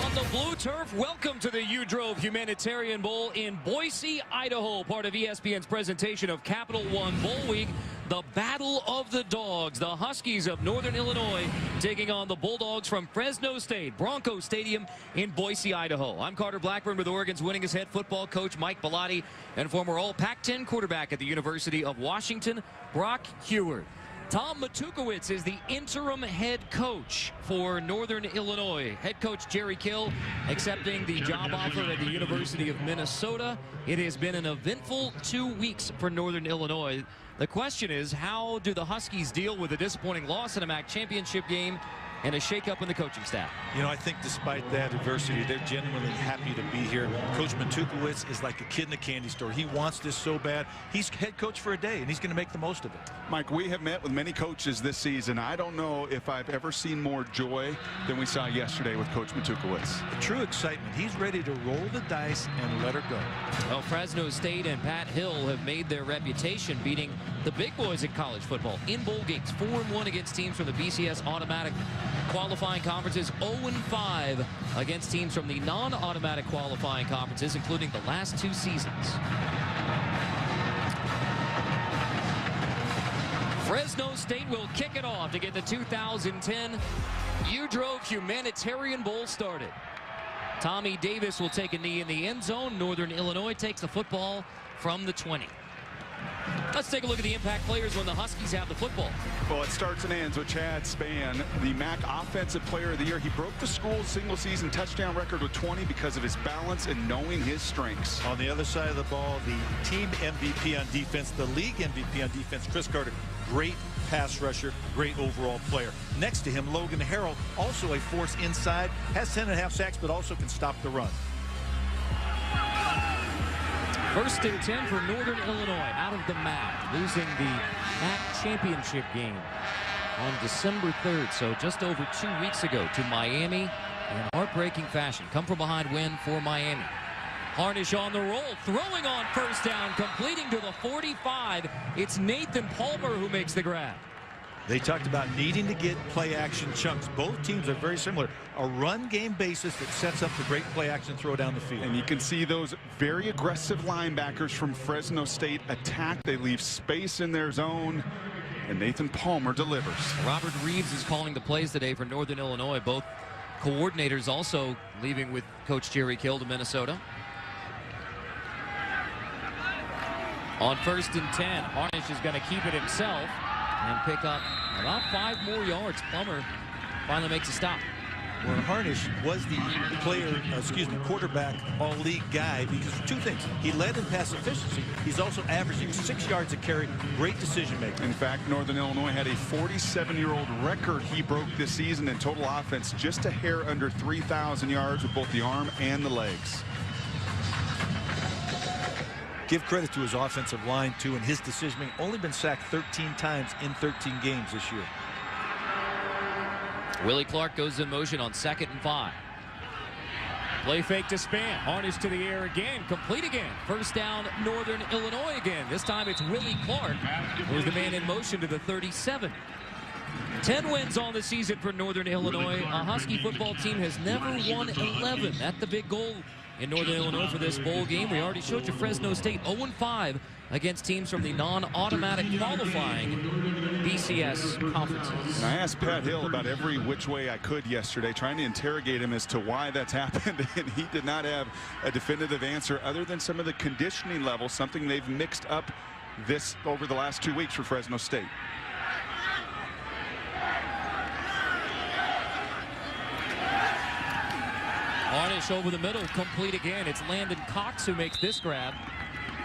On the blue turf, welcome to the uDrove Humanitarian Bowl in Boise, Idaho, part of ESPN's presentation of Capital One Bowl Week. The Battle of the Dogs, the Huskies of Northern Illinois taking on the Bulldogs from Fresno State, Bronco Stadium in Boise, Idaho. I'm Carter Blackburn with Oregon's winningest head football coach Mike Bellotti and former All Pac-10 quarterback at the University of Washington, Brock Huard. Tom Matukewicz is the interim head coach for Northern Illinois. Head coach Jerry Kill accepting the job offer at the University of Minnesota. It has been an eventful 2 weeks for Northern Illinois. The question is, how do the Huskies deal with a disappointing loss in a MAC championship game and a shakeup in the coaching staff? You know, I think despite that adversity, they're genuinely happy to be here. Coach Matukewicz is like a kid in a candy store. He wants this so bad. He's head coach for a day, and he's going to make the most of it. Mike, we have met with many coaches this season. I don't know if I've ever seen more joy than we saw yesterday with Coach Matukewicz. True excitement. He's ready to roll the dice and let her go. Well, Fresno State and Pat Hill have made their reputation beating the big boys in college football in bowl games. 4-1 against teams from the BCS automatic qualifying conferences, 0-5 against teams from the non-automatic qualifying conferences, including the last 2 seasons. Fresno State will kick it off to get the 2010 uDrove Humanitarian Bowl started. Tommy Davis will take a knee in the end zone. Northern Illinois takes the football from the 20. Let's take a look at the impact players when the Huskies have the football. Well, it starts and ends with Chad Spann, the MAC Offensive Player of the Year. He broke the school's single-season touchdown record with 20 because of his balance and knowing his strengths. On the other side of the ball, the team MVP on defense, the league MVP on defense, Chris Carter, great pass rusher, great overall player. Next to him, Logan Harrell, also a force inside, has 10.5 sacks, but also can stop the run. 1st and 10 for Northern Illinois out of the MAC, losing the MAC championship game on December 3rd, so just over 2 weeks ago, to Miami in heartbreaking fashion. Come from behind win for Miami. Harnish on the roll, throwing on 1st down, completing to the 45. It's Nathan Palmer who makes the grab. They talked about needing to get play action chunks. Both teams are very similar. A run game basis that sets up the great play action throw down the field. And you can see those very aggressive linebackers from Fresno State attack. They leave space in their zone, and Nathan Palmer delivers. Robert Reeves is calling the plays today for Northern Illinois. Both coordinators also leaving with Coach Jerry Kill to Minnesota. On 1st and 10, Harnish is going to keep it himself and pick up about 5 more yards. Plummer finally makes a stop. Well, Harnish was the quarterback all-league guy because of 2 things. He led in pass efficiency. He's also averaging 6 yards a carry. Great decision-making. In fact, Northern Illinois had a 47-year-old record he broke this season in total offense, just a hair under 3,000 yards with both the arm and the legs. Give credit to his offensive line, too, and his decision-making. Only been sacked 13 times in 13 games this year. Willie Clark goes in motion on 2nd and 5. Play fake to Spann. Harnish to the air again. Complete again. 1st down, Northern Illinois again. This time it's Willie Clark who's the man in motion to the 37. 10 wins on the season for Northern Illinois. A Husky football team has never won 11. That's the big goal in Northern Illinois for this bowl game. We already showed you Fresno State 0-5 against teams from the non-automatic qualifying BCS conferences. And I asked Pat Hill about every which way I could yesterday, trying to interrogate him as to why that's happened, and he did not have a definitive answer other than some of the conditioning levels, something they've mixed up this over the last 2 weeks for Fresno State. Harnish over the middle, complete again. It's Landon Cox who makes this grab.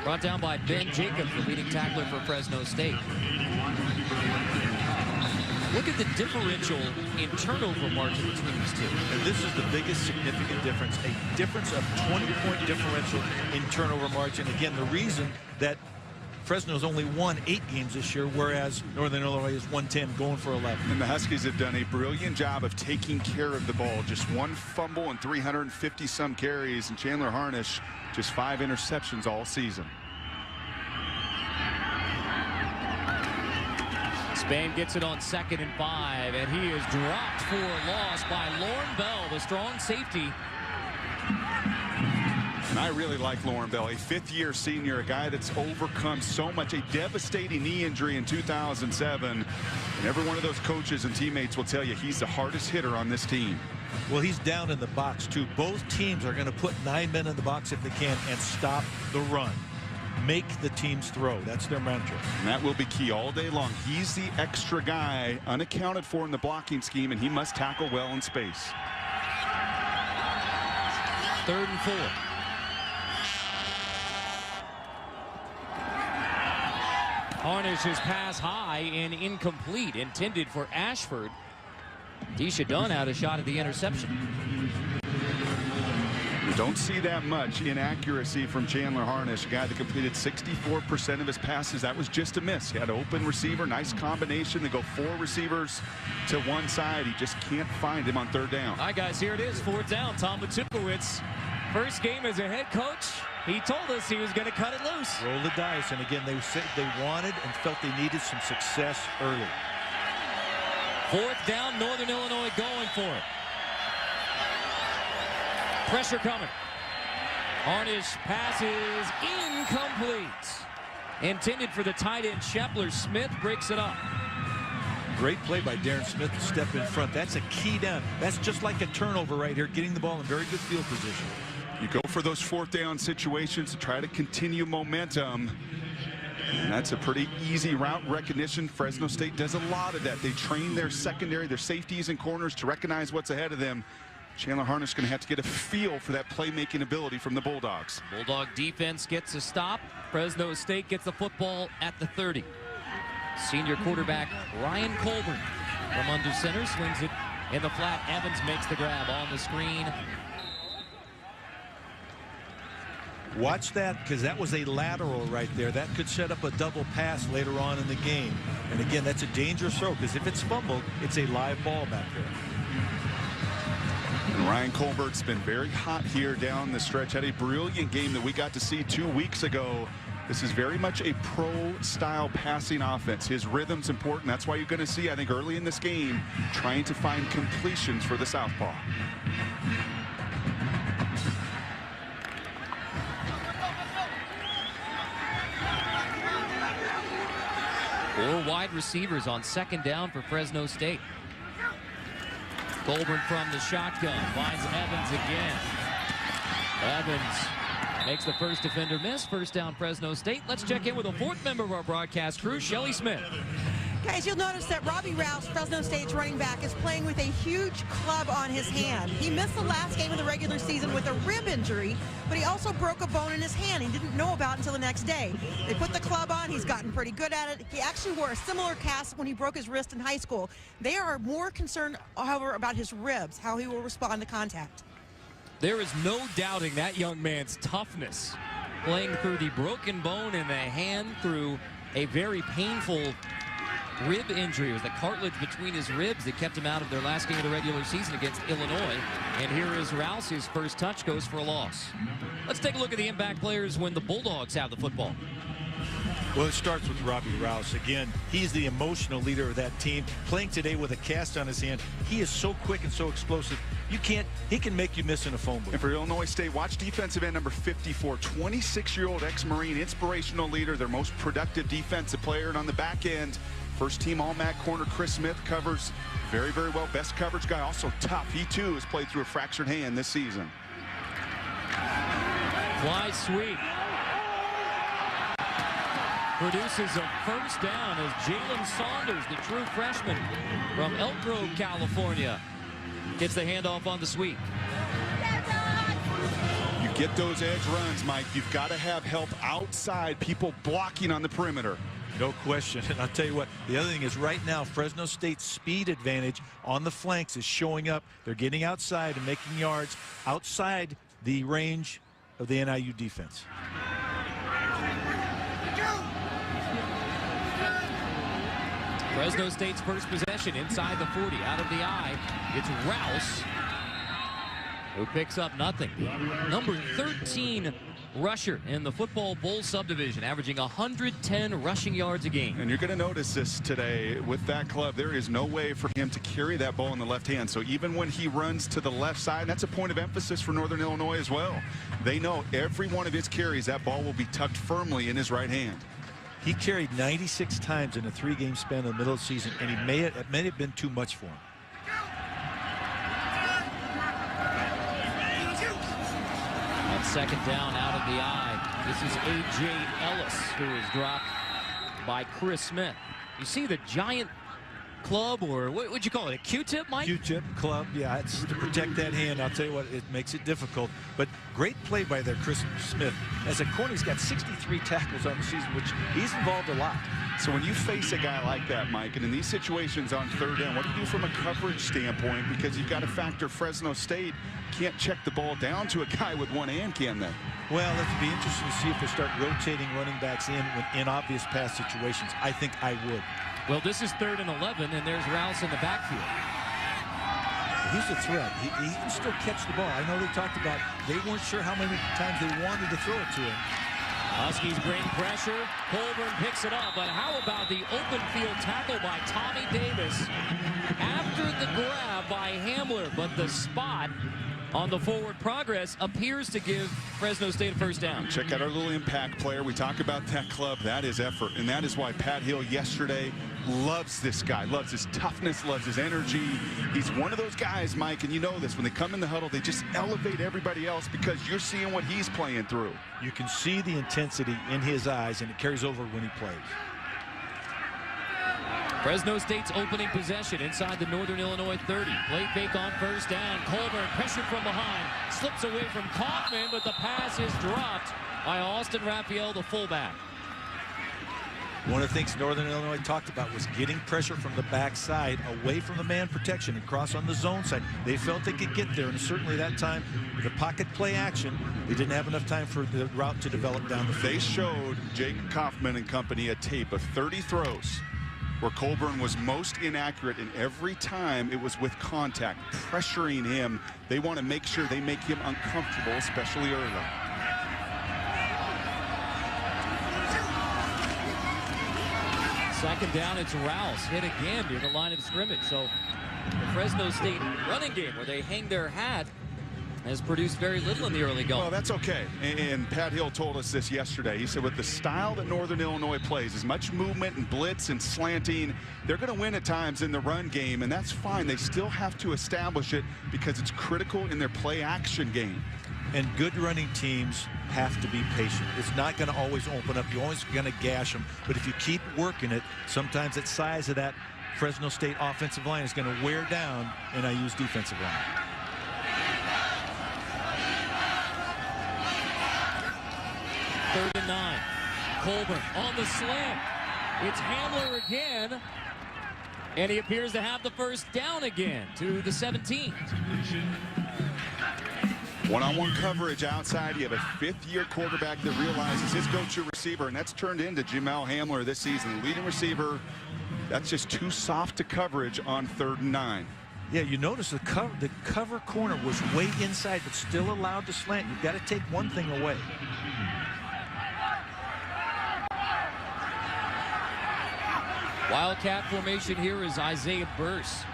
Brought down by Ben Jacobs, the leading tackler for Fresno State. Look at the differential in turnover margin between these two. And this is the biggest significant difference. A difference of 20-point differential in turnover margin. Again, the reason that Fresno's only won 8 games this year, whereas Northern Illinois is 110, going for 11. And the Huskies have done a brilliant job of taking care of the ball. Just 1 fumble and 350-some carries, and Chandler Harnish just 5 interceptions all season. Spain gets it on 2nd and 5, and he is dropped for a loss by Lauren Bell, the strong safety. And I really like Lauren Bell, a 5th-year senior, a guy that's overcome so much, a devastating knee injury in 2007. And every one of those coaches and teammates will tell you he's the hardest hitter on this team. Well, he's down in the box, too. Both teams are going to put 9 men in the box if they can and stop the run. Make the teams throw. That's their mantra. And that will be key all day long. He's the extra guy unaccounted for in the blocking scheme, and he must tackle well in space. 3rd and 4. Harnish's pass high and incomplete, intended for Ashford. Tisha Dunn had a shot at the interception. You don't see that much inaccuracy from Chandler Harnish, a guy that completed 64% of his passes. That was just a miss. He had an open receiver, nice combination. They go 4 receivers to one side. He just can't find him on 3rd down. All right, guys, here it is, 4th down. Tom Matukewicz, first game as a head coach. He told us he was going to cut it loose. Roll the dice, and again, they said they wanted and felt they needed some success early. 4th down, Northern Illinois going for it. Pressure coming. Harnish passes incomplete. Intended for the tight end Shepler. Smith breaks it up. Great play by Darren Smith to step in front. That's a key down. That's just like a turnover right here, getting the ball in very good field position. You go for those 4th down situations to try to continue momentum. And that's a pretty easy route recognition. Fresno State does a lot of that. They train their secondary, their safeties and corners to recognize what's ahead of them. Chandler Harnish is going to have to get a feel for that playmaking ability from the Bulldogs. Bulldog defense gets a stop. Fresno State gets the football at the 30. Senior quarterback Ryan Colburn from under center swings it in the flat. Evans makes the grab on the screen. Watch that, because that was a lateral right there. That could set up a double pass later on in the game. And again, that's a dangerous throw, because if it's fumbled, it's a live ball back there. And Ryan Colbert's been very hot here down the stretch. Had a brilliant game that we got to see 2 weeks ago. This is very much a pro-style passing offense. His rhythm's important. That's why you're going to see, I think, early in this game, trying to find completions for the southpaw. 4 wide receivers on 2nd down for Fresno State. Colburn from the shotgun finds Evans again. Evans makes the first defender miss. 1st down Fresno State. Let's check in with a 4th member of our broadcast crew, Shelly Smith. Guys, you'll notice that Robbie Rouse, Fresno State's running back, is playing with a huge club on his hand. He missed the last game of the regular season with a rib injury, but he also broke a bone in his hand he didn't know about until the next day. They put the club on. He's gotten pretty good at it. He actually wore a similar cast when he broke his wrist in high school. They are more concerned, however, about his ribs, how he will respond to contact. There is no doubting that young man's toughness. Playing through the broken bone in the hand, through a very painful rib injury. It was the cartilage between his ribs that kept him out of their last game of the regular season against Illinois. And here is Rouse. His first touch goes for a loss. Let's take a look at the impact players when the Bulldogs have the football. Well, it starts with Robbie Rouse. Again, he's the emotional leader of that team. Playing today with a cast on his hand, he is so quick and so explosive. He can make you miss in a phone booth. And for Illinois State, watch defensive end number 54, 26-year-old ex-Marine, inspirational leader, their most productive defensive player. And on the back end, first team All-MAC corner Chris Smith covers very, very well. Best coverage guy, also tough. He too has played through a fractured hand this season. Fly sweep. Produces a 1st down as Jalen Saunders, the true freshman from Elk Grove, California, gets the handoff on the sweep. You get those edge runs, Mike. You've got to have help outside, people blocking on the perimeter. No question. And I'll tell you what, the other thing is right now, Fresno State's speed advantage on the flanks is showing up. They're getting outside and making yards outside the range of the NIU defense. Fresno State's first possession inside the 40, out of the eye. It's Rouse, who picks up nothing. Number 13 rusher in the Football Bowl subdivision, averaging 110 rushing yards a game. And you're going to notice this today with that club. There is no way for him to carry that ball in the left hand. So even when he runs to the left side, that's a point of emphasis for Northern Illinois as well. They know every one of his carries, that ball will be tucked firmly in his right hand. He carried 96 times in a 3-game span in the middle of the season, and it may have been too much for him. On second down, out of the eye, this is A.J. Ellis, who is dropped by Chris Smith. You see the giant club, or what would you call it, a Q-tip, Mike? Q-tip club, yeah, it's to protect that hand. I'll tell you what, it makes it difficult. But great play by there, Chris Smith. As a corner, he's got 63 tackles on the season, which he's involved a lot. So when you face a guy like that, Mike, and in these situations on third down, what do you do from a coverage standpoint? Because you've got to factor Fresno State can't check the ball down to a guy with one hand, can they? Well, it'll be interesting to see if they start rotating running backs in obvious pass situations. I think I would. Well, this is 3rd and 11, and there's Rouse in the backfield. He's a threat. He can still catch the ball. I know they talked about they weren't sure how many times they wanted to throw it to him. Huskies bring pressure. Colburn picks it up, but how about the open field tackle by Tommy Davis after the grab by Hamler, but the spot on the forward progress appears to give Fresno State a first down. Check out our little impact player. We talk about that club. That is effort, and that is why Pat Hill yesterday loves this guy, loves his toughness, loves his energy. He's one of those guys, Mike, and you know this, when they come in the huddle, they just elevate everybody else because you're seeing what he's playing through. You can see the intensity in his eyes, and it carries over when he plays. Fresno State's opening possession inside the Northern Illinois 30. Play fake on first down. Colburn pressured from behind. Slips away from Kaufman, but the pass is dropped by Austin Raphael, the fullback. One of the things Northern Illinois talked about was getting pressure from the backside away from the man protection and cross on the zone side. They felt they could get there, and certainly that time with the pocket play action, they didn't have enough time for the route to develop down the field. They showed Jake Kaufman and company a tape of 30 throws where Colburn was most inaccurate, and every time it was with contact, pressuring him. They want to make sure they make him uncomfortable, especially early. Second down, it's Rouse. Hit again near the line of scrimmage. So the Fresno State running game, where they hang their hat, has produced very little in the early going. Well, that's okay. And Pat Hill told us this yesterday. He said with the style that Northern Illinois plays, as much movement and blitz and slanting, they're going to win at times in the run game, and that's fine. They still have to establish it because it's critical in their play action game. And good running teams have to be patient. It's not going to always open up. You're always going to gash them. But if you keep working it, sometimes the size of that Fresno State offensive line is going to wear down NIU's defensive line. Third and 9. Colburn on the slant. It's Hamler again. And he appears to have the first down again to the 17. One-on-one coverage outside. You have a fifth-year quarterback that realizes his go-to receiver, and that's turned into Jamel Hamler this season. The leading receiver, that's just too soft to coverage on 3rd and 9. Yeah, you notice the cover corner was way inside, but still allowed to slant. You've got to take one thing away. Wildcat formation here is Isaiah Burse.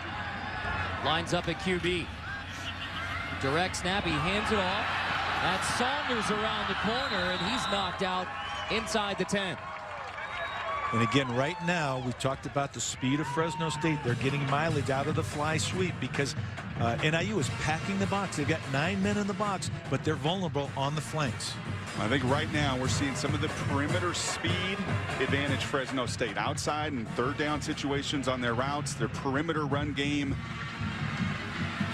Lines up at QB. Direct snap, he hands it off. That's Saunders around the corner, and he's knocked out inside the 10. And again, right now, we talked about the speed of Fresno State. They're getting mileage out of the fly sweep because NIU is packing the box. They've got 9 men in the box, but they're vulnerable on the flanks. I think right now we're seeing some of the perimeter speed advantage Fresno State. Outside and third down situations on their routes, their perimeter run game.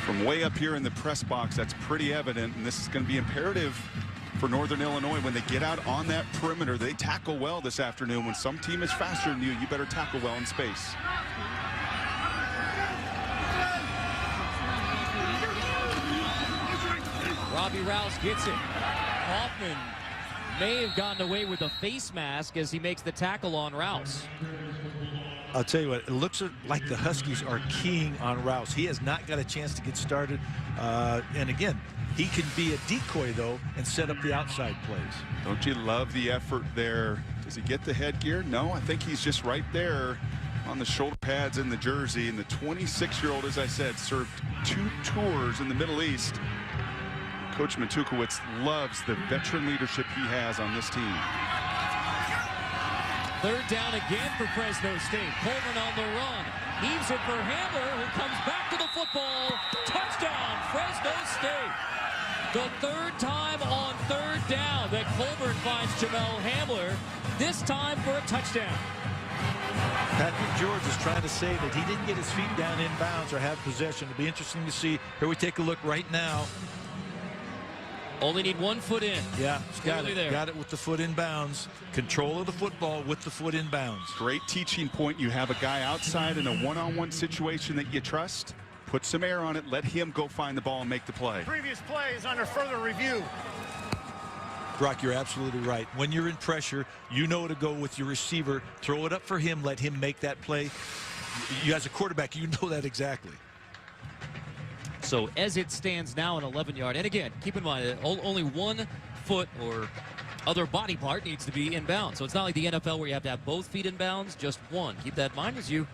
From way up here in the press box, that's pretty evident, and this is going to be imperative for Northern Illinois when they get out on that perimeter. They tackle well this afternoon. When some team is faster than you better tackle well in space. Robbie Rouse gets it. Hoffman may have gotten away with a face mask as he makes the tackle on Rouse. I'll tell you what, it looks like the Huskies are keying on Rouse. He has not got a chance to get started. And again, he can be a decoy, though, and set up the outside plays. Don't you love the effort there? Does he get the headgear? No, I think he's just right there on the shoulder pads in the jersey. And the 26-year-old, as I said, served 2 tours in the Middle East. Coach Matukewicz loves the veteran leadership he has on this team. Third down again for Fresno State. Coleman on the run. Heaves it for Hamler, who comes back to the football. Touchdown, Fresno State. The third time on third down that Colburn finds Jamel Hamler, this time for a touchdown. Patrick George is trying to say that he didn't get his feet down in bounds or have possession. It'll be interesting to see. Here we take a look right now. Only need 1 foot in. Yeah, got it. There. Got it with the foot in bounds. Control of the football with the foot in bounds. Great teaching point. You have a guy outside in a one-on-one situation that you trust. Put some air on it. Let him go find the ball and make the play. Previous play is under further review. Brock, you're absolutely right. When you're in pressure, you know to go with your receiver. Throw it up for him. Let him make that play. You as a quarterback, you know that exactly. So as it stands now, an 11-yard. And again, keep in mind, only 1 foot or other body part needs to be in bounds. So it's not like the NFL where you have to have both feet in bounds, just one. Keep that in mind as you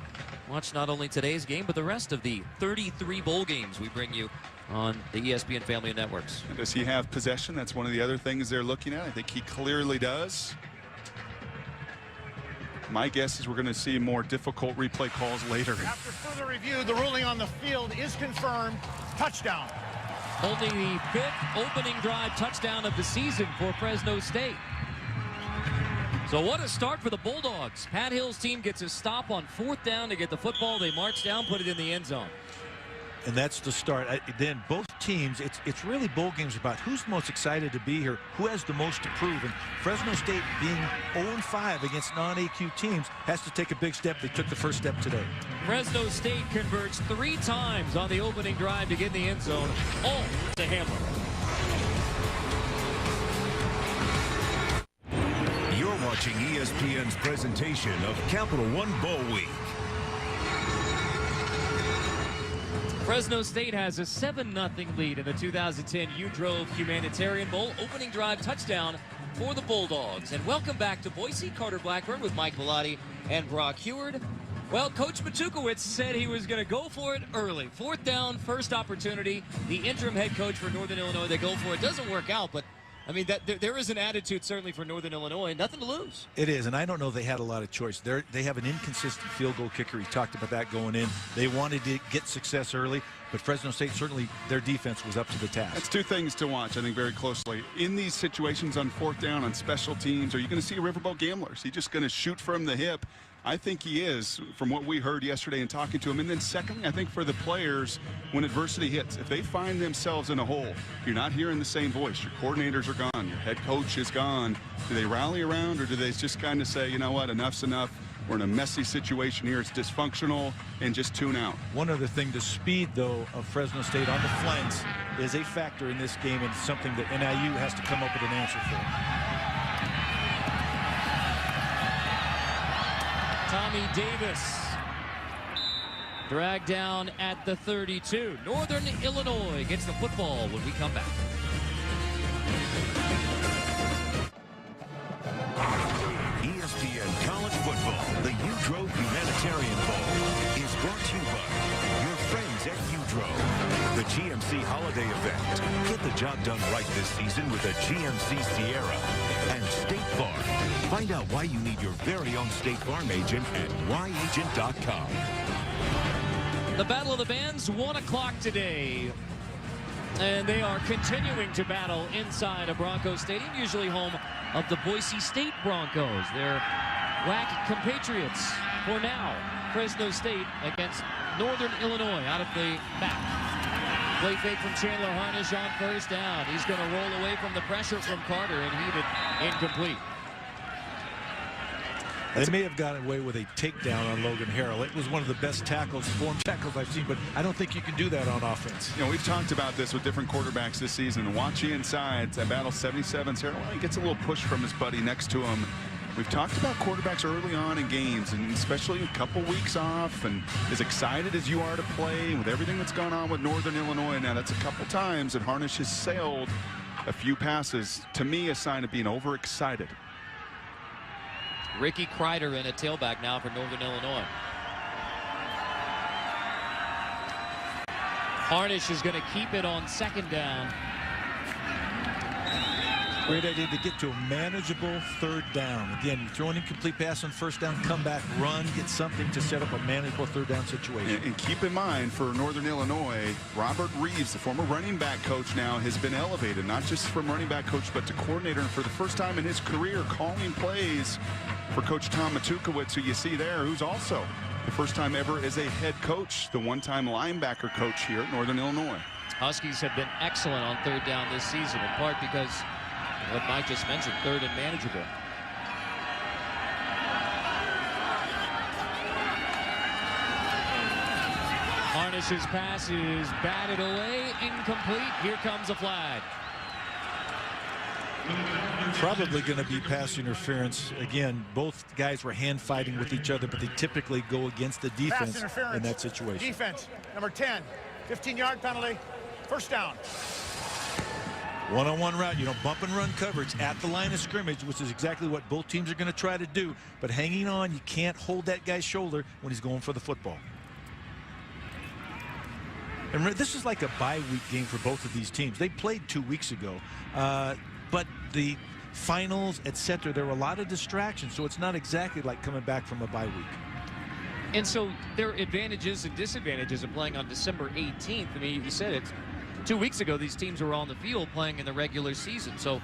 watch not only today's game, but the rest of the 33 bowl games we bring you on the ESPN family of networks. And does he have possession? That's one of the other things they're looking at. I think he clearly does. My guess is we're going to see more difficult replay calls later. After further review, the ruling on the field is confirmed. Touchdown. Only the 5th opening drive touchdown of the season for Fresno State. So what a start for the Bulldogs. Pat Hill's team gets a stop on 4th down to get the football. They march down, put it in the end zone. And that's the start. Then both teams, it's really bowl games about who's most excited to be here, who has the most to prove. And Fresno State being 0-5 against non-AQ teams has to take a big step. They took the first step today. Fresno State converts 3 times on the opening drive to get in the end zone, all to Hamler. You're watching ESPN's presentation of Capital One Bowl Week. Fresno State has a 7-0 lead in the 2010 uDrove Humanitarian Bowl. Opening drive touchdown for the Bulldogs. And welcome back to Boise. Carter Blackburn with Mike Bellotti and Brock Heward. Well, Coach Matukewicz said he was going to go for it early. 4th down, first opportunity. The interim head coach for Northern Illinois, they go for it. Doesn't work out, but I mean, there is an attitude certainly for Northern Illinois. Nothing to lose. It is, and I don't know they had a lot of choice. They have an inconsistent field goal kicker. He talked about that going in. They wanted to get success early, but Fresno State, certainly their defense was up to the task. That's 2 things to watch, I think, very closely. In these situations on 4th down, on special teams, are you going to see a riverboat gambler? Is he just going to shoot from the hip? I think he is, from what we heard yesterday and talking to him. And then secondly, I think for the players, when adversity hits, if they find themselves in a hole, you're not hearing the same voice. Your coordinators are gone. Your head coach is gone. Do they rally around, or do they just kind of say, you know what, enough's enough? We're in a messy situation here. It's dysfunctional, and just tune out. One other thing, the speed, though, of Fresno State on the flanks is a factor in this game, and something that NIU has to come up with an answer for. Tommy Davis dragged down at the 32. Northern Illinois gets the football when we come back. ESPN College Football, the uDrove Humanitarian Bowl, is brought to you by your friends at uDrove, the GMC holiday event. Get the job done right this season with a GMC Sierra. And State Farm. Find out why you need your very own State Farm agent at yagent.com. The Battle of the Bands, 1 o'clock today. And they are continuing to battle inside of Bronco Stadium, usually home of the Boise State Broncos. They're WAC compatriots for now. Fresno State against Northern Illinois out of the back. Play fake from Chandler Harnish on 1st down. He's going to roll away from the pressure from Carter, and heated incomplete. They may have gotten away with a takedown on Logan Harrell. It was one of the best tackles, form tackles I've seen, but I don't think you can do that on offense. You know, we've talked about this with different quarterbacks this season. Watch the insides. That battle 77's Harrell. He gets a little push from his buddy next to him. We've talked about quarterbacks early on in games, and especially a couple weeks off, and as excited as you are to play with everything that's gone on with Northern Illinois. Now, that's a couple times that Harnish has sailed a few passes. To me, a sign of being overexcited. Ricky Kreider in a tailback now for Northern Illinois. Harnish is going to keep it on 2nd down. Great idea to get to a manageable 3rd down. Again, you throw an incomplete pass on 1st down, come back, run, get something to set up a manageable 3rd down situation. And keep in mind, for Northern Illinois, Robert Reeves, the former running back coach, now has been elevated, not just from running back coach, but to coordinator. And for the first time in his career, calling plays for Coach Tom Matukewicz, who you see there, who's also the first time ever as a head coach, the one-time linebacker coach here at Northern Illinois. Huskies have been excellent on 3rd down this season, in part because what Mike just mentioned, 3rd and manageable. Harnish's pass is batted away, incomplete. Here comes a flag. Probably going to be pass interference. Again, both guys were hand fighting with each other, but they typically go against the defense in that situation. Defense, number 10, 15-yard penalty, 1st down. One-on-one route, you know, bump and run coverage at the line of scrimmage, which is exactly what both teams are going to try to do. But hanging on, you can't hold that guy's shoulder when he's going for the football. And this is like a bye-week game for both of these teams. They played 2 weeks ago, but the finals, etc., there were a lot of distractions, so it's not exactly like coming back from a bye week. And so there are advantages and disadvantages of playing on December 18th. I mean, you said it's 2 weeks ago these teams were on the field playing in the regular season, so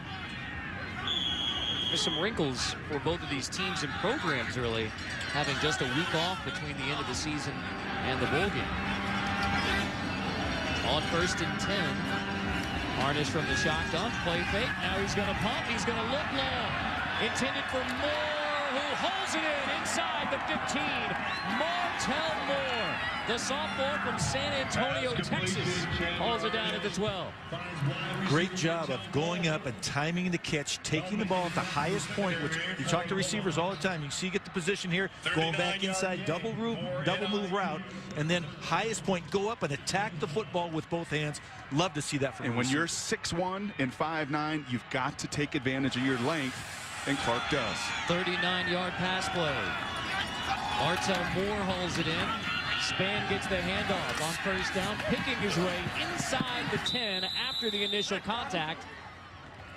there's some wrinkles for both of these teams and programs, really, having just a week off between the end of the season and the bowl game. On 1st and 10, Harnish from the shotgun, play fake. Now he's going to pump. He's going to look long. Intended for Moore, who holds it in inside the 15. Martell Moore, the sophomore from San Antonio, Texas, hauls it down at the 12. Great job of going up and timing the catch, taking the ball at the highest point, which you talk to receivers all the time. You see, get the position here, going back inside, double move route, and then highest point, go up and attack the football with both hands. Love to see that from And when you're 6'1" and 5'9", you've got to take advantage of your length, and Clark does. 39-yard pass play. Martell Moore hauls it in. Spann gets the handoff on 1st down, picking his way inside the 10 after the initial contact.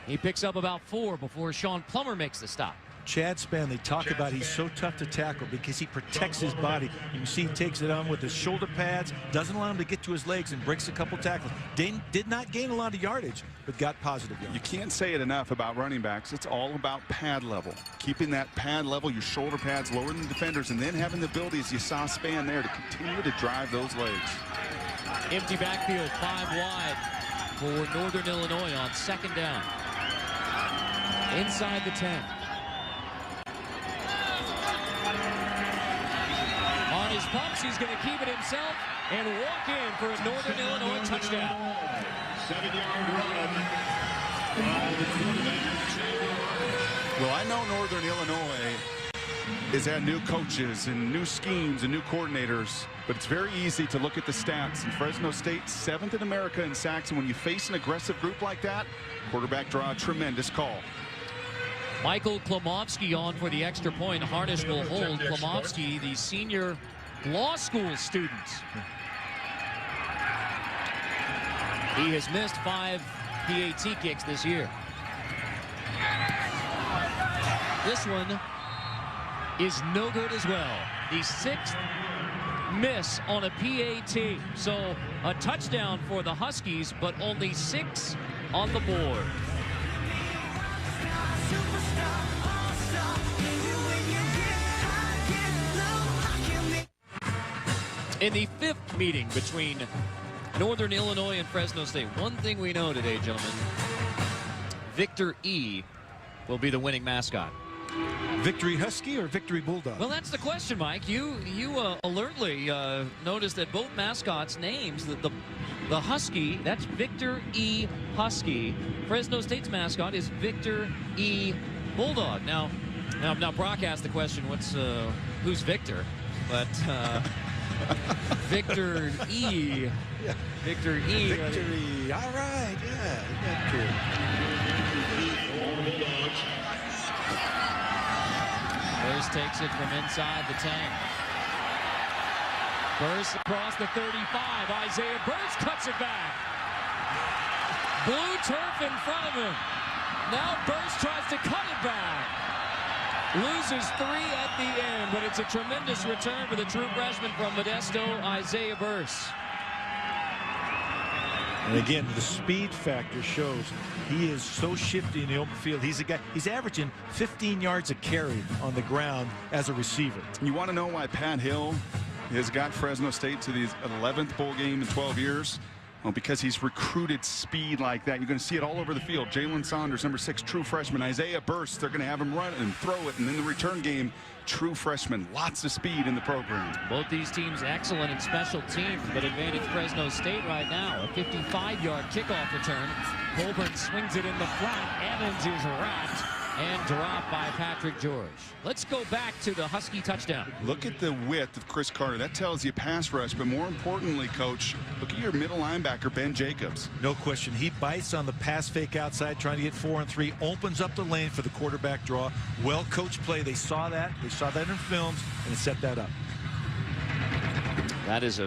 He picks up about 4 before Sean Plummer makes the stop. Chad Spann, they talk about he's so tough to tackle because he protects his body. You can see he takes it on with his shoulder pads, doesn't allow him to get to his legs, and breaks a couple tackles. Did not gain a lot of yardage, but got positive yards. You can't say it enough about running backs. It's all about pad level. Keeping that pad level, your shoulder pads lower than the defenders, and then having the ability, as you saw Spann there, to continue to drive those legs. Empty backfield, 5 wide for Northern Illinois on 2nd down. Inside the 10. On his pumps, he's going to keep it himself and walk in for a Northern Illinois touchdown. 7-yard run. Well, I know Northern Illinois is at new coaches and new schemes and new coordinators, but it's very easy to look at the stats. And Fresno State, 7th in America in sacks, and when you face an aggressive group like that, quarterback draw a tremendous call. Michael Klomovsky on for the extra point. Harnish will hold. Klomovsky, the senior law school student. He has missed 5 PAT kicks this year. This one is no good as well. The 6th miss on a PAT. So a touchdown for the Huskies, but only 6 on the board. In the 5th meeting between Northern Illinois and Fresno State, one thing we know today, gentlemen, Victor E. will be the winning mascot. Victory Husky or Victory Bulldog? Well, that's the question, Mike. You alertly noticed that both mascots' names, the Husky, that's Victor E. Husky. Fresno State's mascot is Victor E. Bulldog. Now, Now Brock asked the question, who's Victor? But Victor E. Yeah. Victor E. Victory. All right. Yeah. That's cool. Burst takes it from inside the 10. Burst across the 35. Isaiah Burst cuts it back. Blue turf in front of him. Now Burst tries to cut it back. Loses 3 at the end, but it's a tremendous return for the true freshman from Modesto, Isaiah Burst. And again, the speed factor shows he is so shifty in the open field. He's averaging 15 yards a carry on the ground as a receiver. You want to know why Pat Hill has got Fresno State to the 11th bowl game in 12 years? Well, because he's recruited speed like that. You're going to see it all over the field. Jalen Saunders, number 6, true freshman. Isaiah Burst, they're going to have him run and throw it. And in the return game, true freshman. Lots of speed in the program. Both these teams excellent in special teams, but advantage Fresno State right now. A 55-yard kickoff return. Colburn swings it in the flat. Evans is wrapped and dropped by Patrick George. Let's go back to the Husky touchdown. Look at the width of Chris Carter. That tells you pass rush, but more importantly, Coach, look at your middle linebacker, Ben Jacobs. No question. He bites on the pass fake outside, trying to get 4 and 3, opens up the lane for the quarterback draw. Well-coached play. They saw that. They saw that in films, and set that up. That is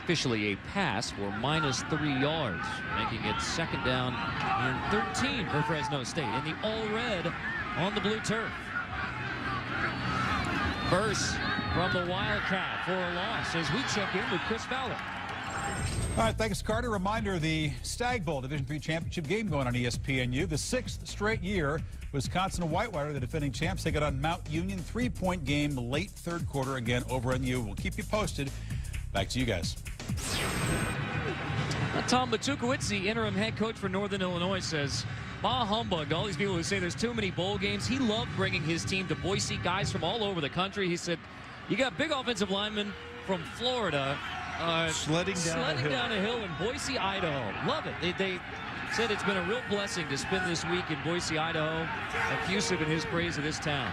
officially a pass for -3 yards, making it second down and 13 for Fresno State in the all-red on the blue turf. Burst from the Wildcat for a loss as we check in with Chris Fowler. All right, thanks, Carter. Reminder, the Stag Bowl Division III championship game going on ESPNU. The 6th straight year, Wisconsin Whitewater, the defending champs, take it on Mount Union. 3-point game, late third quarter, again over on U. We'll keep you posted. Back to you guys. Tom Matukewicz, the interim head coach for Northern Illinois, says, bah humbug. All these people who say there's too many bowl games. He loved bringing his team to Boise, guys from all over the country. He said, you got big offensive linemen from Florida sledding down a hill in Boise, Idaho. Love it. They said it's been a real blessing to spend this week in Boise, Idaho. Effusive in his praise of this town.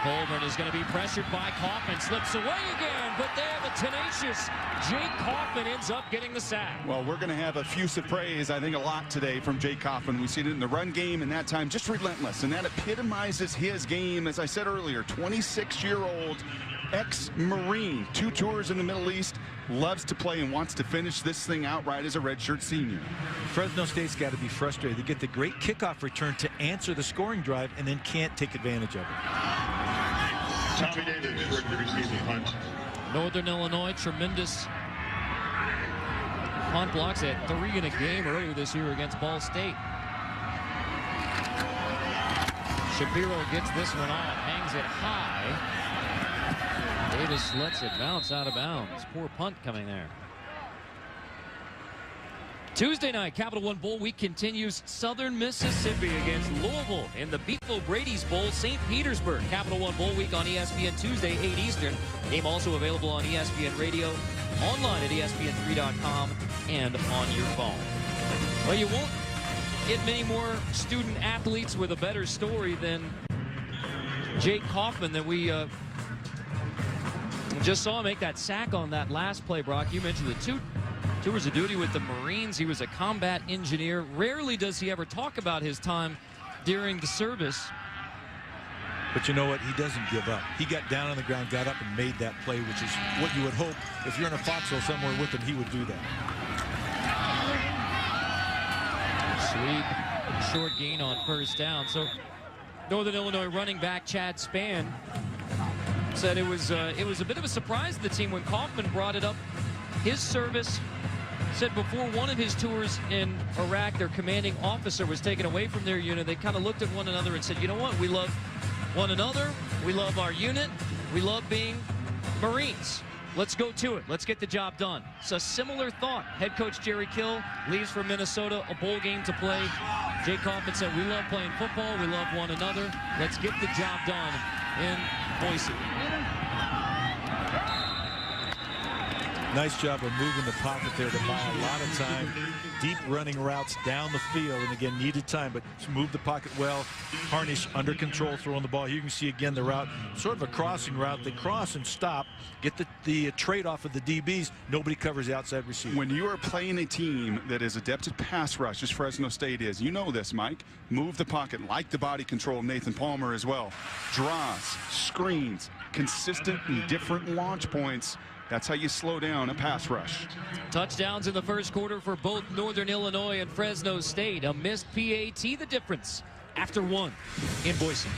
Colburn is going to be pressured by Kaufman, slips away again, but they have a tenacious Jake Kaufman ends up getting the sack. Well, we're going to have effusive praise, I think, a lot today from Jake Kaufman. We see it in the run game, and that time just relentless, and that epitomizes his game. As I said earlier, 26-year-old ex-Marine, 2 tours in the Middle East, loves to play and wants to finish this thing outright as a redshirt senior. Fresno State's got to be frustrated. They get the great kickoff return to answer the scoring drive and then can't take advantage of it. Tommy Davis, ready to receive the punt. Northern Illinois, tremendous punt blocks at 3 in a game earlier this year against Ball State. Shapiro gets this one off, hangs it high. Davis lets it bounce out of bounds. Poor punt coming there. Tuesday night, Capital One Bowl week continues. Southern Mississippi against Louisville in the Beef O'Brady's Bowl, St. Petersburg. Capital One Bowl week on ESPN Tuesday, 8 Eastern. Game also available on ESPN Radio, online at ESPN3.com, and on your phone. Well, you won't get many more student athletes with a better story than Jake Kaufman that we just saw make that sack on that last play, Brock. You mentioned the 2 tours of duty with the Marines. He was a combat engineer. Rarely does he ever talk about his time during the service. But you know what? He doesn't give up. He got down on the ground, got up, and made that play, which is what you would hope. If you're in a foxhole somewhere with him, he would do that. Sweet short gain on first down. So Northern Illinois running back Chad Spann said it was a bit of a surprise to the team when Kaufman brought it up. His service said before one of his tours in Iraq, their commanding officer was taken away from their unit. They kind of looked at one another and said, you know what? We love one another. We love our unit. We love being Marines. Let's go to it. Let's get the job done. It's a similar thought. Head coach Jerry Kill leaves for Minnesota, a bowl game to play. Jake Kaufman said, we love playing football. We love one another. Let's get the job done in Boise. Nice job of moving the pocket there to buy a lot of time. Deep running routes down the field, and again, needed time, but moved the pocket well. Harnish under control throwing the ball. Here you can see again the route, sort of a crossing route. They cross and stop, get the trade off of the DBs. Nobody covers the outside receiver. When you are playing a team that is adept at pass rush, as Fresno State is, you know this, Mike. Move the pocket, like the body control of Nathan Palmer as well. Draws, screens, consistent and different launch points. That's how you slow down a pass rush. Touchdowns in the first quarter for both Northern Illinois and Fresno State. A missed PAT, the difference after one in Boise.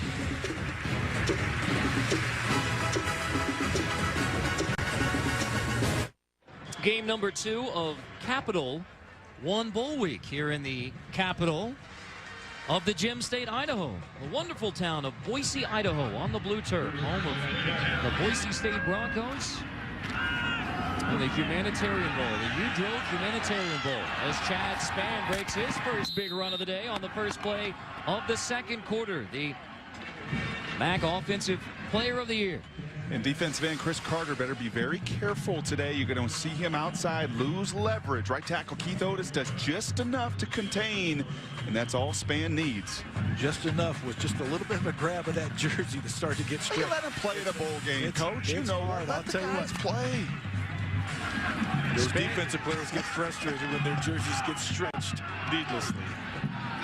Game number 2 of Capital One Bowl Week here in the capital of the Gem State, Idaho. The wonderful town of Boise, Idaho, on the blue turf, home of the Boise State Broncos. And the Humanitarian Bowl, the uDrove Humanitarian Bowl, as Chad Spann breaks his first big run of the day on the first play of the second quarter. The MAC Offensive Player of the Year. And defensive end Chris Carter better be very careful today. You're going to see him outside lose leverage. Right tackle Keith Otis does just enough to contain, and that's all Spann needs. Just enough was just a little bit of a grab of that jersey to start to get stretched. You let him play in a bowl game, Coach. You know, hard. I'll tell you what. Play. Those defensive players get frustrated when their jerseys get stretched needlessly.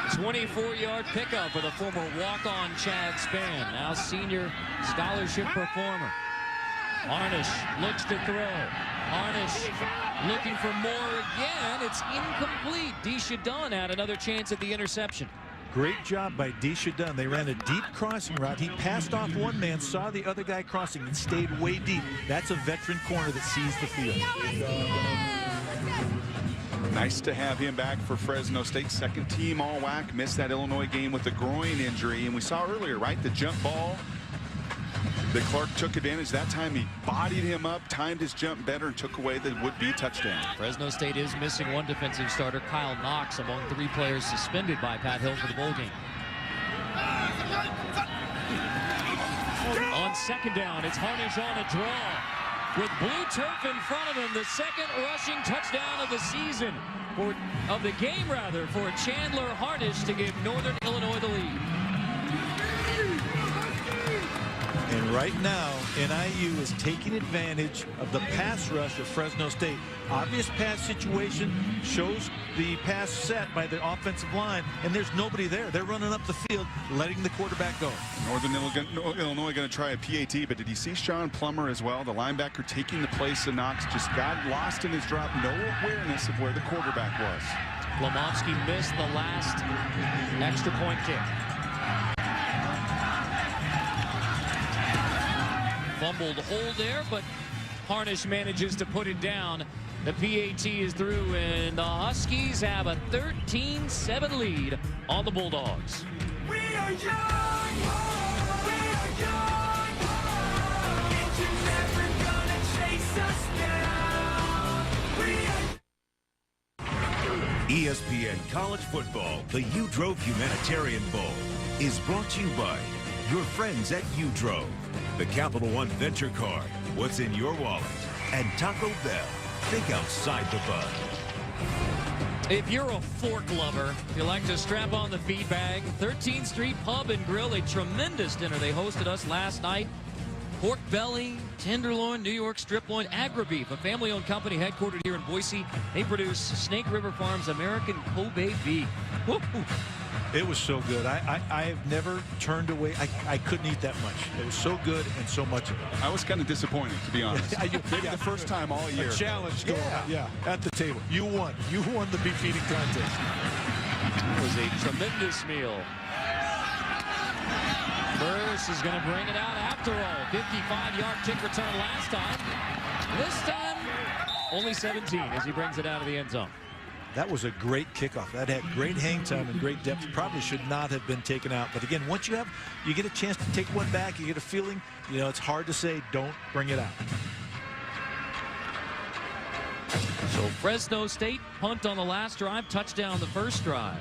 24-yard pickup for the former walk-on Chad Spann, now senior scholarship performer. Harnish looks to throw. Harnish looking for more again. It's incomplete. Desha Dunn had another chance at the interception. Great job by Desha Dunn. They ran a deep crossing route. He passed off one man, saw the other guy crossing, and stayed way deep. That's a veteran corner that sees the field. Nice to have him back for Fresno State. Second team all-WAC. Missed that Illinois game with a groin injury. And we saw earlier, right, the jump ball that Clark took advantage. That time he bodied him up, timed his jump better, and took away the would-be touchdown. Fresno State is missing one defensive starter, Kyle Knox, among 3 players suspended by Pat Hill for the bowl game. On second down, it's Harnish on a draw. With blue turf in front of him, the second rushing touchdown of the season, of the game rather, for Chandler Harnish to give Northern Illinois the lead. And right now, NIU is taking advantage of the pass rush of Fresno State. Obvious pass situation, shows the pass set by the offensive line, and there's nobody there. They're running up the field, letting the quarterback go. Northern Illinois going to try a PAT, but did you see Sean Plummer as well? The linebacker taking the place of Knox, just got lost in his drop. No awareness of where the quarterback was. Lomovsky missed the last extra point kick. Fumbled hold there, but Harnish manages to put it down. The PAT is through, and the Huskies have a 13-7 lead on the Bulldogs. We are young! We are young! And you're never gonna chase us down! ESPN College Football, the uDrove Humanitarian Bowl, is brought to you by your friends at uDrove, the Capital One Venture Card, what's in your wallet, and Taco Bell. Think outside the bun. If you're a fork lover, if you like to strap on the feed bag, 13th Street Pub and Grill, a tremendous dinner. They hosted us last night. Pork belly, tenderloin, New York strip loin, Agri-Beef, a family-owned company headquartered here in Boise. They produce Snake River Farms American Kobe beef. Woo-hoo. It was so good. I have never turned away. I couldn't eat that much. It was so good and so much of it. I was kind of disappointed, to be honest. Maybe the first time all year. A challenge going on. At the table. You won. You won the beef eating contest. It was a tremendous meal. Burris is going to bring it out after all. 55-yard kick return last time. This time, only 17 as he brings it out of the end zone. That was a great kickoff. That had great hang time and great depth. Probably should not have been taken out. But again, once you get a chance to take one back, you get a feeling, it's hard to say, don't bring it out. So Fresno State punt on the last drive, touchdown the first drive.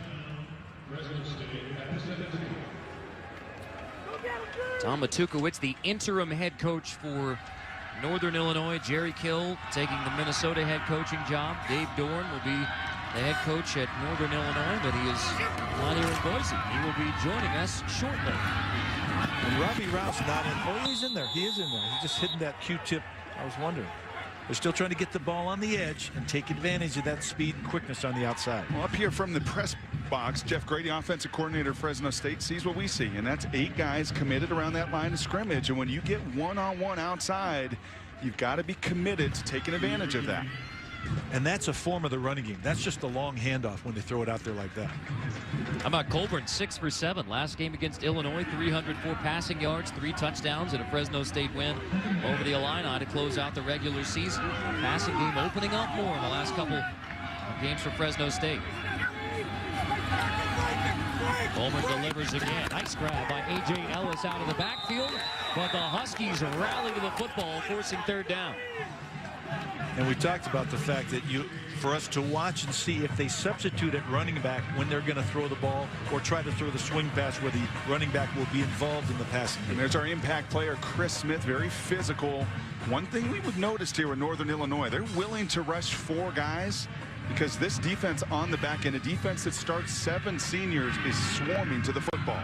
Tom Matukewicz, the interim head coach for Northern Illinois. Jerry Kill taking the Minnesota head coaching job. Dave Dorn will be the head coach at Northern Illinois, but he is not here in Boise. He will be joining us shortly. And Robbie Rouse not in. Oh, he's in there. He is in there. He's just hitting that Q-tip. I was wondering. They're still trying to get the ball on the edge and take advantage of that speed and quickness on the outside. Well, up here from the press box, Jeff Grady, offensive coordinator of Fresno State, sees what we see, and that's 8 guys committed around that line of scrimmage. And when you get one-on-one outside, you've got to be committed to taking advantage of that. And that's a form of the running game. That's just a long handoff when they throw it out there like that. How about Colburn? 6 for 7. Last game against Illinois, 304 passing yards, 3 touchdowns, and a Fresno State win over the Illini to close out the regular season. Passing game opening up more in the last couple of games for Fresno State. Colburn delivers again. Nice grab by A.J. Ellis out of the backfield, but the Huskies rally to the football, forcing 3rd down. And we talked about the fact that for us to watch and see if they substitute at running back when they're going to throw the ball or try to throw the swing pass where the running back will be involved in the passing game. And there's our impact player, Chris Smith, very physical. One thing we would notice here in Northern Illinois, they're willing to rush 4 guys because this defense on the back end, a defense that starts 7 seniors, is swarming to the football.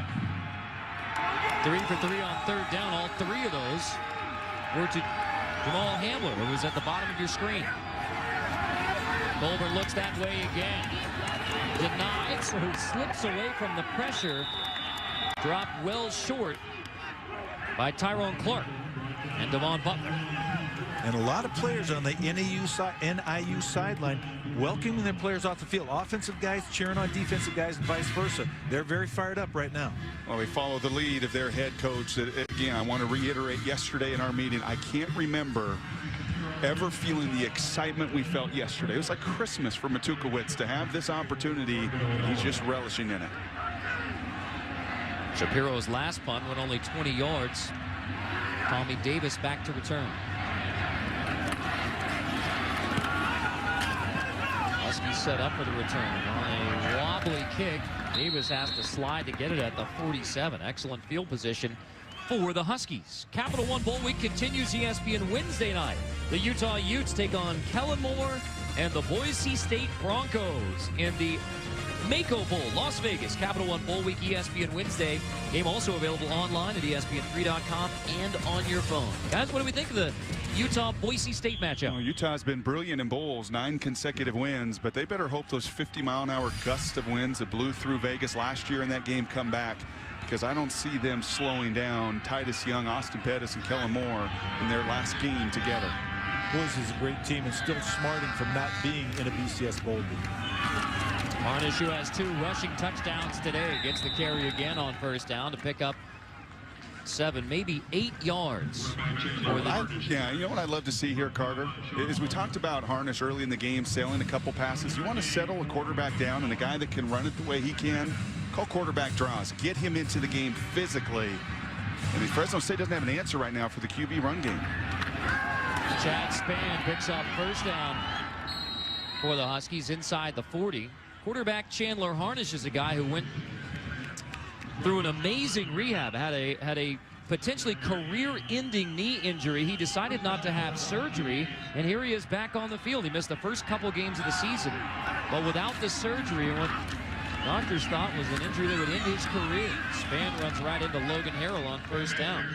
3 for 3 on 3rd down. All 3 of those were to Jamal Hamler, who was at the bottom of your screen. Colburn looks that way again. Denied, so he slips away from the pressure. Dropped well short by Tyrone Clark and Devon Butler. And a lot of players on the NIU sideline welcoming their players off the field. Offensive guys cheering on defensive guys and vice versa. They're very fired up right now. Well, they follow the lead of their head coach. Again, I want to reiterate yesterday in our meeting, I can't remember ever feeling the excitement we felt yesterday. It was like Christmas for Matukewicz to have this opportunity. He's just relishing in it. Shapiro's last punt went only 20 yards. Tommy Davis back to return. Huskies set up for the return on a wobbly kick. Davis has to slide to get it at the 47. Excellent field position for the Huskies. Capital One Bowl Week continues. ESPN Wednesday night. The Utah Utes take on Kellenmore and the Boise State Broncos in the Mako Bowl, Las Vegas. Capital One Bowl Week, ESPN Wednesday. Game also available online at ESPN3.com and on your phone. Guys, what do we think of the Utah-Boise State matchup? Well, Utah's been brilliant in bowls, 9 consecutive wins, but they better hope those 50-mile-an-hour gusts of winds that blew through Vegas last year in that game come back, because I don't see them slowing down Titus Young, Austin Pettis, and Kellen Moore in their last game together. Boise is a great team and still smarting from not being in a BCS Bowl league. Harnish, who has 2 rushing touchdowns today, gets the carry again on 1st down to pick up 7, maybe 8 yards. Yeah, you know what I'd love to see here, Carter, is we talked about Harnish early in the game, sailing a couple passes. You want to settle a quarterback down, and a guy that can run it the way he can, call quarterback draws. Get him into the game physically. I mean, Fresno State doesn't have an answer right now for the QB run game. Chad Spann picks up 1st down for the Huskies inside the 40. Quarterback Chandler Harnish is a guy who went through an amazing rehab, had a potentially career-ending knee injury. He decided not to have surgery, and here he is back on the field. He missed the first couple games of the season, but without the surgery, what doctors thought was an injury that would end his career. Spann runs right into Logan Harrell on 1st down.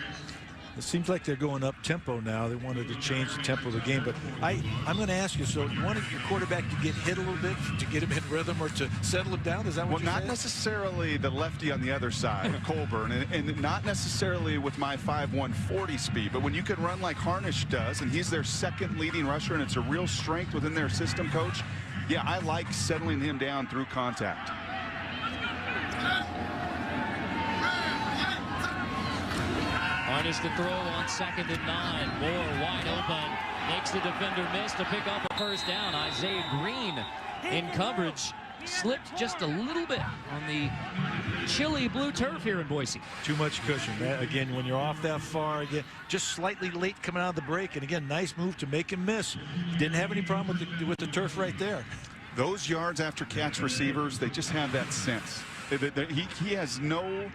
It seems like they're going up tempo now. They wanted to change the tempo of the game. But I'm going to ask you, so you wanted your quarterback to get hit a little bit to get him in rhythm or to settle him down? Is that what you're saying? Well, not necessarily the lefty on the other side, Colburn, and not necessarily with my 5'1" 40 speed. But when you can run like Harnish does, and he's their 2nd leading rusher, and it's a real strength within their system, coach, yeah, I like settling him down through contact. Harnish to throw on 2nd and 9. Moore wide open. Makes the defender miss to pick up a 1st down. Isaiah Green in coverage. Slipped just a little bit on the chilly blue turf here in Boise. Too much cushion. Again, when you're off that far, again, just slightly late coming out of the break. And again, nice move to make him miss. Didn't have any problem with the turf right there. Those yards after catch receivers, they just have that sense. He has no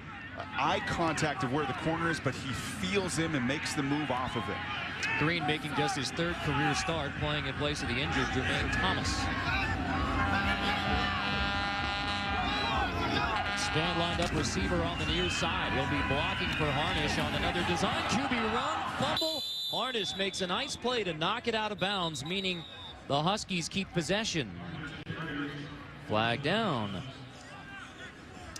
eye contact of where the corner is, but he feels him and makes the move off of it. Green making just his 3rd career start, playing in place of the injured Jermaine Thomas. Span lined up receiver on the near side. He'll be blocking for Harnish on another design. QB run, fumble. Harnish makes a nice play to knock it out of bounds, meaning the Huskies keep possession. Flag down.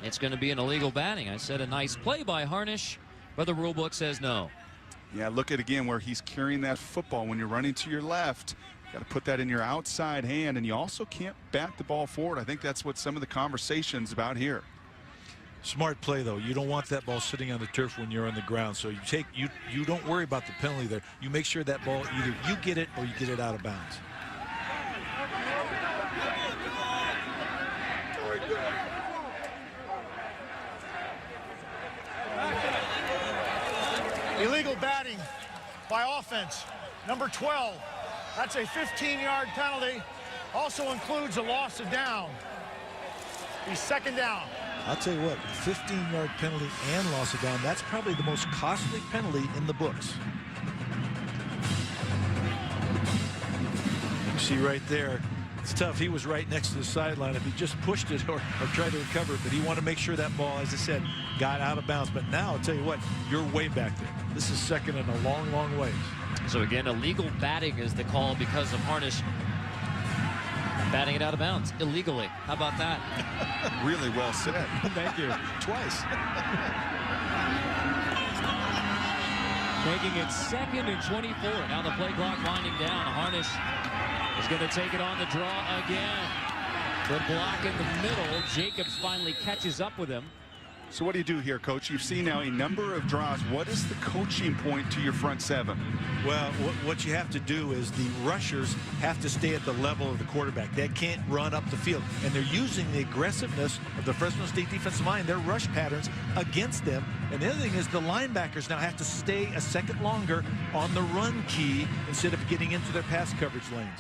It's going to be an illegal batting. I said a nice play by Harnish, but the rule book says no. Yeah, look at again where he's carrying that football. When you're running to your left, got to put that in your outside hand, and you also can't bat the ball forward. I think that's what some of the conversation's about here. Smart play, though. You don't want that ball sitting on the turf when you're on the ground. So you don't worry about the penalty there. You make sure that ball, either you get it or you get it out of bounds. Illegal batting by offense. Number 12. That's a 15-yard penalty. Also includes a loss of down. He's 2nd down. I'll tell you what, 15-yard penalty and loss of down, that's probably the most costly penalty in the books. You see right there, it's tough. He was right next to the sideline. If he just pushed it or tried to recover it, but he wanted to make sure that ball, as I said, got out of bounds. But now, I'll tell you what, you're way back there. This is 2nd in a long, long ways. So again, illegal batting is the call because of Harnish batting it out of bounds illegally. How about that? Really well said. Thank you. Twice. Making it 2nd and 24. Now the play clock winding down. Harnish is going to take it on the draw again. Good block in the middle. Jacobs finally catches up with him. So what do you do here, Coach? You've seen now a number of draws. What is the coaching point to your front 7? Well, what you have to do is the rushers have to stay at the level of the quarterback. They can't run up the field. And they're using the aggressiveness of the Fresno State defensive line, their rush patterns against them. And the other thing is the linebackers now have to stay a second longer on the run key instead of getting into their pass coverage lanes.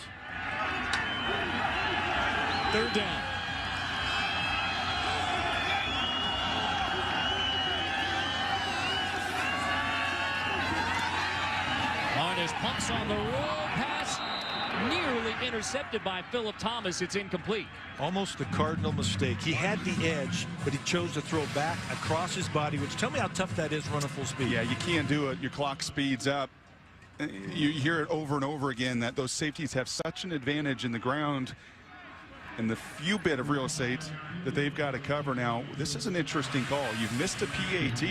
3rd down. Harnish pumps on the roll pass, nearly intercepted by Philip Thomas. It's incomplete. Almost the cardinal mistake. He had the edge, but he chose to throw back across his body, which, tell me how tough that is running full speed. Yeah, you can't do it. Your clock speeds up. You hear it over and over again that those safeties have such an advantage in the ground and the few bit of real estate that they've got to cover. Now, this is an interesting call. You've missed a PAT.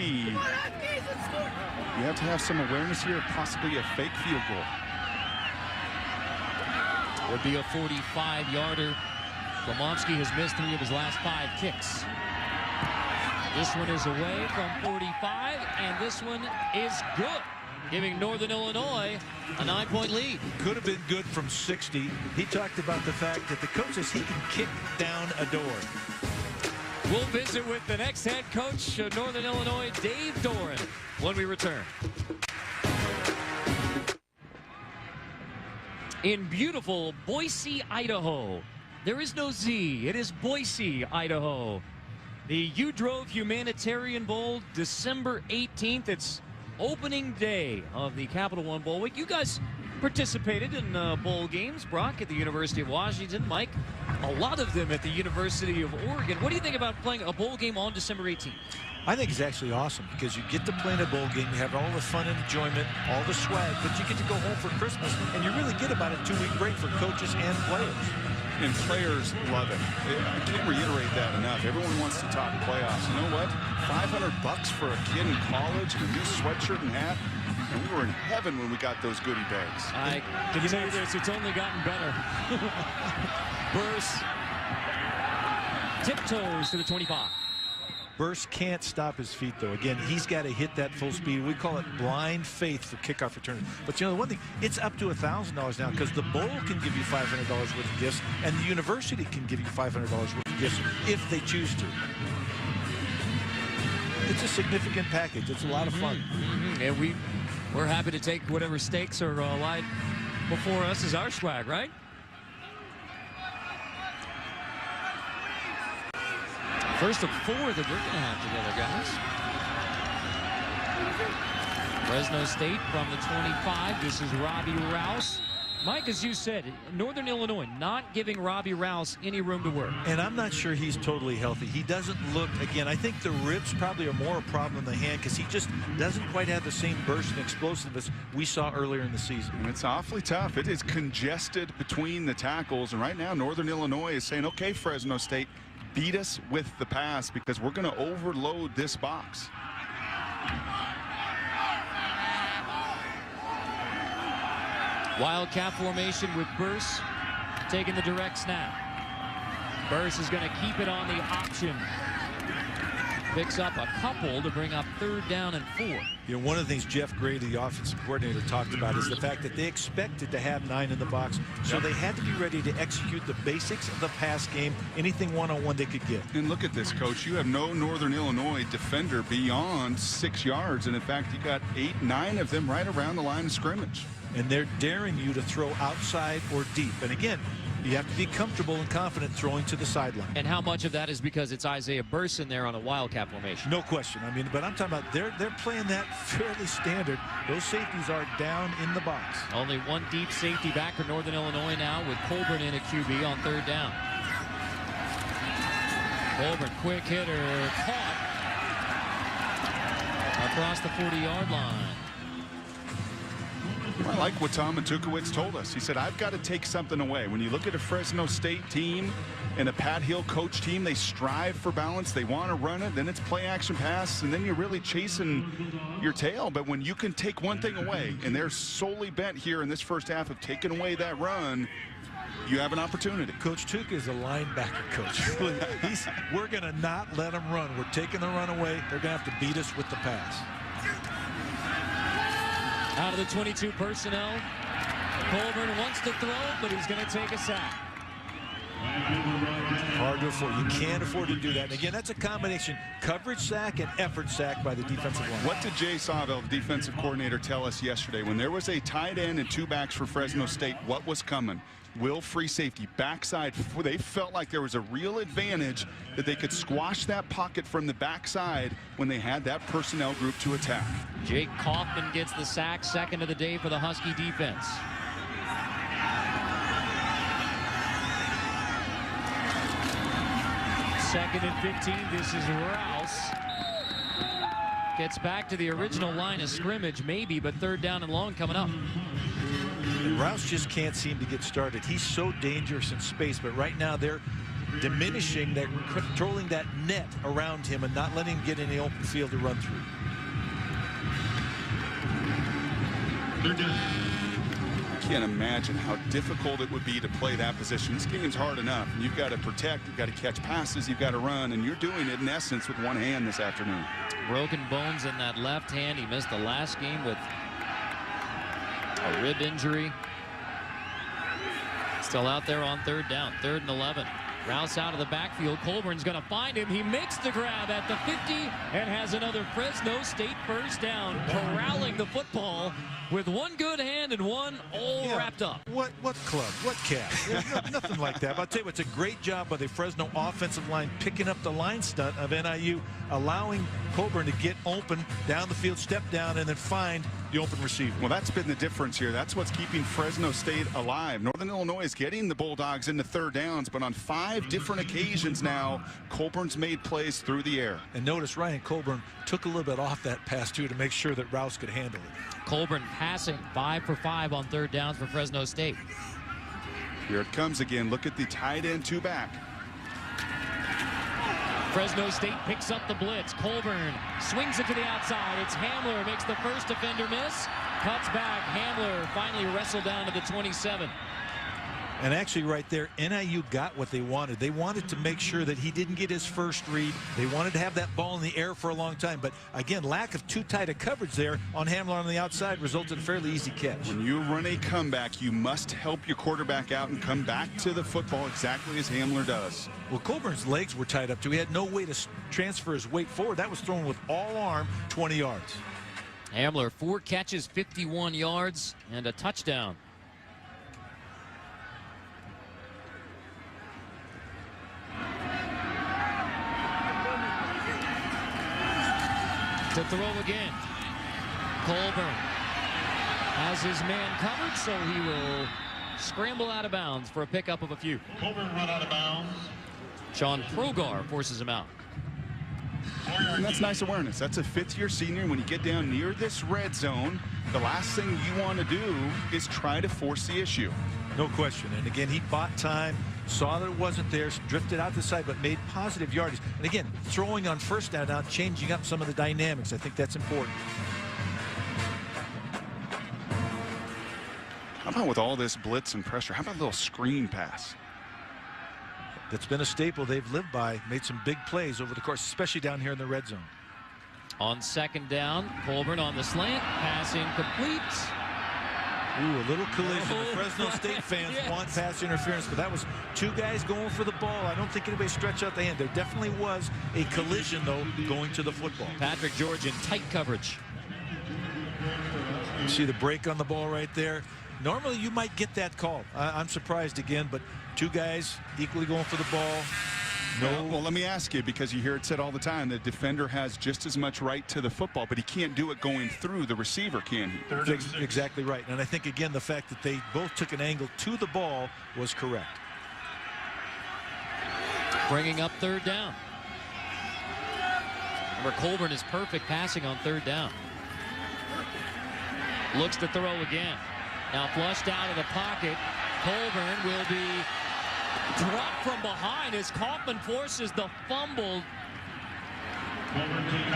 You have to have some awareness here, possibly a fake field goal. Would be a 45-yarder. Komomski has missed 3 of his last 5 kicks. This one is away from 45, and this one is good, giving Northern Illinois a 9-point lead. Could have been good from 60. He talked about the fact that the coach says he can kick down a door. We'll visit with the next head coach of Northern Illinois, Dave Doran, when we return. In beautiful Boise, Idaho, there is no Z. It is Boise, Idaho. The uDrove Humanitarian Bowl, December 18th. It's opening day of the Capital One Bowl Week. You guys participated in bowl games, Brock, at the University of Washington. Mike, a lot of them at the University of Oregon. What do you think about playing a bowl game on December 18th? I think it's actually awesome because you get to play in a bowl game, you have all the fun and enjoyment, all the swag, but you get to go home for Christmas, and you really get about a 2-week break for coaches and players. And players love it. I can't reiterate that enough. Everyone wants to talk playoffs. You know what? $500 for a kid in college and a new sweatshirt and hat. And we were in heaven when we got those goodie bags. I can tell you this, it's only gotten better. Burse tiptoes to the 25. Burse can't stop his feet, though. Again, he's got to hit that full speed. We call it blind faith for kickoff return. But, you know, one thing, it's up to $1,000 now because the bowl can give you $500 worth of gifts, and the university can give you $500 worth of gifts if they choose to. It's a significant package. It's a lot of fun. And we're happy to take whatever stakes are lied before us as our swag, right? First of 4 that we're going to have together, guys. Fresno State from the 25. This is Robbie Rouse. Mike, as you said, Northern Illinois not giving Robbie Rouse any room to work. And I'm not sure he's totally healthy. He doesn't look, again, I think the ribs probably are more a problem than the hand because he just doesn't quite have the same burst and explosiveness we saw earlier in the season. And it's awfully tough. It is congested between the tackles. And right now, Northern Illinois is saying, okay, Fresno State, beat us with the pass because we're going to overload this box. Wildcat formation with Burse taking the direct snap. Burse is going to keep it on the option. Picks up a couple to bring up 3rd down and 4. You know, one of the things Jeff Gray, the offensive coordinator, talked about is the fact that they expected to have 9 in the box, so they had to be ready to execute the basics of the pass game, anything one-on-one they could get. And look at this, Coach. You have no Northern Illinois defender beyond 6 yards, and in fact, you got 8, 9 of them right around the line of scrimmage. And they're daring you to throw outside or deep. And again, you have to be comfortable and confident throwing to the sideline. And how much of that is because it's Isaiah Burse in there on a Wildcat formation? No question. I mean, but I'm talking about they're playing that fairly standard. Those safeties are down in the box. Only one deep safety back for Northern Illinois now with Colburn in at QB on 3rd down. Colburn, quick hitter, caught across the 40-yard line. I like what Tom Matukewicz told us. He said, I've got to take something away. When you look at a Fresno State team and a Pat Hill coach team, they strive for balance. They want to run it. Then it's play action pass. And then you're really chasing your tail. But when you can take one thing away, and they're solely bent here in this first half of taking away that run, you have an opportunity. Coach Tuca is a linebacker coach. We're going to not let them run. We're taking the run away. They're going to have to beat us with the pass. Out of the 22 personnel, Colburn wants to throw, but he's going to take a sack. Hard to afford. You can't afford to do that. And again, that's a combination coverage sack and effort sack by the defensive line. What did Jay Sawville, the defensive coordinator, tell us yesterday? When there was a tight end and 2 backs for Fresno State, what was coming? Will free safety, backside. They felt like there was a real advantage that they could squash that pocket from the backside when they had that personnel group to attack. Jake Kaufman gets the sack, 2nd of the day for the Husky defense. Second and 15. This is Rouse. Gets back to the original line of scrimmage, maybe, but 3rd down and long coming up. And Rouse just can't seem to get started. He's so dangerous in space, but right now they're diminishing that, controlling that net around him and not letting him get in the open field to run through. I can't imagine how difficult it would be to play that position. This game's hard enough. You've got to protect, you've got to catch passes, you've got to run, and you're doing it in essence with one hand this afternoon. Broken bones in that left hand. He missed the last game with a rib injury. Still out there on 3rd down, 3rd and 11. Rouse out of the backfield. Colburn's going to find him. He makes the grab at the 50 and has another Fresno State first down, corralling the football with one good hand and one all wrapped up. What club? What cat? Nothing like that. But I'll tell you what, it's a great job by the Fresno offensive line picking up the line stunt of NIU, allowing Colburn to get open down the field, step down, and then find the open receiver. Well, that's been the difference here. That's what's keeping Fresno State alive. Northern Illinois is getting the Bulldogs into 3rd downs, but on 5 different occasions now, Colburn's made plays through the air. And notice Ryan Colburn took a little bit off that pass, too, to make sure that Rouse could handle it. Colburn passing 5 for 5 on 3rd downs for Fresno State. Here it comes again. Look at the tight end 2 back. Fresno State picks up the blitz. Colburn swings it to the outside. It's Hamler, makes the first defender miss. Cuts back. Hamler finally wrestled down to the 27. And actually right there, NIU got what they wanted. They wanted to make sure that he didn't get his first read. They wanted to have that ball in the air for a long time. But again, lack of too tight a coverage there on Hamler on the outside resulted in a fairly easy catch. When you run a comeback, you must help your quarterback out and come back to the football exactly as Hamler does. Well, Colburn's legs were tied up too. He had no way to transfer his weight forward. That was thrown with all arm, 20 yards. Hamler, 4 catches, 51 yards, and a touchdown. To throw again. Colburn has his man covered, so he will scramble out of bounds for a pickup of a few. Colburn run out of bounds. Sean Progar forces him out. And that's nice awareness. That's a fifth-year senior. When you get down near this red zone, the last thing you want to do is try to force the issue. No question. And again, he bought time, saw that it wasn't there, drifted out the side, but made positive yardage. And again, throwing on first down now, changing up some of the dynamics. I think that's important. How about with all this blitz and pressure? How about a little screen pass? That's been a staple they've lived by. Made some big plays over the course, especially down here in the red zone. On second down, Colburn on the slant, pass incomplete. Ooh, a little collision. The Fresno State fans want pass interference, but that was two guys going for the ball. I don't think anybody stretched out the hand. There definitely was a collision, though, going to the football. Patrick George in tight coverage. You see the break on the ball right there. Normally, you might get that call. I'm surprised again, but two guys equally going for the ball. No. Well, let me ask you, because you hear it said all the time, the defender has just as much right to the football, but he can't do it going through the receiver, can he? Exactly right. And I think, again, the fact that they both took an angle to the ball was correct. Bringing up third down. Remember, Colburn is perfect passing on third down. Looks to throw again. Now flushed out of the pocket. Colburn will be dropped from behind as Kaufman forces the fumble.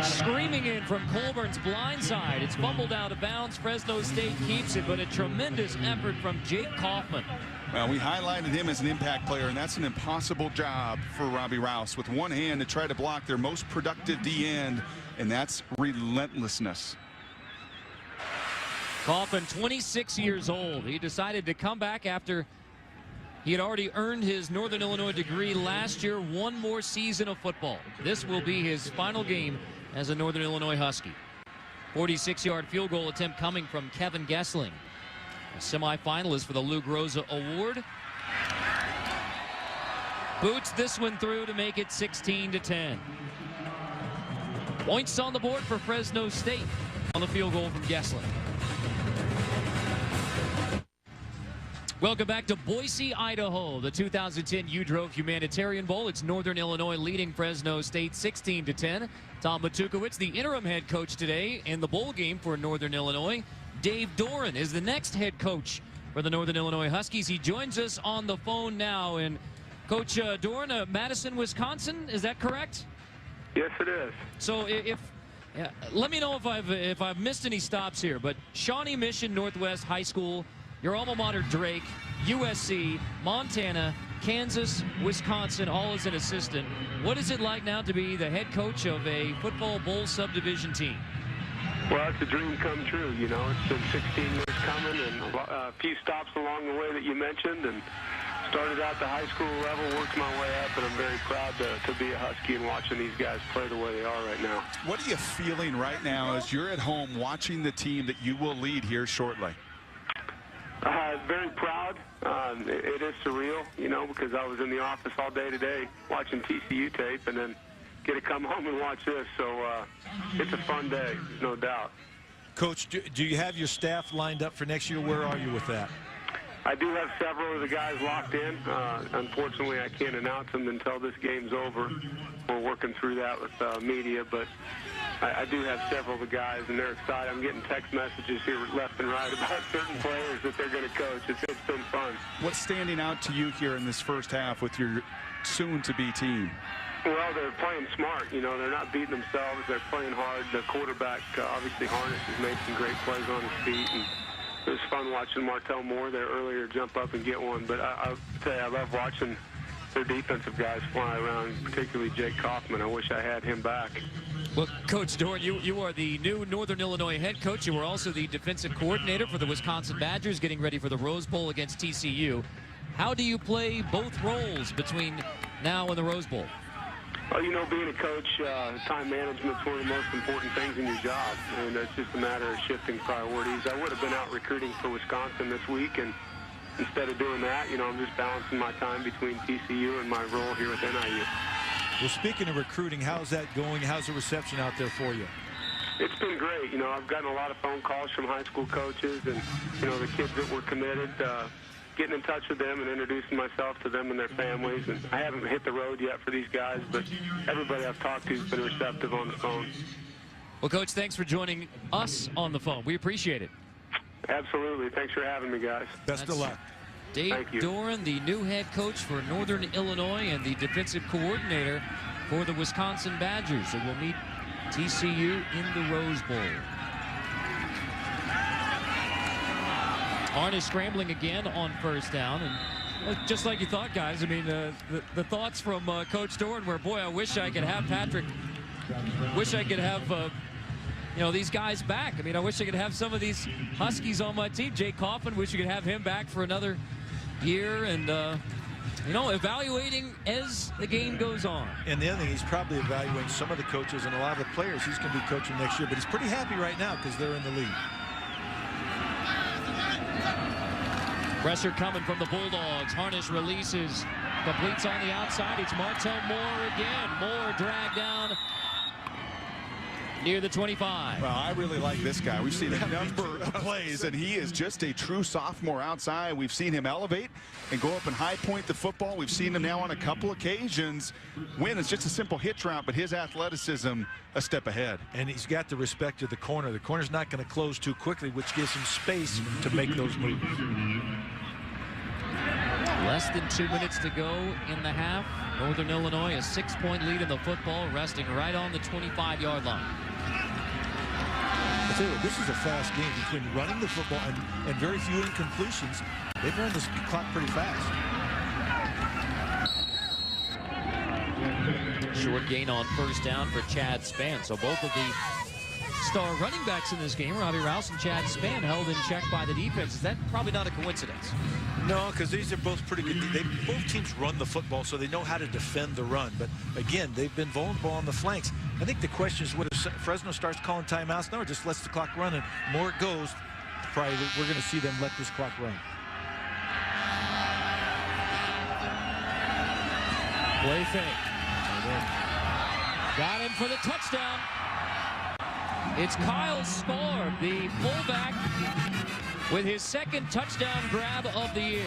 Screaming in from Colburn's blind side. It's fumbled out of bounds. Fresno State keeps it, but a tremendous effort from Jake Kaufman. Well, we highlighted him as an impact player, and that's an impossible job for Robbie Rouse. With one hand to try to block their most productive D-end, and that's relentlessness. Kaufman, 26 years old. He decided to come back after he had already earned his Northern Illinois degree last year. One more season of football. This will be his final game as a Northern Illinois Husky. 46-yard field goal attempt coming from Kevin Gessling, a semifinalist for the Lou Groza Award. Boots this one through to make it 16-10. Points on the board for Fresno State on the field goal from Gessling. Welcome back to Boise, Idaho, the 2010 uDrove Humanitarian Bowl. It's Northern Illinois leading Fresno State 16-10. Tom Matukewicz, the interim head coach today in the bowl game for Northern Illinois. Dave Doran is the next head coach for the Northern Illinois Huskies. He joins us on the phone now. And Coach Doran, Madison, Wisconsin, is that correct? Yes, it is. So let me know if I've missed any stops here. But Shawnee Mission Northwest High School, your alma mater Drake, USC, Montana, Kansas, Wisconsin, all as an assistant. What is it like now to be the head coach of a football bowl subdivision team? Well, it's a dream come true. You know, it's been 16 years coming and a few stops along the way that you mentioned, and started at the high school level, worked my way up, and I'm very proud to be a Husky and watching these guys play the way they are right now. What are you feeling right now as you're at home watching the team that you will lead here shortly? Very proud. It is surreal, you know, because I was in the office all day today watching TCU tape and then get to come home and watch this. So it's a fun day, no doubt. Coach, do you have your staff lined up for next year? Where are you with that? I do have several of the guys locked in. Unfortunately, I can't announce them until this game's over. We're working through that with media, but I do have several of the guys, and they're excited. I'm getting text messages here left and right about certain players that they're going to coach. It's been fun. What's standing out to you here in this first half with your soon-to-be team? Well, they're playing smart. You know, they're not beating themselves. They're playing hard. The quarterback, obviously, Harnish has made some great plays on his feet, and it was fun watching Martell Moore there earlier jump up and get one. But I'll tell you, I love watching their defensive guys fly around, particularly Jake Kaufman. I wish I had him back. Well, Coach Doran, you are the new Northern Illinois head coach. You were also the defensive coordinator for the Wisconsin Badgers, getting ready for the Rose Bowl against TCU. How do you play both roles between now and the Rose Bowl? Well, you know, being a coach, time management is one of the most important things in your job, and it's just a matter of shifting priorities. I would have been out recruiting for Wisconsin this week, and instead of doing that, you know, I'm just balancing my time between TCU and my role here with NIU. Well, speaking of recruiting, how's that going? How's the reception out there for you? it's been great. You know, I've gotten a lot of phone calls from high school coaches and, you know, the kids that were committed, getting in touch with them and introducing myself to them and their families. And I haven't hit the road yet for these guys, but everybody I've talked to has been receptive on the phone. Well, Coach, thanks for joining us on the phone. We appreciate it. Absolutely. Thanks for having me, guys. Best of luck. Dave Doran, the new head coach for Northern Illinois and the defensive coordinator for the Wisconsin Badgers, who will meet TCU in the Rose Bowl. Harnish scrambling again on first down, and just like you thought, guys. I mean, the thoughts from Coach Doran were, boy, I wish I could have Patrick. Wish I could have, you know, these guys back. I mean, I wish I could have some of these Huskies on my team. Jay Coffin, wish you could have him back for another year, and you know, evaluating as the game goes on. And the other thing, he's probably evaluating some of the coaches and a lot of the players he's going to be coaching next year, but he's pretty happy right now because they're in the lead. Pressure coming from the Bulldogs. Harnish releases, completes on the outside. It's Martell Moore again. Moore dragged down near the 25. Well, I really like this guy. We've seen a number of plays, and he is just a true sophomore outside. We've seen him elevate and go up and high point the football. We've seen him now on a couple occasions win. It's just a simple hitch route, but his athleticism a step ahead. And he's got the respect of the corner. The corner's not going to close too quickly, which gives him space to make those moves. Less than 2 minutes to go in the half. Northern Illinois a 6-point lead in the football, resting right on the 25-yard line. I'll tell you what, this is a fast game between running the football and very few incompletions. They've run this clock pretty fast. Short gain on first down for Chad Spann. So both of the star running backs in this game, Robbie Rouse and Chad Spann, held in check by the defense. Is that probably not a coincidence? No, because these are both pretty good. Both teams run the football, so they know how to defend the run. But again, they've been vulnerable on the flanks. I think the question is, what if Fresno starts calling timeouts? No, or just lets the clock run, and the more it goes, probably we're going to see them let this clock run. Play fake. Got him for the touchdown. It's Kyle Scarb, the fullback, with his second touchdown grab of the year.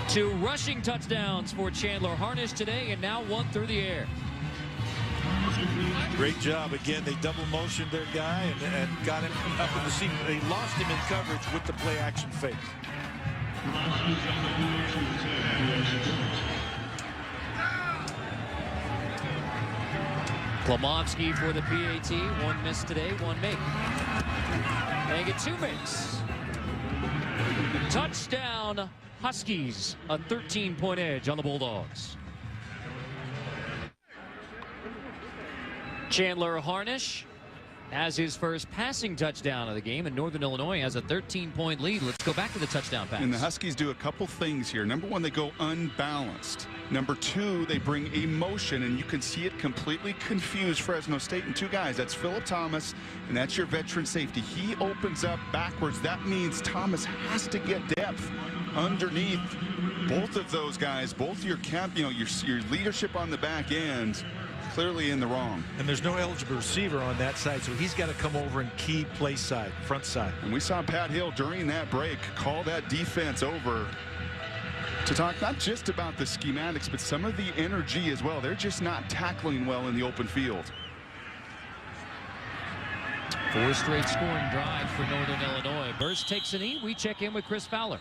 2 rushing touchdowns for Chandler Harnish today, and now 1 through the air. Great job. Again, they double motioned their guy and got him up in the seam. They lost him in coverage with the play action fake. Klomovsky for the PAT. 1 miss today, 1 make. They get 2 makes. Touchdown Huskies. A 13-point edge on the Bulldogs. Chandler Harnish has his first passing touchdown of the game, and Northern Illinois has a 13-point lead. Let's go back to the touchdown pass. And the Huskies do a couple things here. Number 1, they go unbalanced. Number 2, they bring emotion, and you can see it completely confuse Fresno State and 2 guys. That's Phillip Thomas, and that's your veteran safety. He opens up backwards. That means Thomas has to get depth underneath both of those guys. Both your your leadership on the back end clearly in the wrong. And there's no eligible receiver on that side, so he's got to come over and key play side, front side. And we saw Pat Hill during that break call that defense over to talk not just about the schematics, but some of the energy as well. They're just not tackling well in the open field. 4 straight scoring drives for Northern Illinois. Burst takes a knee. We check in with Chris Fowler.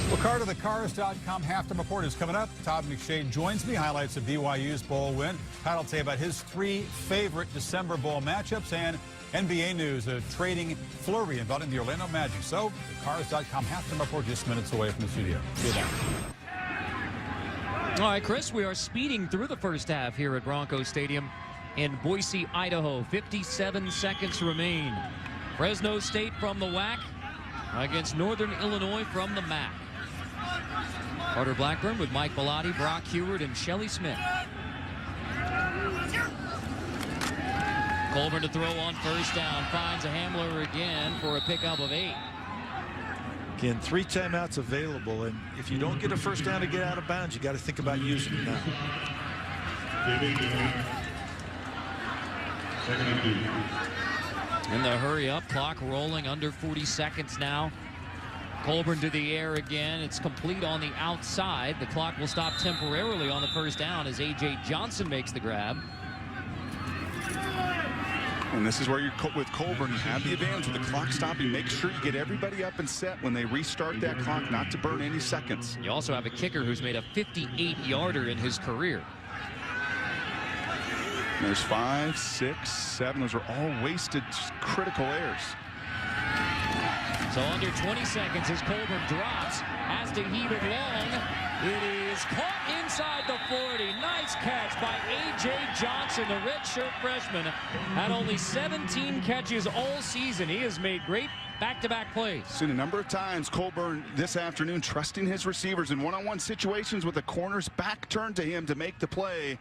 Well, Carter, the Cars.com halftime report is coming up. Todd McShay joins me. Highlights of BYU's bowl win. Todd will tell you about his 3 favorite December bowl matchups and NBA news, a trading flurry involving the Orlando Magic. So, the Cars.com halftime report just minutes away from the studio. See you then. All right, Chris, we are speeding through the first half here at Bronco Stadium in Boise, Idaho. 57 seconds remain. Fresno State from the WAC against Northern Illinois from the MAC. Carter Blackburn with Mike Bellotti, Brock Heward, and Shelly Smith. Colburn to throw on first down. Finds a Hamler again for a pickup of 8. Again, 3 timeouts available, and if you don't get a first down to get out of bounds, you got to think about using it now. In the hurry up, clock rolling, under 40 seconds now. Colburn to the air again. It's complete on the outside. The clock will stop temporarily on the first down as A.J. Johnson makes the grab. And this is where you're with Colburn. You have the advantage with the clock stopping. Make sure you get everybody up and set when they restart that clock, not to burn any seconds. You also have a kicker who's made a 58-yarder in his career. There's 5, 6, 7. Those are all wasted critical errors. So under 20 seconds as Colburn drops, has to heave it long. It is caught inside the 40. Nice catch by A.J. Johnson, the redshirt freshman. Had only 17 catches all season. He has made great back-to-back plays. Seen a number of times Colburn this afternoon trusting his receivers in one-on-one situations with the corner's back turned to him to make the play.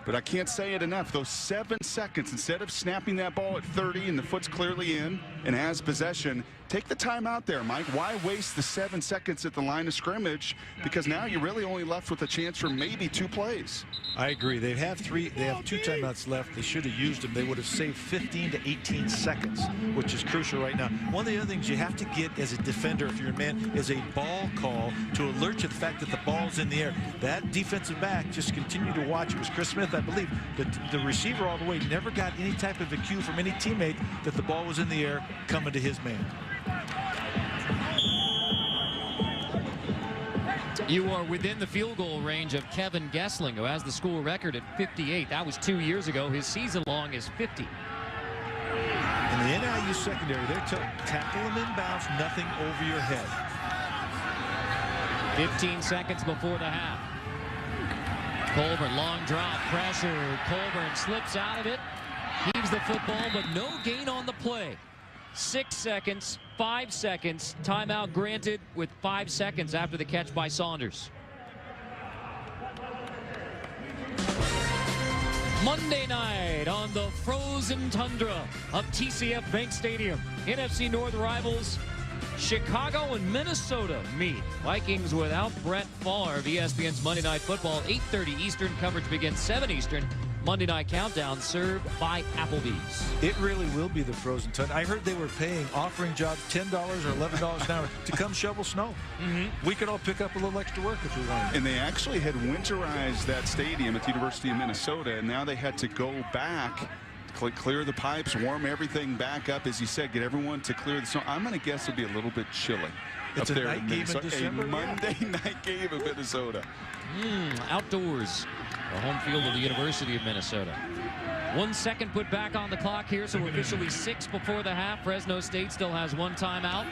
But I can't say it enough. Those 7 seconds, instead of snapping that ball at 30 and the foot's clearly in and has possession, take the time out there, Mike. Why waste the 7 seconds at the line of scrimmage? Because now you're really only left with a chance for maybe 2 plays. I agree. They have 2 timeouts left. They should have used them. They would have saved 15 to 18 seconds, which is crucial right now. One of the other things you have to get as a defender, if you're a man, is a ball call to alert you to the fact that the ball's in the air. That defensive back just continue to watch. It was Chris Smith, I believe. The receiver all the way never got any type of a cue from any teammate that the ball was in the air coming to his man. You are within the field goal range of Kevin Gessling, who has the school record at 58. That was 2 years ago. His season long is 50. In the NIU secondary, they're tackle them inbounds, nothing over your head. 15 seconds before the half. Colburn, long drop, pressure. Colburn slips out of it, heaves the football, but no gain on the play. 6 seconds, 5 seconds, timeout granted with 5 seconds after the catch by Saunders. Monday night on the frozen tundra of TCF Bank Stadium. NFC North rivals Chicago and Minnesota meet. Vikings without Brett Favre. ESPN's Monday Night Football, 8:30 Eastern. Coverage begins 7 Eastern. Monday Night Countdown served by Applebee's. It really will be the frozen tundra. I heard they were offering jobs $10 or $11 an hour to come shovel snow. We could all pick up a little extra work if we wanted. And they actually had winterized that stadium at the University of Minnesota, and now they had to go back, clear the pipes, warm everything back up, as you said, get everyone to clear the snow. I'm going to guess it'll be a little bit chilly. It's up a there night game in December. A Monday night game in Minnesota. Outdoors. The home field of the University of Minnesota. 1 second put back on the clock here, so officially 6 before the half. Fresno State still has 1 timeout.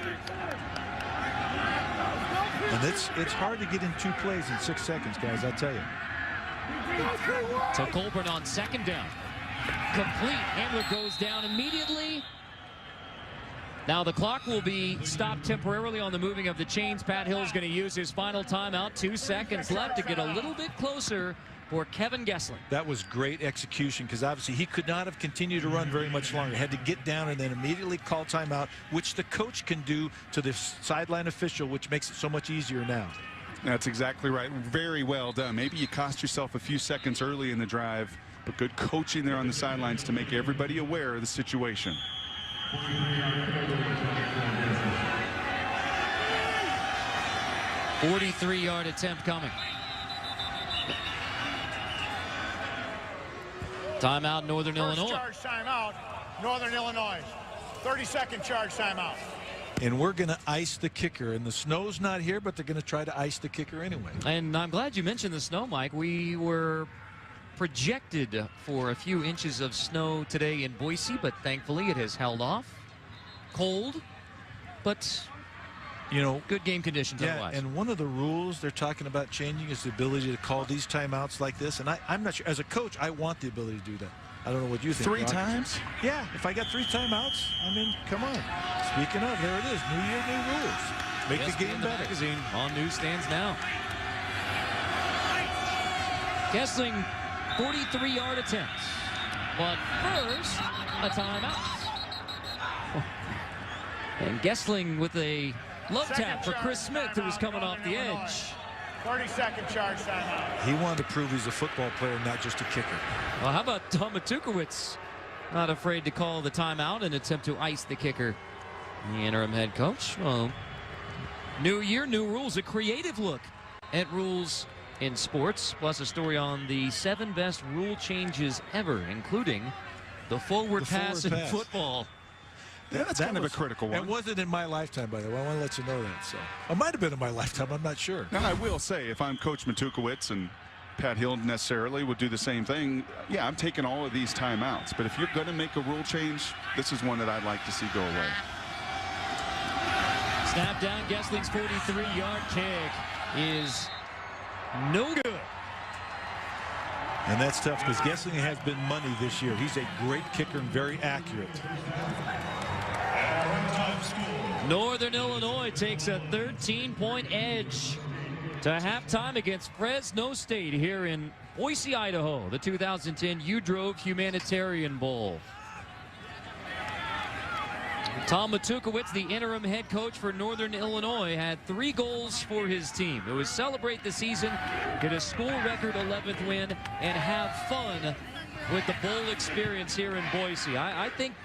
And it's hard to get in 2 plays in 6 seconds, guys, I tell you. So Colburn on second down. Complete. Handler goes down immediately. Now the clock will be stopped temporarily on the moving of the chains. Pat Hill's going to use his final timeout. 2 seconds left to get a little bit closer for Kevin Gessling. That was great execution, because obviously he could not have continued to run very much longer. He had to get down and then immediately call timeout, which the coach can do to the sideline official, which makes it so much easier now. That's exactly right. Very well done. Maybe you cost yourself a few seconds early in the drive, but good coaching there on the sidelines to make everybody aware of the situation. A 43-yard attempt coming. Timeout, Northern Illinois. Charge timeout, Northern Illinois. 30-second charge timeout. And we're going to ice the kicker. And the snow's not here, but they're going to try to ice the kicker anyway. And I'm glad you mentioned the snow, Mike. We were projected for a few inches of snow today in Boise, but thankfully it has held off. Cold, but you know, good game conditions otherwise. And one of the rules they're talking about changing is the ability to call these timeouts like this. And I'm not sure. As a coach, I want the ability to do that. I don't know what you think. 3 times? Yeah, if I got 3 timeouts, I mean, come on. Speaking of, there it is. New year, new rules. Make the game better. Magazine on newsstands now. Gessling, 43-yard attempts. But first, a timeout. And Gessling with a love tap for Chris Smith, who was coming off the edge. 30-second charge timeout. He wanted to prove he's a football player, not just a kicker. Well, how about Matukewicz? Not afraid to call the timeout and attempt to ice the kicker. The interim head coach. Well, new year, new rules. A creative look at rules in sports, plus a story on the 7 best rule changes ever, including the forward pass in football. Yeah, that's kind of a critical one. It wasn't in my lifetime, by the way. I want to let you know that. So it might have been in my lifetime. I'm not sure. Now, I will say, if I'm Coach Matukewicz, and Pat Hill necessarily would do the same thing, yeah, I'm taking all of these timeouts. But if you're going to make a rule change, this is one that I'd like to see go away. Snap down. Gessling's 43-yard kick is no good. And that's tough because Gessling has been money this year. He's a great kicker and very accurate. Northern Illinois takes a 13-point edge to halftime against Fresno State here in Boise, Idaho, the 2010 uDrove Humanitarian Bowl. Tom Matukewicz, the interim head coach for Northern Illinois, had 3 goals for his team. It was celebrate the season, get a school record 11th win, and have fun with the bowl experience here in Boise. I think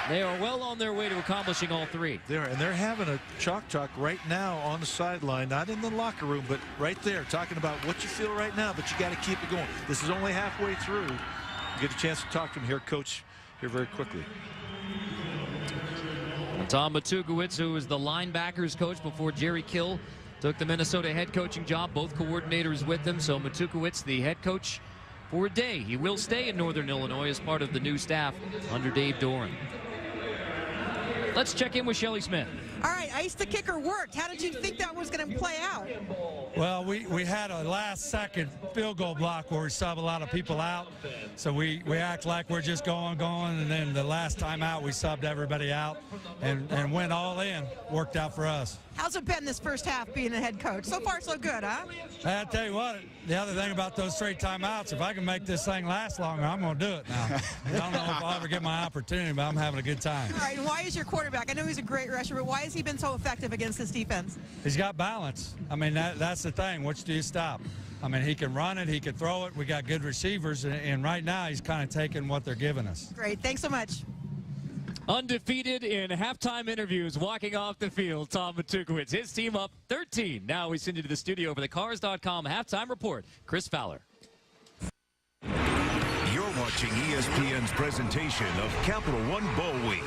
they are well on their way to accomplishing all 3. And they're having a chalk talk right now on the sideline, not in the locker room, but right there, talking about what you feel right now, but you got to keep it going. This is only halfway through. You get a chance to talk to him here, Coach, here very quickly. Tom Matukewicz, who was the linebackers coach before Jerry Kill took the Minnesota head coaching job, both coordinators with him. So Matukewicz, the head coach for a day. He will stay in Northern Illinois as part of the new staff under Dave Doran. Let's check in with Shelly Smith. All right, ice the kicker worked. How did you think that was going to play out? Well, we had a last-second field goal block where we sub a lot of people out. So we act like we're just going, and then the last time out, we subbed everybody out and went all in. Worked out for us. How's it been this first half being a head coach? So far, so good, huh? I tell you what, the other thing about those straight timeouts, if I can make this thing last longer, I'm going to do it now. I don't know if I'll ever get my opportunity, but I'm having a good time. All right, and why is your quarterback? I know he's a great rusher, but why has he been so effective against this defense? He's got balance. I mean, that's the thing. Which do you stop? I mean, he can run it, he can throw it. We got good receivers, and right now he's kind of taking what they're giving us. Great. Thanks so much. Undefeated in halftime interviews, walking off the field, Tom Matukewicz. His team up 13. Now we send you to the studio for the Cars.com halftime report. Chris Fowler. You're watching ESPN's presentation of Capital One Bowl Week.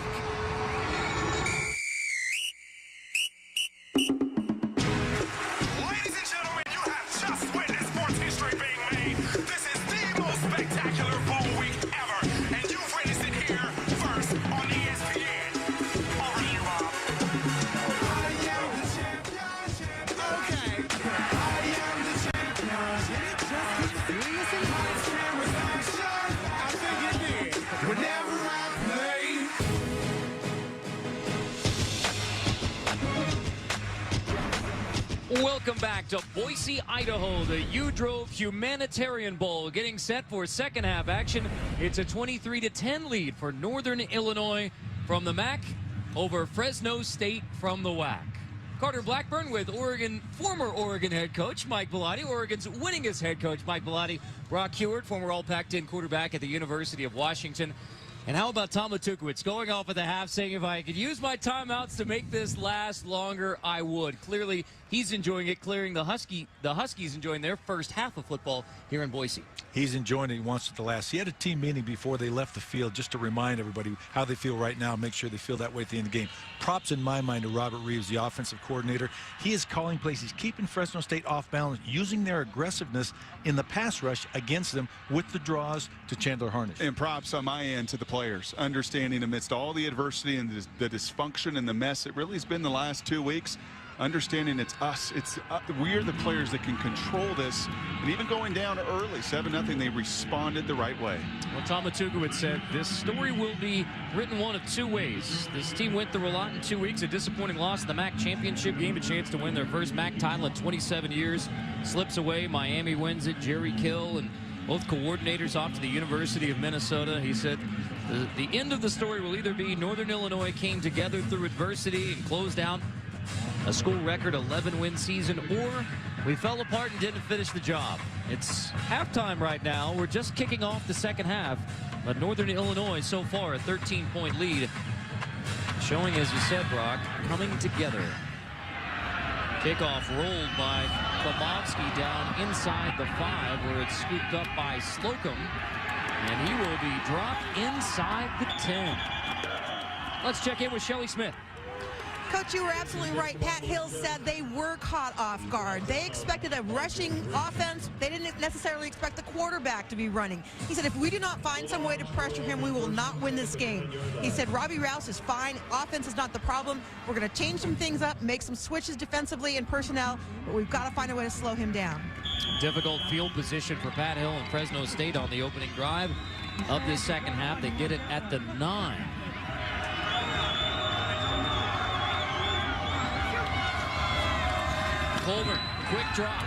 Ladies and gentlemen, you have just witnessed sports history being made. This is the most spectacular bowl week ever, and you've witnessed it here first on ESPN. Over to you, Bob. I am the champion. Okay. I am the champion. It just gets serious and lights, cameras, action. I think it did. Whenever I play. Welcome back to Boise, Idaho, the uDrove Humanitarian Bowl, getting set for second half action. It's a 23-10 lead for Northern Illinois from the MAC over Fresno State from the WAC. Carter Blackburn with former Oregon head coach Mike Bellotti, Oregon's winningest head coach Mike Bellotti, Brock Heward, former All-Pac-10 quarterback at the University of Washington. And how about Tom Matukewicz going off at the half saying, if I could use my timeouts to make this last longer, I would. Clearly, he's enjoying it, clearing the Huskies enjoying their first half of football here in Boise. He's enjoying it. He wants it to last. He had a team meeting before they left the field just to remind everybody how they feel right now, make sure they feel that way at the end of the game. Props in my mind to Robert Reeves, the offensive coordinator. He is calling plays. He's keeping Fresno State off balance, using their aggressiveness in the pass rush against them with the draws to Chandler Harnish. And props on my end to the players, understanding amidst all the adversity and the dysfunction and the mess it really has been the last 2 weeks, understanding it's us. We're the players that can control this. And even going down early, 7-0, they responded the right way. Well, Tom Matukewicz said this story will be written one of 2 ways. This team went through a lot in 2 weeks. A disappointing loss in the MAC championship game, a chance to win their first MAC title in 27 years. Slips away. Miami wins it. Jerry Kill and both coordinators off to the University of Minnesota. He said the end of the story will either be Northern Illinois came together through adversity and closed out a school record 11-win season, or We fell apart and didn't finish the job. It's halftime right now. We're just kicking off the second half. But Northern Illinois so far a 13-point lead. Showing, as you said, Brock, coming together. Kickoff rolled by Klobowski down inside the 5 where it's scooped up by Slocum. And he will be dropped inside the 10. Let's check in with Shelly Smith. Coach, you were absolutely right. Pat Hill said they were caught off guard. They expected a rushing offense. They didn't necessarily expect the quarterback to be running. He said, if we do not find some way to pressure him, we will not win this game. He said, Robbie Rouse is fine. Offense is not the problem. We're going to change some things up, make some switches defensively and personnel, but we've got to find a way to slow him down. Difficult field position for Pat Hill and Fresno State on the opening drive of this second half. They get it at the 9. Colbert, quick drop,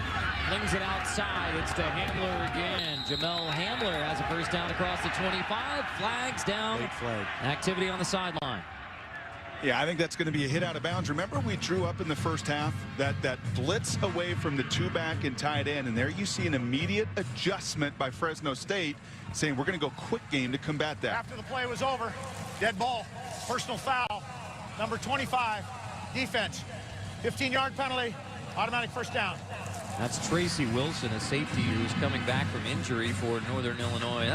flings it outside. It's to Hamler again. Jamel Hamler has a first down across the 25. Flags down. Big flag. Activity on the sideline. Yeah, I think that's going to be a hit out of bounds. Remember, we drew up in the first half that blitz away from the 2-back and tight end, and there you see an immediate adjustment by Fresno State, saying we're going to go quick game to combat that. After the play was over, dead ball, personal foul, number 25, defense, 15-yard penalty, automatic first down. That's Tracy Wilson, a safety who's coming back from injury for Northern Illinois.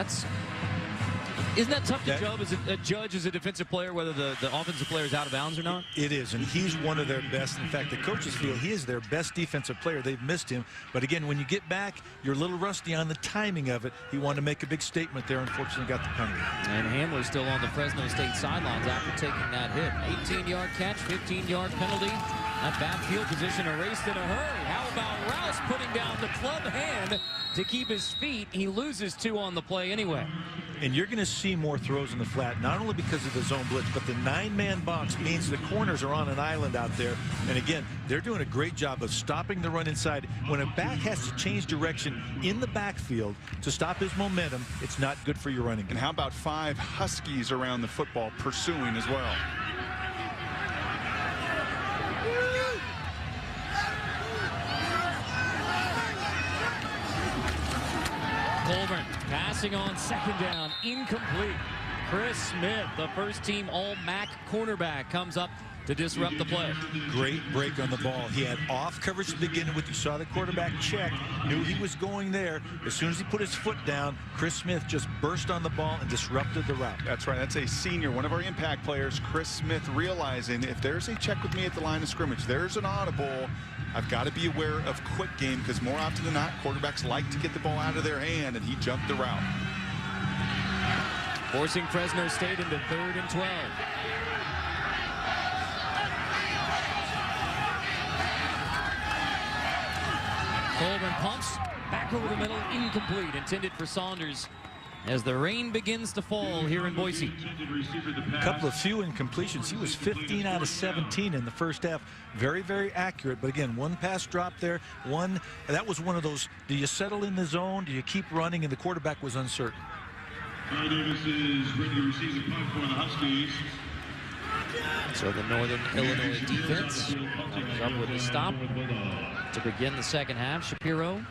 Isn't that tough to judge as a defensive player, whether the offensive player is out of bounds or not? It is, and he's one of their best. In fact, the coaches feel he is their best defensive player. They've missed him. But again, when you get back, you're a little rusty on the timing of it. He wanted to make a big statement there. Unfortunately, got the penalty. And Hamler's still on the Fresno State sidelines after taking that hit. 18-yard catch, 15-yard penalty. That bad field position erased in a hurry. How about Rouse putting down the club hand to keep his feet? He loses 2 on the play anyway. And you're going to see more throws in the flat, not only because of the zone blitz, but the 9-man box means the corners are on an island out there. And again, they're doing a great job of stopping the run inside. When a back has to change direction in the backfield to stop his momentum, it's not good for your running game. And how about 5 Huskies around the football pursuing as well? Colburn passing on second down, incomplete. Chris Smith, the first-team All-MAC cornerback, comes up to disrupt the play. Great break on the ball. He had off coverage to begin with. You saw the quarterback check, knew he was going there. As soon as he put his foot down, Chris Smith just burst on the ball and disrupted the route. That's right. That's a senior, one of our impact players, Chris Smith, realizing if there's a check with me at the line of scrimmage, there's an audible, I've got to be aware of quick game, because more often than not, quarterbacks like to get the ball out of their hand, and he jumped the route. Forcing Fresno State into 3rd and 12. Colburn pumps back over the middle, incomplete, intended for Saunders as the rain begins to fall here in Boise. A couple of few incompletions. He was 15 out of 17 in the first half. Very, very accurate. But again, one pass drop there. That was one of those, do you settle in the zone? Do you keep running? And the quarterback was uncertain. Davis is ready to receive the punt for the Huskies. So the Northern Illinois defense comes up with a stop to begin the second half. Shapiro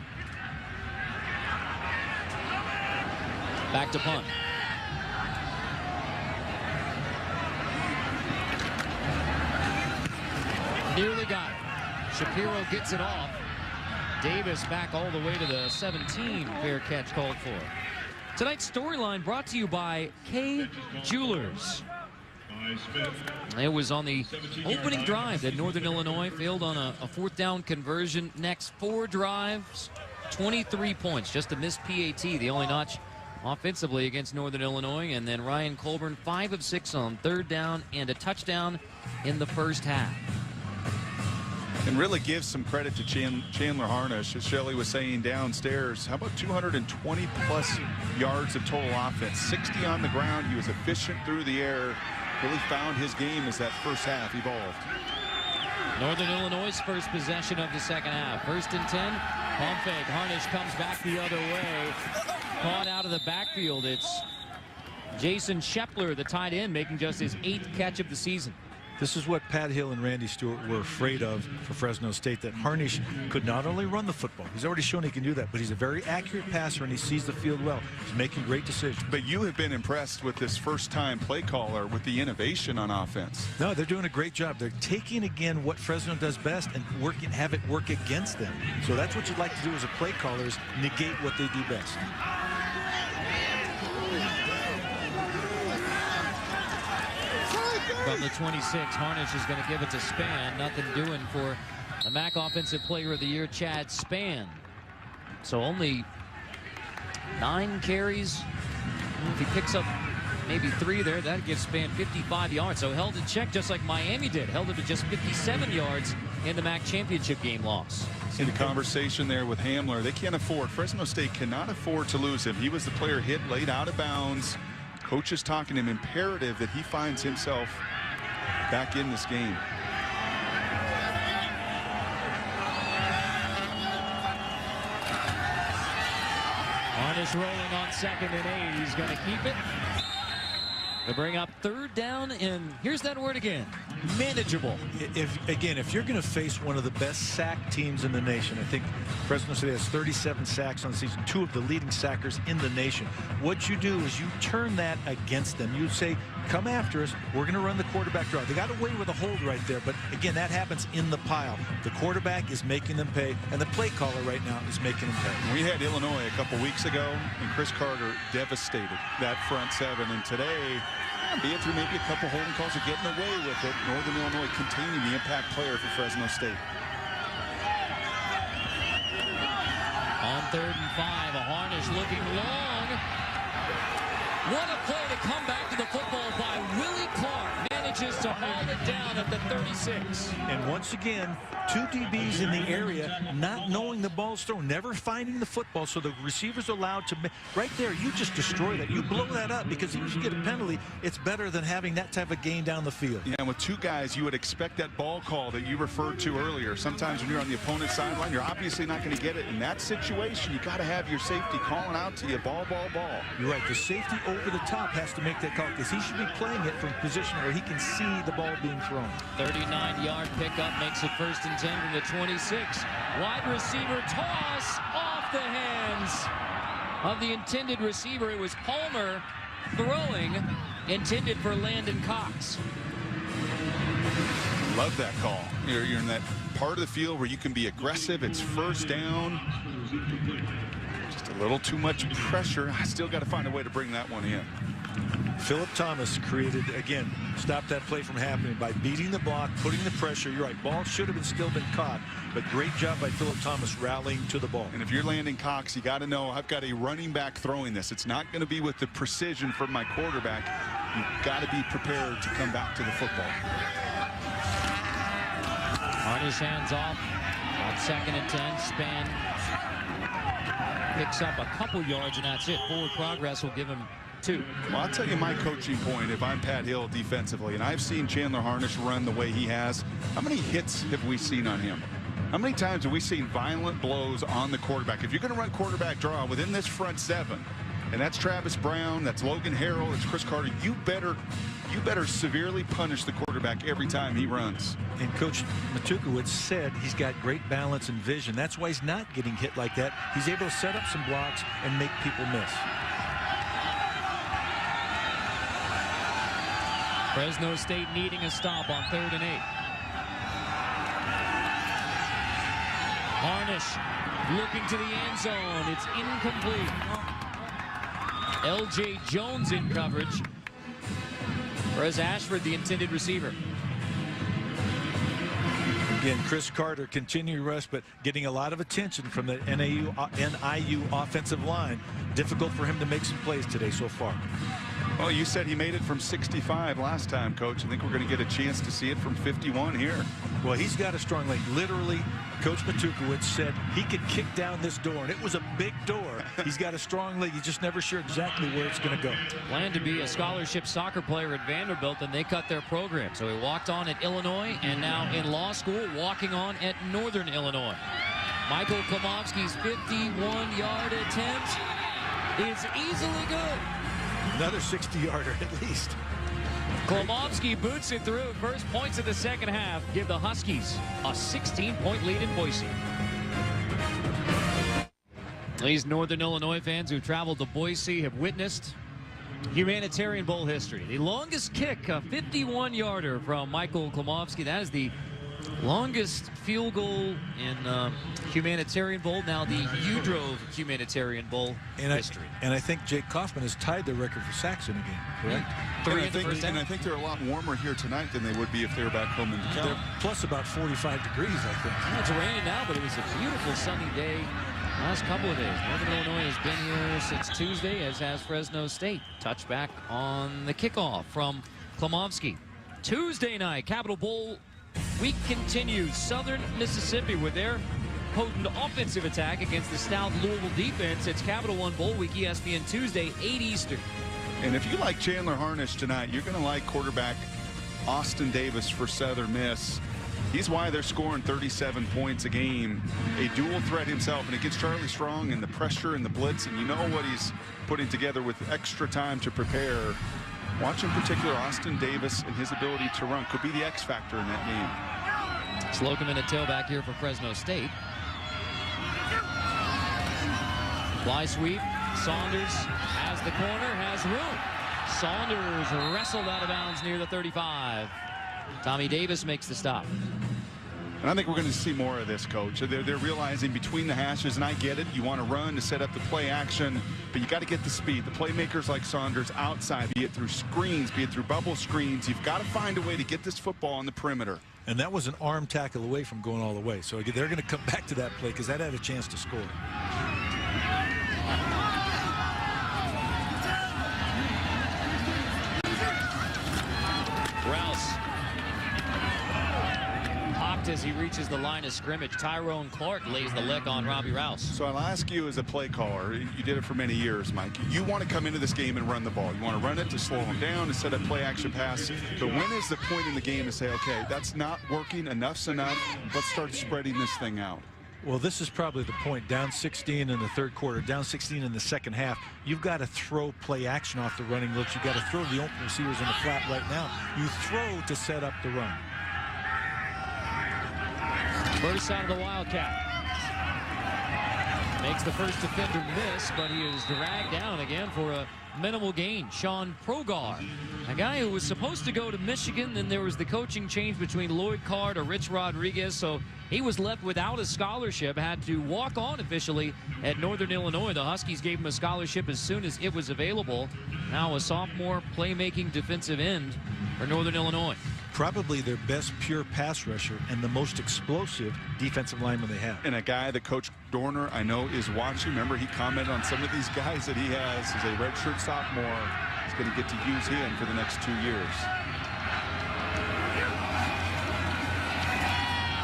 back to punt. Nearly got it. Shapiro gets it off. Davis back all the way to the 17. Fair catch called for. Tonight's storyline brought to you by K Jewelers. It was on the opening drive that Northern Illinois failed on a 4th down conversion. Next 4 drives, 23 points. Just a missed PAT, the only notch offensively against Northern Illinois. And then Ryan Colburn, 5 of 6 on 3rd down and a touchdown in the first half. And really gives some credit to Chandler Harnish. As Shelley was saying downstairs, how about 220-plus yards of total offense, 60 on the ground. He was efficient through the air. Really found his game as that first half evolved. Northern Illinois' first possession of the second half. 1st and 10. Pump fake. Harnish comes back the other way. Caught out of the backfield. It's Jason Shepler, the tight end, making just his 8th catch of the season. This is what Pat Hill and Randy Stewart were afraid of for Fresno State, that Harnish could not only run the football, he's already shown he can do that, but he's a very accurate passer and he sees the field well. He's making great decisions. But you have been impressed with this first-time play caller with the innovation on offense. No, they're doing a great job. They're taking again what Fresno does best and have it work against them. So that's what you'd like to do as a play caller, is negate what they do best. From the 26, Harnish is going to give it to Spann. Nothing doing for the MAC Offensive Player of the Year, Chad Spann. So only 9 carries. If he picks up maybe 3 there, that gives Spann 55 yards. So held in check just like Miami did. Held it to just 57 yards in the MAC championship game loss. In the conversation there with Hamler, they can't afford, Fresno State cannot afford to lose him. He was the player hit late out of bounds. Coach is talking to him, imperative that he finds himself back in this game. Harnish rolling on 2nd and 8. He's going to keep it. To bring up 3rd down, and here's that word again, manageable. If you're going to face one of the best sack teams in the nation, I think Fresno State has 37 sacks on the season, 2 of the leading sackers in the nation. What you do is you turn that against them. You say, come after us, we're going to run the quarterback draw. They got away with a hold right there, but again, that happens in the pile. The quarterback is making them pay, and the play caller right now is making them pay. We had Illinois a couple weeks ago, and Chris Carter devastated that front 7, and today, be it through maybe a couple holding calls or getting away with it, Northern Illinois containing the impact player for Fresno State. On 3rd and 5, Harnish looking long. What a play to come back to the football by Willie Clark. Manages to haul it down at the 36. And once again, 2 DBs in the area, not knowing the ball's thrown, never finding the football, so the receiver's allowed to, right there, you just destroy that. You blow that up, because if you get a penalty, it's better than having that type of gain down the field. Yeah, and with 2 guys, you would expect that ball call that you referred to earlier. Sometimes when you're on the opponent's sideline, you're obviously not going to get it. In that situation, you got to have your safety calling out to you, ball, ball, ball. You're right. The safety over the top has to make that call, because he should be playing it from a position where he can see the ball being thrown. 39-yard pickup makes it 1st and 10 from the 26. Wide receiver toss off the hands of the intended receiver. It was Palmer throwing, intended for Landon Cox. Love that call. You're in that part of the field where you can be aggressive. It's 1st down. Just a little too much pressure. I still got to find a way to bring that one in. Philip Thomas created, again, stopped that play from happening by beating the block, putting the pressure. You're right, ball should have still been caught, but great job by Philip Thomas rallying to the ball. And if you're Landon Cox, you got to know, I've got a running back throwing this. It's not going to be with the precision from my quarterback. You've got to be prepared to come back to the football. Harnish hands off on 2nd and 10. Spann picks up a couple yards, and that's it. Forward progress will give him 2. Well, I'll tell you my coaching point if I'm Pat Hill defensively, and I've seen Chandler Harnish run the way he has. How many hits have we seen on him? How many times have we seen violent blows on the quarterback? If you're going to run quarterback draw within this front 7, and that's Travis Brown, that's Logan Harrell, that's Chris Carter, you better severely punish the quarterback every time he runs. And Coach Matukewicz said he's got great balance and vision. That's why he's not getting hit like that. He's able to set up some blocks and make people miss. Fresno State needing a stop on 3rd and 8. Harnish looking to the end zone. It's incomplete. L.J. Jones in coverage. Perez Ashford, the intended receiver. Again, Chris Carter continuing rush, but getting a lot of attention from the NIU offensive line. Difficult for him to make some plays today so far. Well, you said he made it from 65 last time, Coach. I think we're going to get a chance to see it from 51 here. Well, he's got a strong leg. Literally, Coach Matukewicz said he could kick down this door, and it was a big door. He's got a strong leg. He's just never sure exactly where it's going to go. Planned to be a scholarship soccer player at Vanderbilt, and they cut their program. So he walked on at Illinois, and now in law school, walking on at Northern Illinois. Michael Klimowski's 51-yard attempt is easily good. Another 60-yarder at least. Klomowski boots it through. First points of the second half give the Huskies a 16-point lead in Boise. These Northern Illinois fans who traveled to Boise have witnessed Humanitarian Bowl history. The longest kick, a 51-yarder from Michael Klomowski. That is the longest field goal in Humanitarian Bowl, now the uDrove Humanitarian Bowl history. And I think Jake Kaufman has tied the record for sacks in a game, correct? And I think they're a lot warmer here tonight than they would be if they were back home in the county. Plus about 45 degrees, I think. Yeah, it's raining now, but it was a beautiful sunny day last couple of days. Northern Illinois has been here since Tuesday, as has Fresno State. Touchback on the kickoff from Klomowski. Tuesday night, Capital Bowl week continues. Southern Mississippi with their potent offensive attack against the stout Louisville defense. It's Capital One Bowl Week, ESPN Tuesday, 8 Eastern. And if you like Chandler Harnish tonight, you're going to like quarterback Austin Davis for Southern Miss. He's why they're scoring 37 points a game. A dual threat himself, and it gets Charlie Strong and the pressure and the blitz, and you know what he's putting together with extra time to prepare. Watch in particular Austin Davis and his ability to run could be the X factor in that game. Slocum at tailback here for Fresno State. Fly sweep. Saunders has the corner, has room. Saunders wrestled out of bounds near the 35. Tommy Davis makes the stop. And I think we're going to see more of this, Coach. They're realizing between the hashes, and I get it, you want to run to set up the play action, but you got to get the speed. The playmakers like Saunders outside, be it through screens, be it through bubble screens. You've got to find a way to get this football on the perimeter. And that was an arm tackle away from going all the way. So they're going to come back to that play because that had a chance to score. Rouse popped as he reaches the line of scrimmage. Tyrone Clark lays the lick on Robbie Rouse. So I'll ask you as a play caller, you did it for many years, Mike. You want to come into this game and run the ball. You want to run it to slow them down, to set up play action pass. But when is the point in the game to say, okay, that's not working, enough's enough, let's start spreading this thing out? Well, this is probably the point. Down 16 in the third quarter, down 16 in the second half. You've got to throw play action off the running looks. You've got to throw the open receivers in the flat right now. You throw to set up the run. First out of the Wildcat. Makes the first defender miss, but he is dragged down again for a minimal gain. Sean Progar, a guy who was supposed to go to Michigan, then there was the coaching change between Lloyd Card or Rich Rodriguez, so he was left without a scholarship, had to walk on officially at Northern Illinois. The Huskies gave him a scholarship as soon as it was available. Now a sophomore playmaking defensive end for Northern Illinois. Probably their best pure pass rusher and the most explosive defensive lineman they have. And a guy that Coach Dorner, I know, is watching. Remember, he commented on some of these guys that he has as a redshirt sophomore. He's going to get to use him for the next 2 years.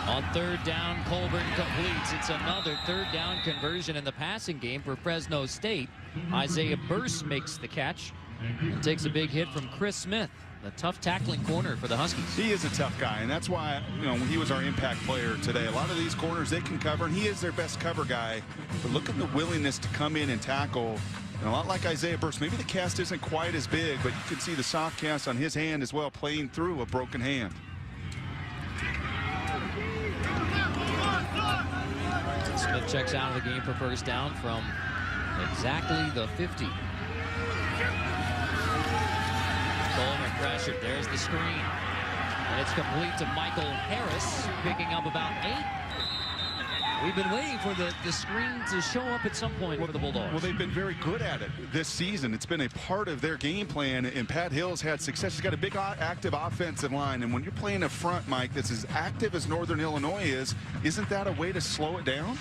On third down, Colburn completes. It's another third down conversion in the passing game for Fresno State. Isaiah Burse makes the catch and takes a big hit from Chris Smith, the tough tackling corner for the Huskies. He is a tough guy, and that's why, you know, he was our impact player today. A lot of these corners, they can cover, and he is their best cover guy. But look at the willingness to come in and tackle. And a lot like Isaiah Burse, maybe the cast isn't quite as big, but you can see the soft cast on his hand as well, playing through a broken hand. Smith checks out of the game for first down from exactly the 50. Coleman pressured. There's the screen. And it's complete to Michael Harris, picking up about 8. We've been waiting for the screen to show up at some point for the Bulldogs. Well, they've been very good at it this season. It's been a part of their game plan, and Pat Hill's had success. He's got a big active offensive line, and when you're playing a front, Mike, that's as active as Northern Illinois is, isn't that a way to slow it down?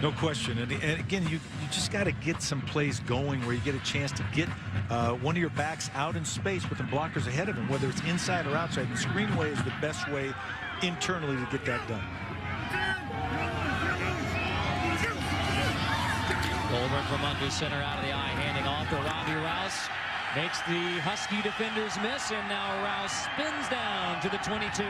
No question. And again, you just got to get some plays going where you get a chance to get one of your backs out in space with the blockers ahead of him, whether it's inside or outside. The screen way is the best way internally to get that done. Colburn from under center out of the eye, handing off to Robbie Rouse. Makes the Husky defenders miss, and now Rouse spins down to the 22.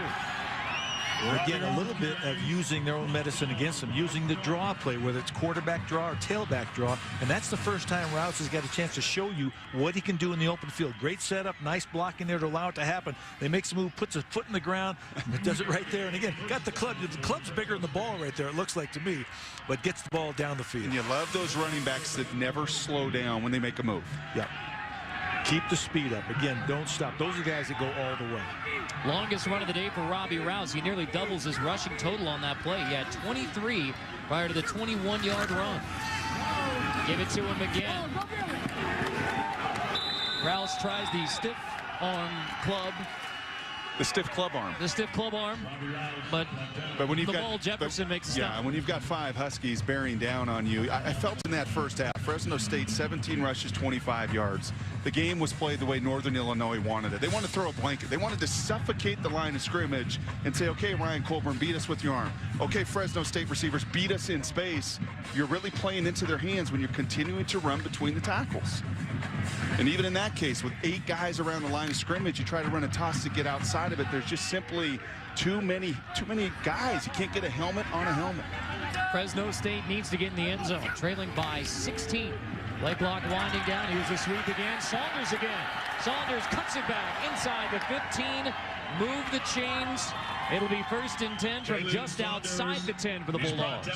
Again, a little bit of using their own medicine against them, using the draw play, whether it's quarterback draw or tailback draw. And that's the first time Rouse has got a chance to show you what he can do in the open field. Great setup, nice blocking there to allow it to happen. They makes a move, puts a foot in the ground, and does it right there. And again, got the club. The club's bigger than the ball right there, it looks like to me, but gets the ball down the field. And you love those running backs that never slow down when they make a move. Yeah. Keep the speed up. Again, don't stop. Those are guys that go all the way. Longest run of the day for Robbie Rouse. He nearly doubles his rushing total on that play. He had 23 prior to the 21-yard run. Give it to him again. Rouse tries the stiff arm club. The stiff club arm. The stiff club arm, but when you've the got, ball Jefferson makes a stop. Yeah, and when you've got 5 Huskies bearing down on you, I felt in that first half, Fresno State 17 rushes, 25 yards. The game was played the way Northern Illinois wanted it. They wanted to throw a blanket. They wanted to suffocate the line of scrimmage and say, okay, Ryan Colburn, beat us with your arm. Okay, Fresno State receivers, beat us in space. You're really playing into their hands when you're continuing to run between the tackles. And even in that case, with 8 guys around the line of scrimmage, you try to run a toss to get outside of it. There's just simply too many guys. You can't get a helmet on a helmet. Fresno State needs to get in the end zone, trailing by 16. Leg block winding down. Here's the sweep again. Saunders again. Saunders cuts it back inside the 15. Move the chains. It'll be 1st and 10 from just outside the 10 for the Bulldogs.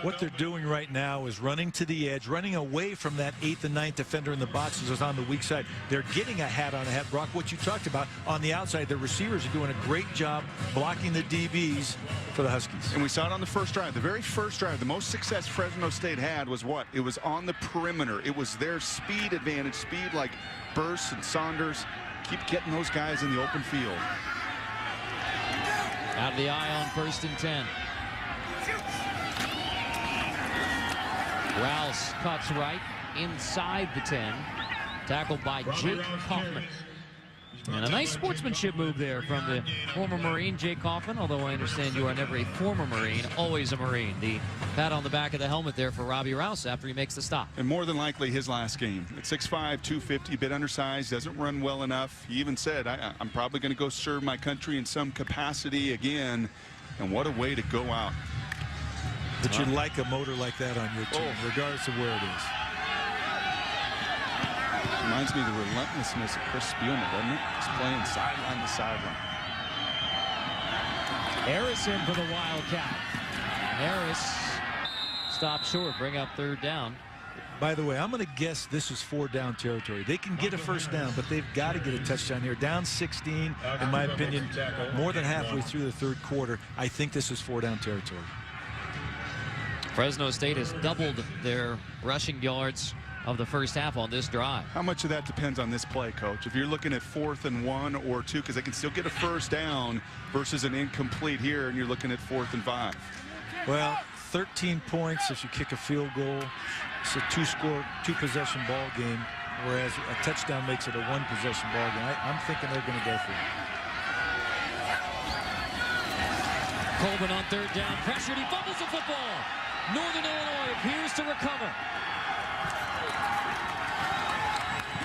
What they're doing right now is running to the edge, running away from that 8th and 9th defender in the boxes who's on the weak side. They're getting a hat on a hat. Brock, what you talked about on the outside, the receivers are doing a great job blocking the DBs for the Huskies. And we saw it on the first drive. The very first drive, the most success Fresno State had was what? It was on the perimeter. It was their speed advantage, speed like Burst and Saunders. Keep getting those guys in the open field. Out of the eye on 1st and 10. Rouse cuts right inside the 10. Tackled by Jake Kaufman. And a nice sportsmanship move there from the former Marine, Jake Kaufman, although I understand you are never a former Marine, always a Marine. The pat on the back of the helmet there for Robbie Rouse after he makes the stop. And more than likely his last game. At 6'5", 250, a bit undersized, doesn't run well enough. He even said, I'm probably going to go serve my country in some capacity again. And what a way to go out. But you like a motor like that on your team, regardless of where it is. Reminds me of the relentlessness of Chris Spielman, doesn't it? He's playing sideline to sideline. Harrison for the Wildcat. Harris stopped short, bring up 3rd down. By the way, I'm going to guess this is 4-down territory. They can get a 1st down, but they've got to get a touchdown here. Down 16, in my opinion, more than halfway through the 3rd quarter. I think this is 4-down territory. Fresno State has doubled their rushing yards of the first half on this drive. How much of that depends on this play, Coach? If you're looking at 4th and 1 or 2, because they can still get a 1st down versus an incomplete here, and you're looking at 4th and 5. Well, 13 points if you kick a field goal. It's a 2-possession ball game, whereas a touchdown makes it a 1-possession ball game. I'm thinking they're going to go for it. Colburn on 3rd down, pressured, he fumbles the football. Northern Illinois appears to recover.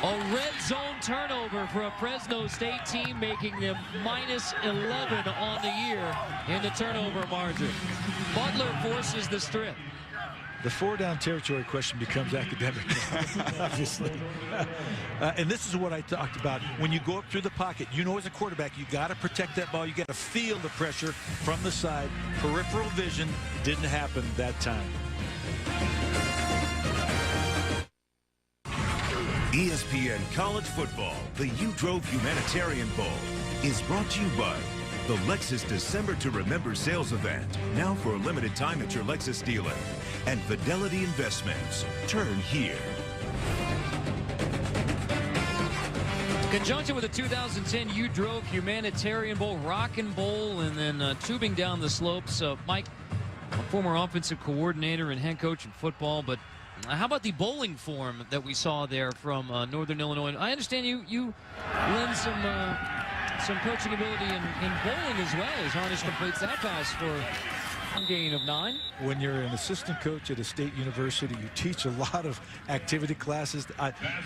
A red zone turnover for a Fresno State team, making them -11 on the year in the turnover margin. Butler forces the strip. The 4-down territory question becomes academic, obviously. And this is what I talked about. When you go up through the pocket, you know as a quarterback, you got to protect that ball. You got to feel the pressure from the side. Peripheral vision didn't happen that time. ESPN College Football, the uDrove Humanitarian Bowl, is brought to you by the Lexus December to Remember sales event, now for a limited time at your Lexus dealer, and Fidelity Investments. Turn here. In conjunction with the 2010 uDrove Humanitarian Bowl, Rockin' Bowl, and then tubing down the slopes. Mike, a former offensive coordinator and head coach in football, but how about the bowling form that we saw there from Northern Illinois? I understand you lend some coaching ability in bowling as well, as Harnish completes that pass Gain of 9. When you're an assistant coach at a state university, you teach a lot of activity classes.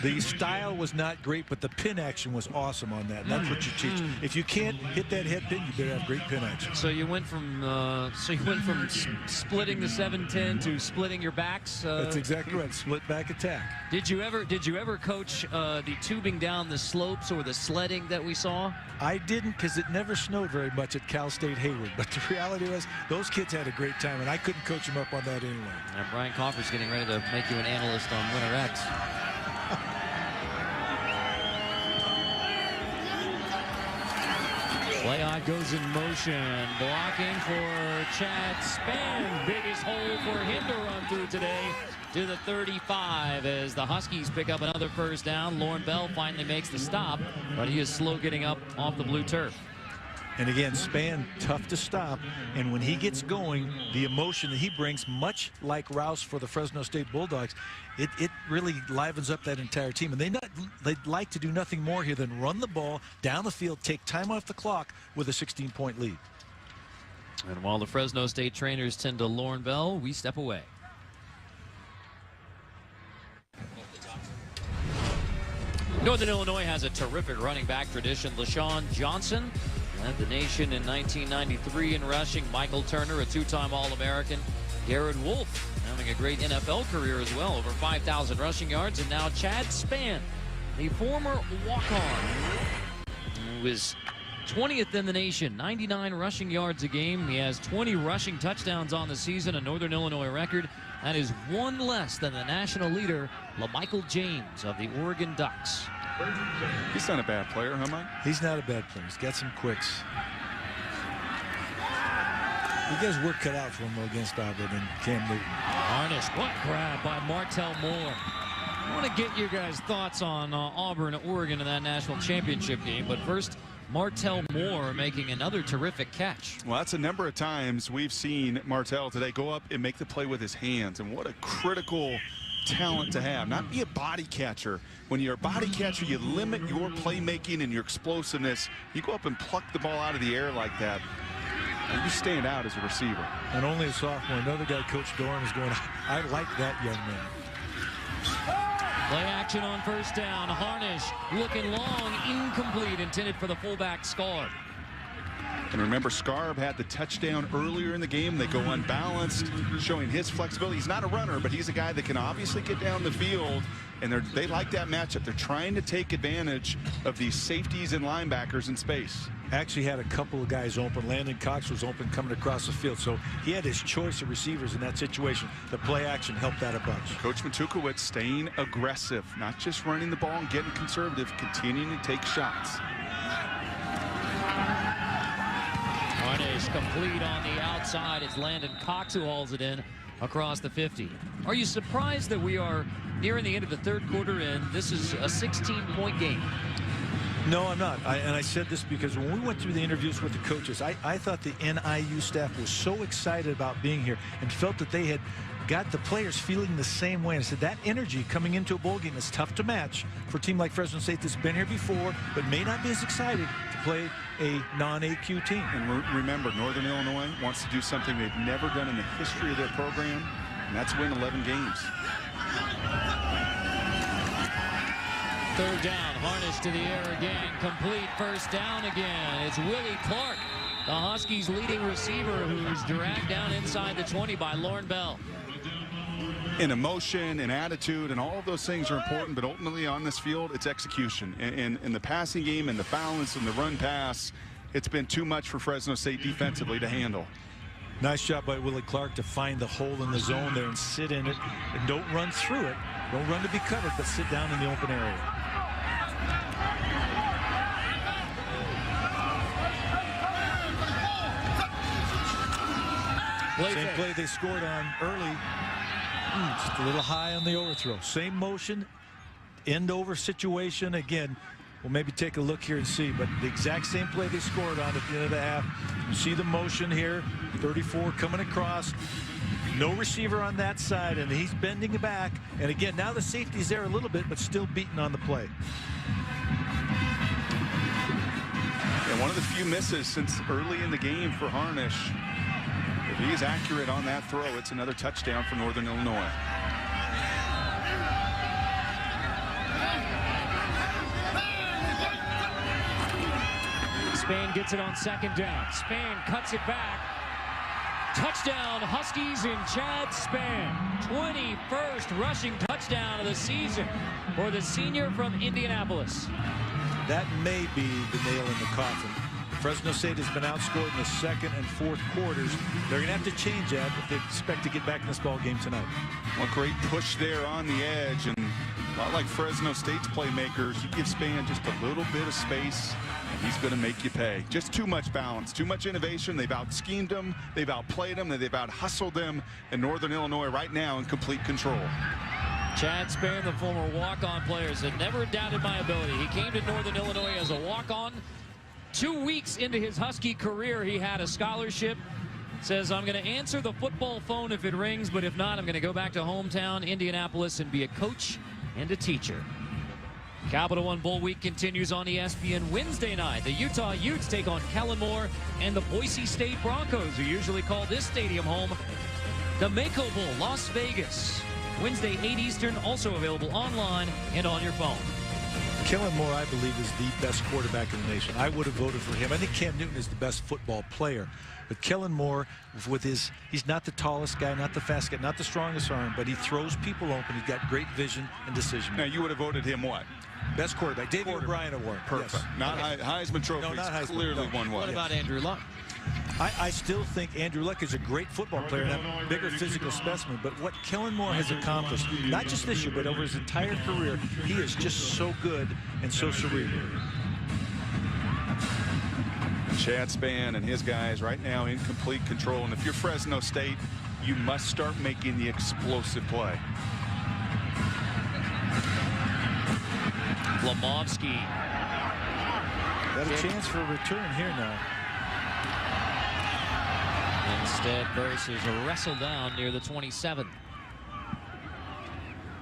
The style was not great, but the pin action was awesome on that. And that's what you teach. If you can't hit that head pin, you better have great pin action. So you went from splitting the 7-10 to splitting your backs. That's exactly right. Split back attack. Did you ever coach the tubing down the slopes or the sledding that we saw? I didn't, because it never snowed very much at Cal State Hayward. But the reality was, those kids had a great time, and I couldn't coach them up on that anyway. And Brian Coffer's getting ready to make you an analyst on Winter X. Play goes in motion, blocking for Chad Span. Biggest hole for him to run through today to the 35 as the Huskies pick up another first down. Lauren Bell finally makes the stop, but he is slow getting up off the blue turf. And again, Span, tough to stop. And when he gets going, the emotion that he brings, much like Rouse for the Fresno State Bulldogs, it really livens up that entire team. And they'd like to do nothing more here than run the ball down the field, take time off the clock with a 16-point lead. And while the Fresno State trainers tend to Lauren Bell, we step away. Northern Illinois has a terrific running back tradition. LaShawn Johnson led the nation in 1993 in rushing. Michael Turner, a two-time All-American. Garrett Wolf having a great NFL career as well, over 5,000 rushing yards. And now Chad Span, the former walk-on, who is 20th in the nation, 99 rushing yards a game. He has 20 rushing touchdowns on the season, a Northern Illinois record. That is one less than the national leader, LaMichael James of the Oregon Ducks. He's not a bad player, huh, Mike? He's not a bad player. He's got some quicks. He does work cut out for him against Auburn and Cam Newton. Harnish, what grab by Martell Moore. I want to get your guys' thoughts on Auburn, Oregon in that national championship game. But first, Martell Moore making another terrific catch. Well, that's a number of times we've seen Martell today go up and make the play with his hands. And what a critical talent to have. Not be a body catcher. When you're a body catcher, you limit your playmaking and your explosiveness. You go up and pluck the ball out of the air like that, and you stand out as a receiver. And only a sophomore. Another guy, Coach Doran, is going, I like that young man. Play action on first down. Harnish looking long, incomplete, intended for the fullback Scarb. And remember, Scarb had the touchdown earlier in the game. They go unbalanced, showing his flexibility. He's not a runner, but he's a guy that can obviously get down the field, and they like that matchup. They're trying to take advantage of these safeties and linebackers in space. Actually had a couple of guys open. Landon Cox was open coming across the field, so he had his choice of receivers in that situation. The play action helped that a bunch. Coach Matukewicz staying aggressive, not just running the ball and getting conservative, continuing to take shots. Harnish complete on the outside. It's Landon Cox who hauls it in across the 50. Are you surprised that we are nearing the end of the third quarter and this is a 16-point game? No, I'm not. And I said this because when we went through the interviews with the coaches, I thought the NIU staff was so excited about being here and felt that they had got the players feeling the same way. And I said that energy coming into a bowl game is tough to match for a team like Fresno State that's been here before but may not be as excited to play a non-AQ team. And remember, Northern Illinois wants to do something they've never done in the history of their program, and that's win 11 games. Third down, Harnish to the air again, complete, first down again. It's Willie Clark, the Huskies' leading receiver, who's dragged down inside the 20 by Lauren Bell. And emotion and attitude and all of those things are important, but ultimately on this field, it's execution. And in the passing game and the balance and the run pass, it's been too much for Fresno State defensively to handle. Nice job by Willie Clark to find the hole in the zone there and sit in it. And don't run through it. Don't run to be covered, but sit down in the open area. Same play they scored on early. Just a little high on the overthrow. Same motion, end over situation. Again, we'll maybe take a look here and see, but the exact same play they scored on at the end of the half. You see the motion here, 34 coming across. No receiver on that side, and he's bending it back. And again, now the safety's there a little bit, but still beaten on the play. And one of the few misses since early in the game for Harnish. If he is accurate on that throw, it's another touchdown for Northern Illinois. Spain gets it on second down. Spain cuts it back. Touchdown, Huskies in Chad Spain. 21st rushing touchdown of the season for the senior from Indianapolis. That may be the nail in the coffin. Fresno State has been outscored in the second and fourth quarters. They're going to have to change that if they expect to get back in this ball game tonight. Well, great push there on the edge, and a lot like Fresno State's playmakers, you give Spain just a little bit of space, and he's going to make you pay. Just too much balance, too much innovation. They've out-schemed them, they've outplayed them, and they've out-hustled them, and Northern Illinois right now in complete control. Chad Spain, the former walk-on player, had never doubted my ability. He came to Northern Illinois as a walk-on. 2 weeks into his Husky career, he had a scholarship. Says, I'm going to answer the football phone if it rings, but if not, I'm going to go back to hometown Indianapolis and be a coach and a teacher. Capital One Bowl Week continues on ESPN Wednesday night. The Utah Utes take on Kellen Moore and the Boise State Broncos, who usually call this stadium home. The Mako Bowl, Las Vegas. Wednesday, 8 Eastern, also available online and on your phone. Kellen Moore, I believe, is the best quarterback in the nation. I would have voted for him. I think Cam Newton is the best football player. But Kellen Moore, with his, he's not the tallest guy, not the fastest guy, not the strongest arm, but he throws people open. He's got great vision and decision. Now, you would have voted him what? Best quarterback. David O'Brien Award. Perfect. Yes. Not Heisman Trophy. No, not Heisman. Clearly won one. What about Andrew Luck? I still think Andrew Luck is a great football player and a bigger physical specimen, but what Kellen Moore has accomplished, not just this year, but over his entire career, he is just so good and so cerebral. Chad Spain and his guys right now in complete control, and if you're Fresno State, you must start making the explosive play. Lamovsky. Got a chance for a return here now. Instead, Burris is wrestled down near the 27.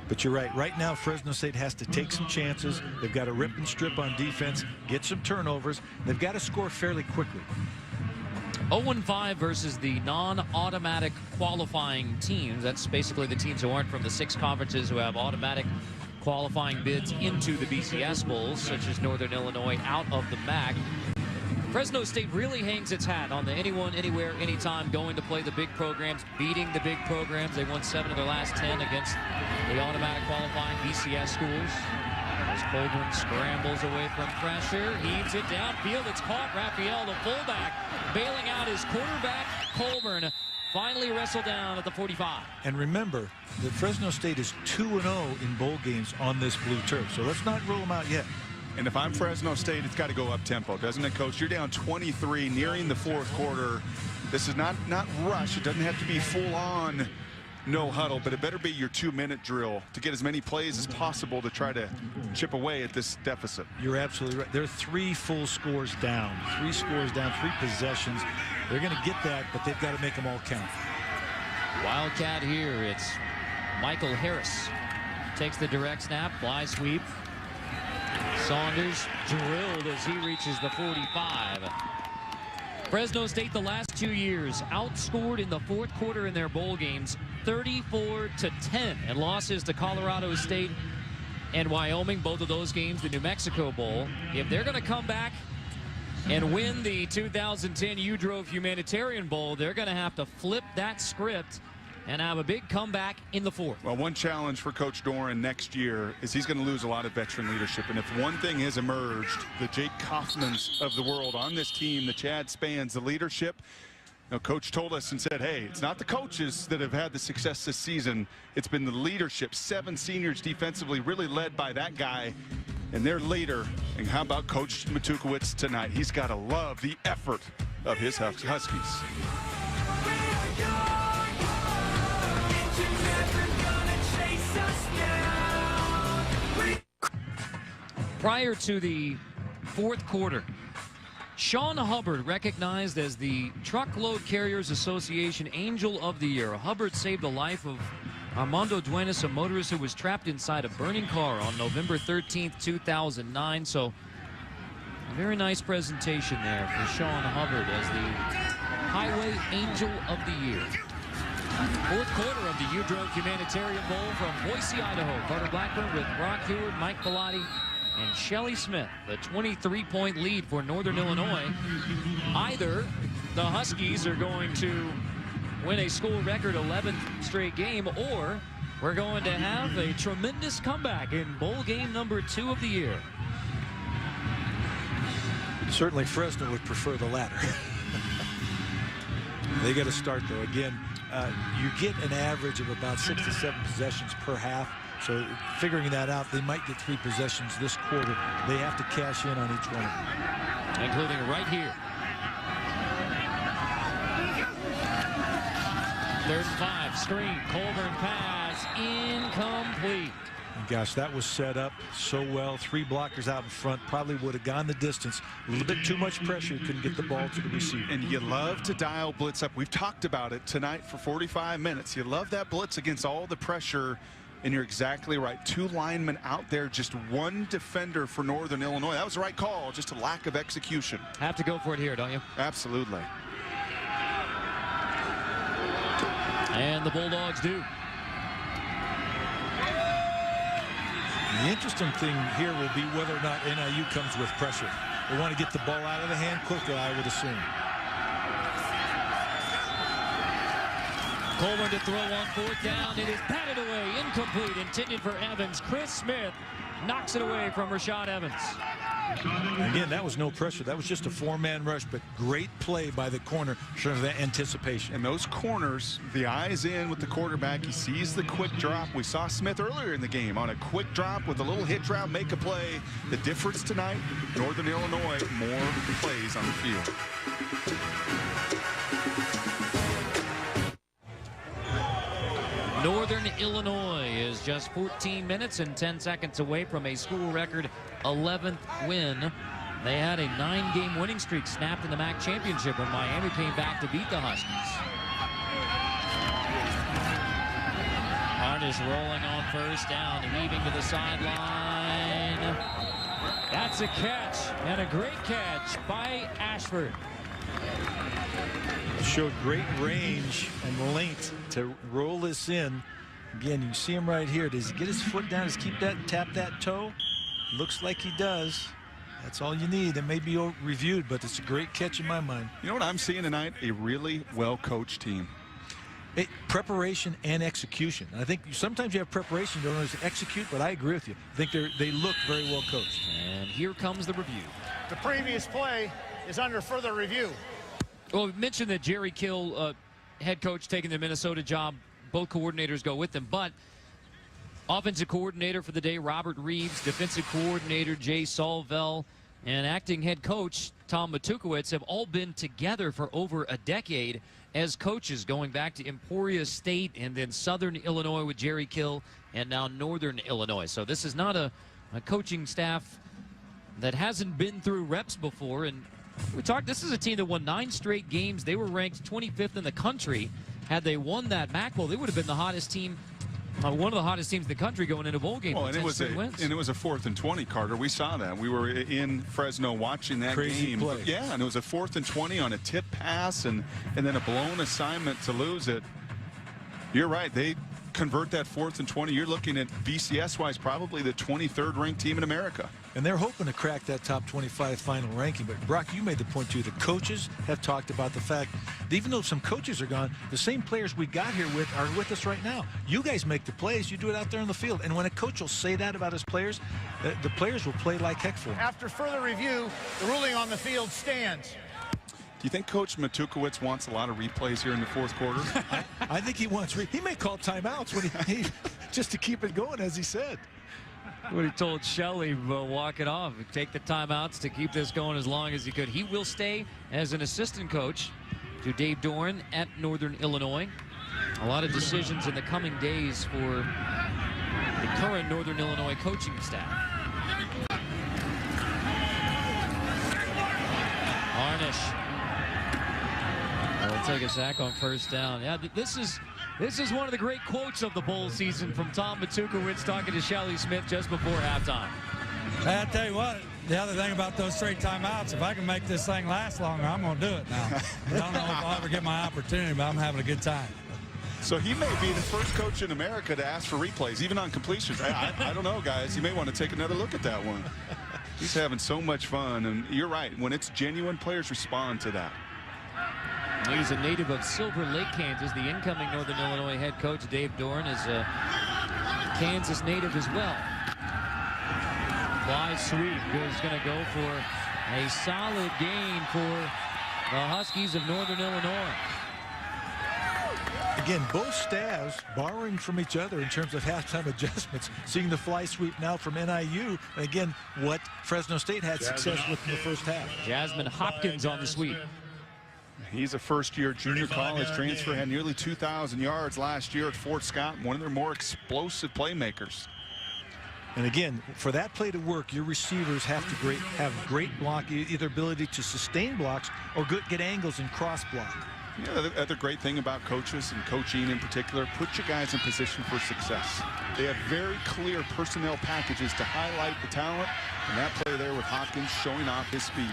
But you're right. Right now, Fresno State has to take some chances. They've got to rip and strip on defense, get some turnovers. They've got to score fairly quickly. 0-5 versus the non-automatic qualifying teams. That's basically the teams who aren't from the 6 conferences who have automatic qualifying bids into the BCS Bowls, such as Northern Illinois out of the MAC. Fresno State really hangs its hat on the anyone, anywhere, anytime, going to play the big programs, beating the big programs. They won 7 of their last 10 against the automatic qualifying BCS schools. As Colburn scrambles away from pressure, heaves it downfield. It's caught. Raphael, the fullback, bailing out his quarterback. Colburn finally wrestled down at the 45. And remember that Fresno State is 2-0 in bowl games on this blue turf, so let's not rule them out yet. And if I'm Fresno State, it's got to go up tempo, doesn't it, Coach? You're down 23, nearing the 4th quarter. This is not rush. It doesn't have to be full-on no huddle, but it better be your 2-minute drill to get as many plays as possible to try to chip away at this deficit. You're absolutely right. They're 3 full scores down. 3 scores down, 3 possessions. They're going to get that, but they've got to make them all count. Wildcat here. It's Michael Harris. Takes the direct snap, fly sweep. Saunders drilled as he reaches the 45. Fresno State the last 2 years outscored in the 4th quarter in their bowl games 34-10, and losses to Colorado State and Wyoming, both of those games, the New Mexico Bowl. If they're going to come back and win the 2010 uDrove Humanitarian Bowl, they're going to have to flip that script and have a big comeback in the 4th. Well, one challenge for Coach Doran next year is he's going to lose a lot of veteran leadership. And if one thing has emerged, the Jake Kaufmans of the world on this team, the Chad Spains, the leadership. Now, Coach told us and said, hey, it's not the coaches that have had the success this season. It's been the leadership. 7 seniors defensively, really led by that guy and their leader. And how about Coach Matukewicz tonight? He's got to love the effort of his Huskies. Prior to the 4th quarter, Sean Hubbard, recognized as the Truckload Carriers Association Angel of the Year. Hubbard saved the life of Armando Duenas, a motorist who was trapped inside a burning car on November 13th, 2009. So a very nice presentation there for Sean Hubbard as the Highway Angel of the Year. Fourth quarter of the uDrove Humanitarian Bowl from Boise, Idaho. Carter Blackburn with Brock Heward, Mike Bellotti, and Shelly Smith. The 23-point lead for Northern Illinois. Either the Huskies are going to win a school record 11th straight game, or we're going to have a tremendous comeback in bowl game number 2 of the year. Certainly Fresno would prefer the latter. They got to start, though. Again, you get an average of about 6 to 7 possessions per half. So figuring that out, they might get 3 possessions this quarter. They have to cash in on each one, including right here. 3rd and 5, screen, Colburn pass, incomplete. And gosh, that was set up so well. 3 blockers out in front, probably would have gone the distance. A little bit too much pressure, couldn't get the ball to the receiver. And you love to dial blitz up. We've talked about it tonight for 45 minutes. You love that blitz against all the pressure. And you're exactly right. 2 linemen out there, just 1 defender for Northern Illinois. That was the right call, just a lack of execution. Have to go for it here, don't you? Absolutely. And the Bulldogs do. The interesting thing here will be whether or not NIU comes with pressure. They want to get the ball out of the hand quickly, I would assume. Colburn to throw on 4th down. It is batted away, incomplete, intended for Evans. Chris Smith knocks it away from Rashad Evans. Again, that was no pressure. That was just a 4-man rush, but great play by the corner, showing that anticipation. And those corners, the eyes in with the quarterback. He sees the quick drop. We saw Smith earlier in the game on a quick drop with a little hit route, make a play. The difference tonight, Northern Illinois, more plays on the field. Northern Illinois is just 14 minutes and 10 seconds away from a school record 11th win. They had a 9-game winning streak snapped in the MAC championship when Miami came back to beat the Huskies. Harnish rolling on 1st down, heaving to the sideline. That's a catch, and a great catch by Ashford. Showed great range and length to roll this in. Again, you see him right here. Does he get his foot down? Does he keep that, tap that toe? Looks like he does. That's all you need. It may be reviewed, but it's a great catch in my mind. You know what I'm seeing tonight? A really well-coached team. Preparation and execution. I think sometimes you have preparation, you don't always execute, but I agree with you. I think they look very well coached. And here comes the review. The previous play is under further review. Well, we mentioned that Jerry Kill, head coach, taking the Minnesota job. Both coordinators go with them, but offensive coordinator for the day, Robert Reeves, defensive coordinator, Jay Solvell, and acting head coach, Tom Matukewicz, have all been together for over a decade as coaches, going back to Emporia State and then Southern Illinois with Jerry Kill, and now Northern Illinois. So this is not a coaching staff that hasn't been through reps before. And we talked, this is a team that won 9 straight games. They were ranked 25th in the country. Had they won that MAC Bowl, they would have been the hottest team, one of the hottest teams in the country going into bowl game. Well, and it was a 4th and 20, Carter. We saw that. We were in Fresno watching that game. Play. Yeah, and it was a 4th and 20 on a tip pass and then a blown assignment to lose it. You're right. They convert that 4th and 20. You're looking at BCS-wise probably the 23rd ranked team in America. And they're hoping to crack that top 25 final ranking. But, Brock, you made the point, too. The coaches have talked about the fact that even though some coaches are gone, the same players we got here with are with us right now. You guys make the plays. You do it out there on the field. And when a coach will say that about his players, the players will play like heck for him. After further review, the ruling on the field stands. Do you think Coach Matukewicz wants a lot of replays here in the 4th quarter? I think he wants. He may call timeouts when he just to keep it going, as he said. What he told Shelley, walk it off, take the timeouts to keep this going as long as he could. He will stay as an assistant coach to Dave Doran at Northern Illinois. A lot of decisions in the coming days for the current Northern Illinois coaching staff. Harnish will take a sack on 1st down. Yeah, this is one of the great quotes of the bowl season from Tom Matukewicz talking to Shelly Smith just before halftime. I tell you what, the other thing about those straight timeouts, if I can make this thing last longer, I'm going to do it now. I don't know if I'll ever get my opportunity, but I'm having a good time. So he may be the first coach in America to ask for replays, even on completions. I don't know, guys. You may want to take another look at that one. He's having so much fun, and you're right. When it's genuine, players respond to that. He's a native of Silver Lake, Kansas. The incoming Northern Illinois head coach, Dave Doran, is a Kansas native as well. Fly sweep is going to go for a solid gain for the Huskies of Northern Illinois. Again, both staffs borrowing from each other in terms of halftime adjustments. Seeing the fly sweep now from NIU. And again, what Fresno State had success with in the first half. Jasmine Hopkins on the sweep. He's a first-year junior college transfer, had nearly 2,000 yards last year at Fort Scott, one of their more explosive playmakers. And again, for that play to work, your receivers have to have great block, either ability to sustain blocks or get angles and cross block. Yeah, the other great thing about coaches and coaching in particular, put your guys in position for success. They have very clear personnel packages to highlight the talent, and that play there with Hopkins showing off his speed.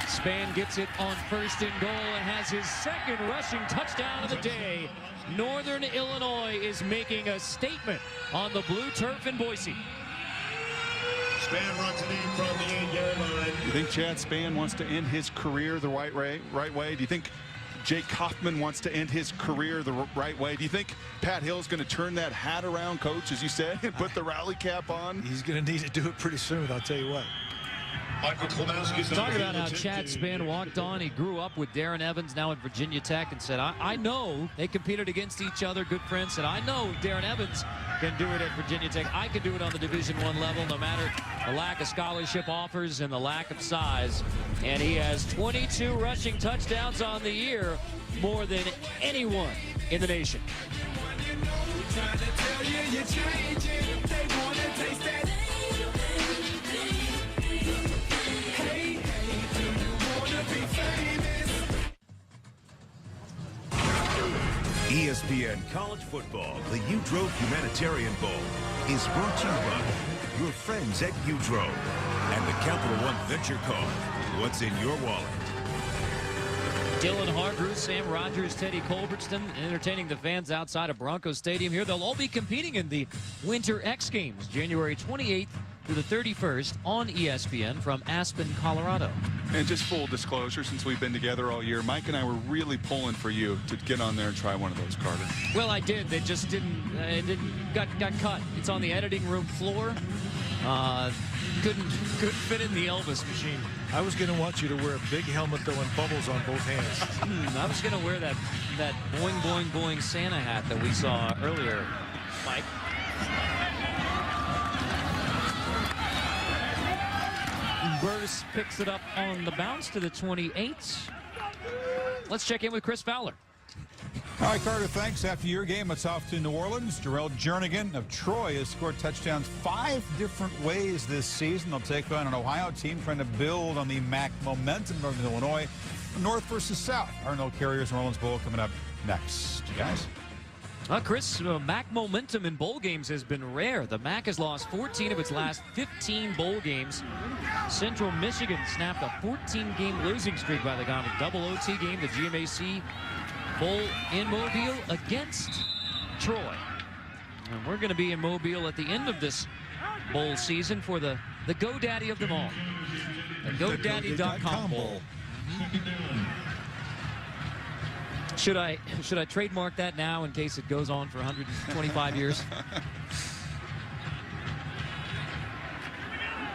Spann gets it on 1st and goal and has his second rushing touchdown of the day. Northern Illinois is making a statement on the blue turf in Boise. Spann runs it in from the 8-yard line. You think Chad Spann wants to end his career the right way? Do you think Jake Kaufman wants to end his career the right way? Do you think Pat Hill's going to turn that hat around, Coach, as you said, and put the rally cap on? He's going to need to do it pretty soon, I'll tell you what. Talk about how Chad Spann walked on. He grew up with Darren Evans, now at Virginia Tech, and said, I know they competed against each other, good friends, and I know Darren Evans can do it at Virginia Tech. I can do it on the Division I level, no matter the lack of scholarship offers and the lack of size. And he has 22 rushing touchdowns on the year, more than anyone in the nation. ESPN College Football, the uDrove Humanitarian Bowl, is brought to you by your friends at uDrove and the Capital One Venture card. What's in your wallet? Dylan Hargrew, Sam Rogers, Teddy Culbertson entertaining the fans outside of Bronco Stadium here. They'll all be competing in the Winter X Games, January 28th through the 31st on ESPN from Aspen, Colorado. And just full disclosure, since we've been together all year, Mike and I were really pulling for you to get on there and try one of those, Carter. Well, I did. They just got cut. It's on the editing room floor. Couldn't fit in the Elvis machine. I was going to want you to wear a big helmet, though, and bubbles on both hands. I was going to wear that boing, boing, boing Santa hat that we saw earlier, Mike. Burris picks it up on the bounce to the 28. Let's check in with Chris Fowler. All right, Carter, thanks. After your game, it's off to New Orleans. Jarrell Jernigan of Troy has scored touchdowns 5 different ways this season. They'll take on an Ohio team trying to build on the MAC momentum. Northern Illinois, North versus South. Arnold Carriers New Orleans Bowl coming up next. You guys? Chris, MAC momentum in bowl games has been rare. The MAC has lost 14 of its last 15 bowl games. Central Michigan snapped a 14-game losing streak by the Gauntlet. Double OT game, the GMAC Bowl in Mobile against Troy. And we're going to be in Mobile at the end of this bowl season for the GoDaddy of them all. The GoDaddy.com Bowl. Should I trademark that now in case it goes on for 125 years?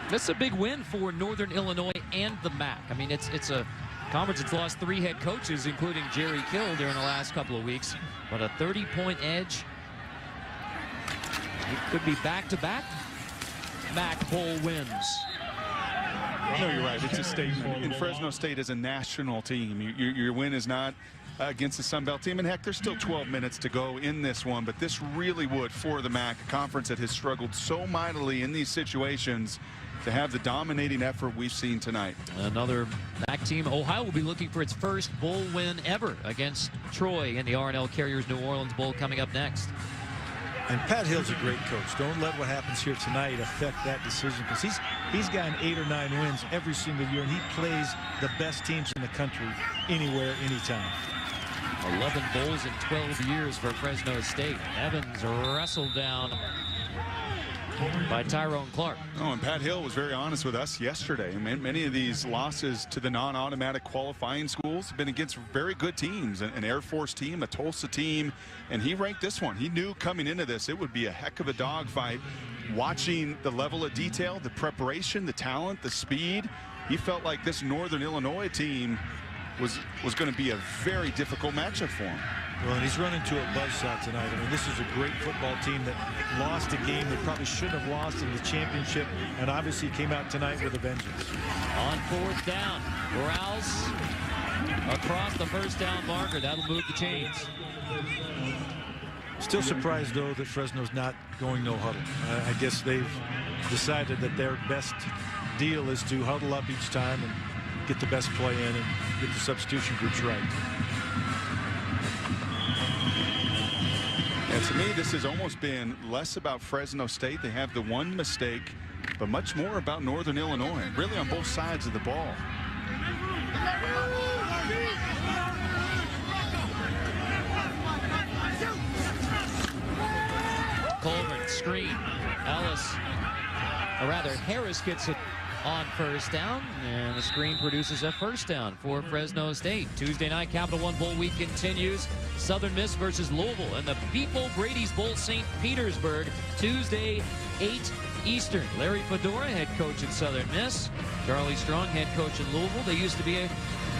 That's a big win for Northern Illinois and the MAC. I mean, it's a conference that's lost 3 head coaches, including Jerry Kill during the last couple of weeks. But a 30-point edge. It could be back-to-back MAC Bowl wins. No, you're right. It's a statement. And Fresno State is a national team. Your win is not against the Sun Belt team. And heck, there's still 12 minutes to go in this one. But this really would, for the MAC, a conference that has struggled so mightily in these situations, to have the dominating effort we've seen tonight. Another MAC team. Ohio will be looking for its first bowl win ever against Troy in the R+L Carriers New Orleans Bowl coming up next. And Pat Hill's a great coach. Don't let what happens here tonight affect that decision, because he's gotten 8 or 9 wins every single year, and he plays the best teams in the country anywhere, anytime. 11 bowls in 12 years for Fresno State. Evans wrestled down by Tyrone Clark. Oh, and Pat Hill was very honest with us yesterday. Many of these losses to the non-automatic qualifying schools have been against very good teams, an Air Force team, a Tulsa team, and he ranked this one. He knew coming into this it would be a heck of a dogfight. Watching the level of detail, the preparation, the talent, the speed, he felt like this Northern Illinois team was going to be a very difficult matchup for him. Well, and he's run into a buzzsaw tonight. I mean, this is a great football team that lost a game they probably shouldn't have lost in the championship, and obviously came out tonight with a vengeance. On 4th down, Rouse across the first down marker. That'll move the chains. Still surprised, though, that Fresno's not going no huddle. I guess they've decided that their best deal is to huddle up each time and get the best play in and get the substitution groups right. And to me, this has almost been less about Fresno State. They have the one mistake, but much more about Northern Illinois, really on both sides of the ball. Colburn, screen. Ellis, or rather Harris, gets it on 1st down, and the screen produces a 1st down for Fresno State. Tuesday night Capital One Bowl week continues. Southern Miss versus Louisville, and the Beeple Brady's Bowl, St. Petersburg, Tuesday, 8 Eastern. Larry Fedora, head coach at Southern Miss. Charlie Strong, head coach in Louisville. They used to be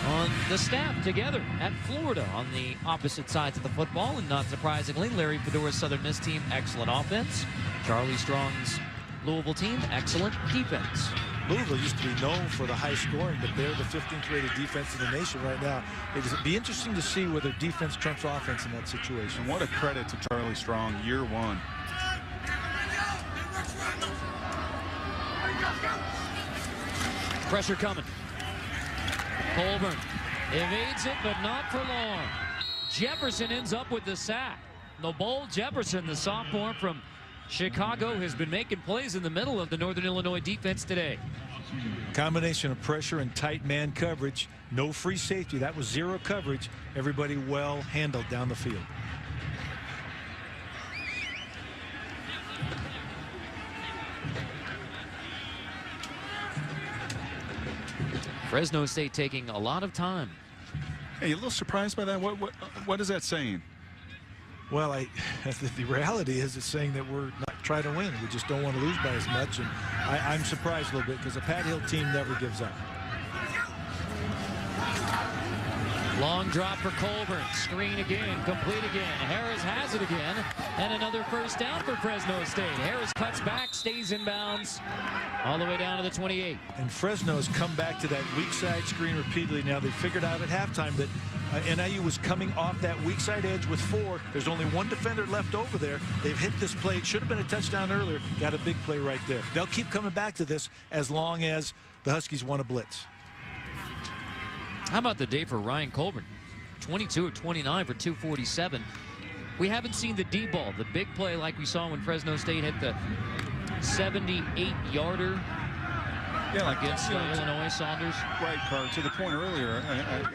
on the staff together at Florida on the opposite sides of the football, and not surprisingly, Larry Fedora's Southern Miss team, excellent offense. Charlie Strong's Louisville team, excellent defense. Louisville used to be known for the high scoring, but they're the 15th rated defense in the nation right now. It'd be interesting to see whether defense trumps offense in that situation. And what a credit to Charlie Strong, year 1. Pressure coming. Colburn evades it, but not for long. Jefferson ends up with the sack. The Bowl Jefferson, the sophomore from Chicago, has been making plays in the middle of the Northern Illinois defense today. Combination of pressure and tight man coverage. No free safety. That was 0 coverage. Everybody well handled down the field. Fresno State taking a lot of time. Hey, you a little surprised by that? What is that saying? Well, the reality is it's saying that we're not trying to win. We just don't want to lose by as much. And I'm surprised a little bit because the Pat Hill team never gives up. Long drop for Colburn. Screen again. Complete again. Harris has it again. And another 1st down for Fresno State. Harris cuts back, stays in bounds all the way down to the 28. And Fresno has come back to that weak side screen repeatedly. Now they figured out at halftime that NIU was coming off that weak side edge with 4. There's only 1 defender left over there. They've hit this play. It should have been a touchdown earlier. Got a big play right there. They'll keep coming back to this as long as the Huskies want to blitz. How about the day for Ryan Colburn? 22 of 29 for 247. We haven't seen the D ball, the big play like we saw when Fresno State hit the 78-yarder against Illinois. Saunders. Right, Carr, to the point earlier,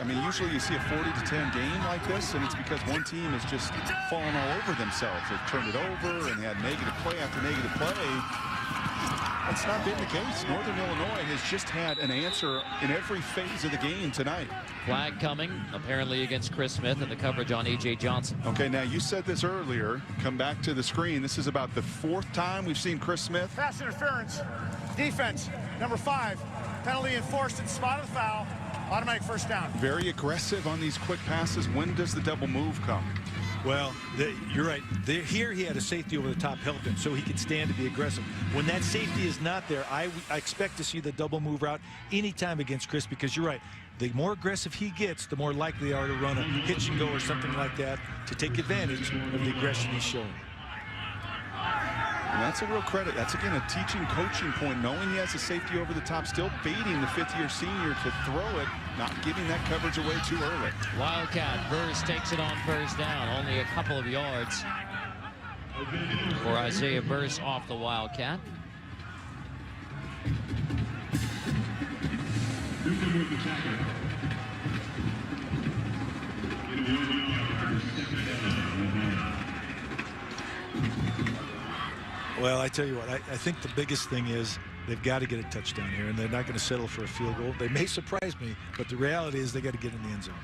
I mean, usually you see a 40-10 game like this, and it's because one team has just fallen all over themselves. They've turned it over, and they had negative play after negative play. That's not been the case. Northern Illinois has just had an answer in every phase of the game tonight. Flag coming, apparently against Chris Smith, and the coverage on A.J. Johnson. Okay, now you said this earlier. Come back to the screen. This is about the 4th time we've seen Chris Smith. Pass interference. Defense, number 5. Penalty enforced at the spot of the foul. Automatic 1st down. Very aggressive on these quick passes. When does the double move come? Well, you're right. Here he had a safety over the top help him so he could stand to be aggressive. When that safety is not there, I expect to see the double move route anytime against Chris, because you're right. The more aggressive he gets, the more likely they are to run a hitch and go or something like that to take advantage of the aggression he's showing. And that's a real credit. That's, again, a teaching, coaching point. Knowing he has a safety over the top, still baiting the 5th-year senior to throw it, not giving that coverage away too early. Wildcat, Burris takes it on 1st down, only a couple of yards. for Isaiah Burse off the Wildcat. Well, I tell you what, I think the biggest thing is they've got to get a touchdown here, and they're not going to settle for a field goal. They may surprise me, but the reality is they got to get in the end zone.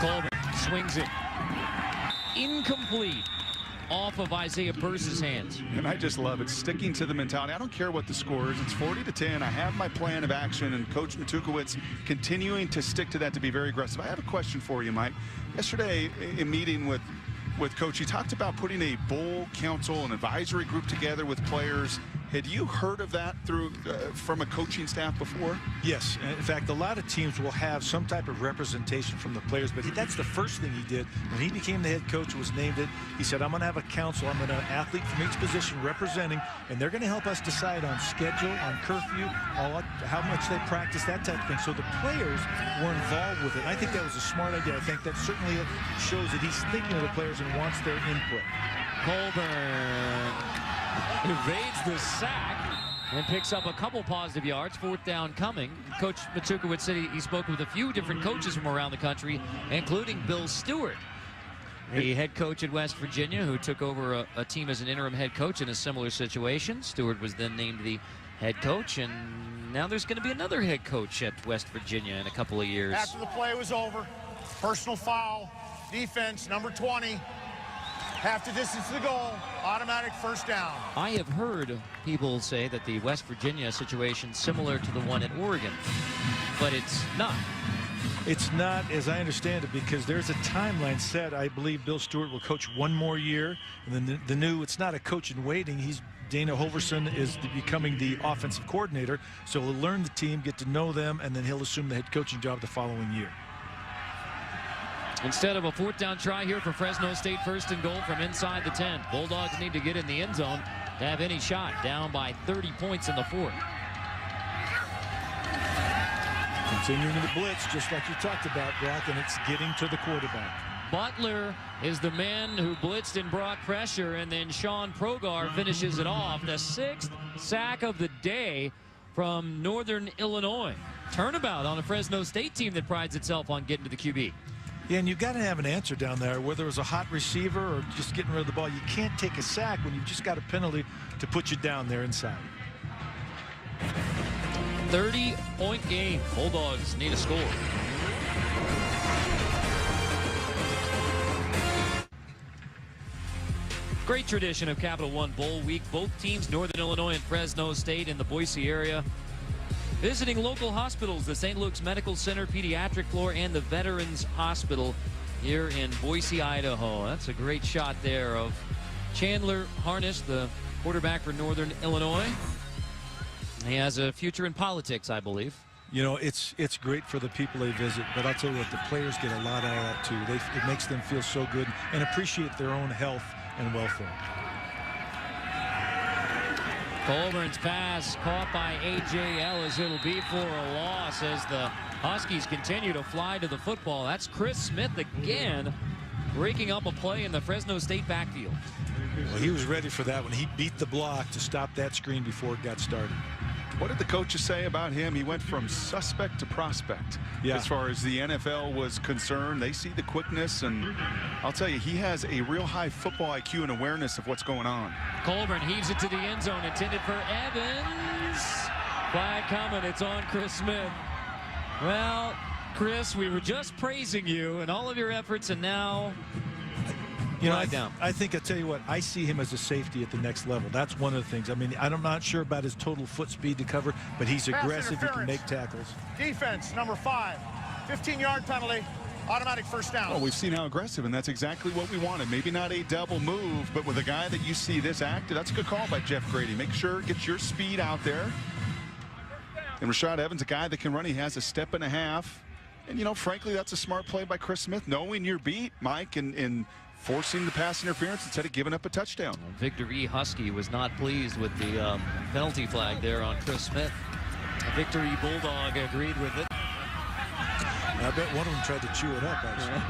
Coleman swings it. Incomplete. Off of Isaiah Burse's hands. And I just love it. Sticking to the mentality. I don't care what the score is. It's 40-10. I have my plan of action, and Coach Matukewicz continuing to stick to that, to be very aggressive. I have a question for you, Mike. Yesterday, in meeting with Coach, he talked about putting a bowl council, an advisory group together with players. Had you heard of that from a coaching staff before? Yes. In fact, a lot of teams will have some type of representation from the players, but that's the first thing he did. When he became the head coach, was named it, he said, I'm going to have a council. I'm going to have an athlete from each position representing, and they're going to help us decide on schedule, on curfew, how much they practice, that type of thing. So the players were involved with it. And I think that was a smart idea. I think that certainly shows that he's thinking of the players and wants their input. Colburn evades the sack and picks up a couple positive yards. Fourth down coming. Coach Matukewicz said he spoke with a few different coaches from around the country, including Bill Stewart, the head coach at West Virginia, who took over a team as an interim head coach in a similar situation. Stewart was then named the head coach, and now there's going to be another head coach at West Virginia in a couple of years. After the play was over, personal foul, defense, number 20. Half the distance to the goal, automatic first down. I have heard people say that the West Virginia situation is similar to the one at Oregon, but it's not. It's not, as I understand it, because there's a timeline set. I believe Bill Stewart will coach one more year, and then the new, it's not a coach in waiting. Dana Holverson is becoming the offensive coordinator, so he'll learn the team, get to know them, and then he'll assume the head coaching job the following year. Instead of a fourth down try here for Fresno State, first and goal from inside the 10. Bulldogs need to get in the end zone to have any shot. Down by 30 points in the fourth. Continuing the blitz, just like you talked about, Brock, and it's getting to the quarterback. Butler is the man who blitzed and brought pressure, and then Sean Progar finishes it off. The 6th sack of the day from Northern Illinois. Turnabout on a Fresno State team that prides itself on getting to the QB. Yeah, and you've got to have an answer down there, whether it was a hot receiver or just getting rid of the ball. You can't take a sack when you've just got a penalty to put you down there inside. 30-point game. Bulldogs need a score. Great tradition of Capital One Bowl Week. Both teams, Northern Illinois and Fresno State, in the Boise area, visiting local hospitals, the St. Luke's Medical Center Pediatric Floor and the Veterans Hospital here in Boise, Idaho. That's a great shot there of Chandler Harnish, the quarterback for Northern Illinois. He has a future in politics, I believe. You know, it's great for the people they visit, but I'll tell you what, the players get a lot out of that too. It makes them feel so good and appreciate their own health and welfare. Colburn's pass caught by A.J. Ellis. It'll be for a loss as the Huskies continue to fly to the football. That's Chris Smith again, breaking up a play in the Fresno State backfield. Well, he was ready for that one. He beat the block to stop that screen before it got started. What did the coaches say about him? He went from suspect to prospect. Yeah. As far as the NFL was concerned, they see the quickness, and I'll tell you, he has a real high football IQ and awareness of what's going on. Colburn heaves it to the end zone, intended for Evans. Flag coming, it's on Chris Smith. Well, Chris, we were just praising you and all of your efforts, and now you know, I think, I tell you what, I see him as a safety at the next level. That's one of the things. I mean, I'm not sure about his total foot speed to cover, but he's aggressive. He can make tackles. Defense, number 5. 15-yard penalty, automatic first down. Well, we've seen how aggressive, and that's exactly what we wanted. Maybe not a double move, but with a guy that you see this active, that's a good call by Jeff Grady. Make sure, get your speed out there. And Rashad Evans, a guy that can run. He has a step and a half. And, you know, frankly, that's a smart play by Chris Smith, knowing your beat, Mike, and forcing the pass interference instead of giving up a touchdown. Victor E. Husky was not pleased with the penalty flag there on Chris Smith. Victor E. Bulldog agreed with it. I bet one of them tried to chew it up, actually.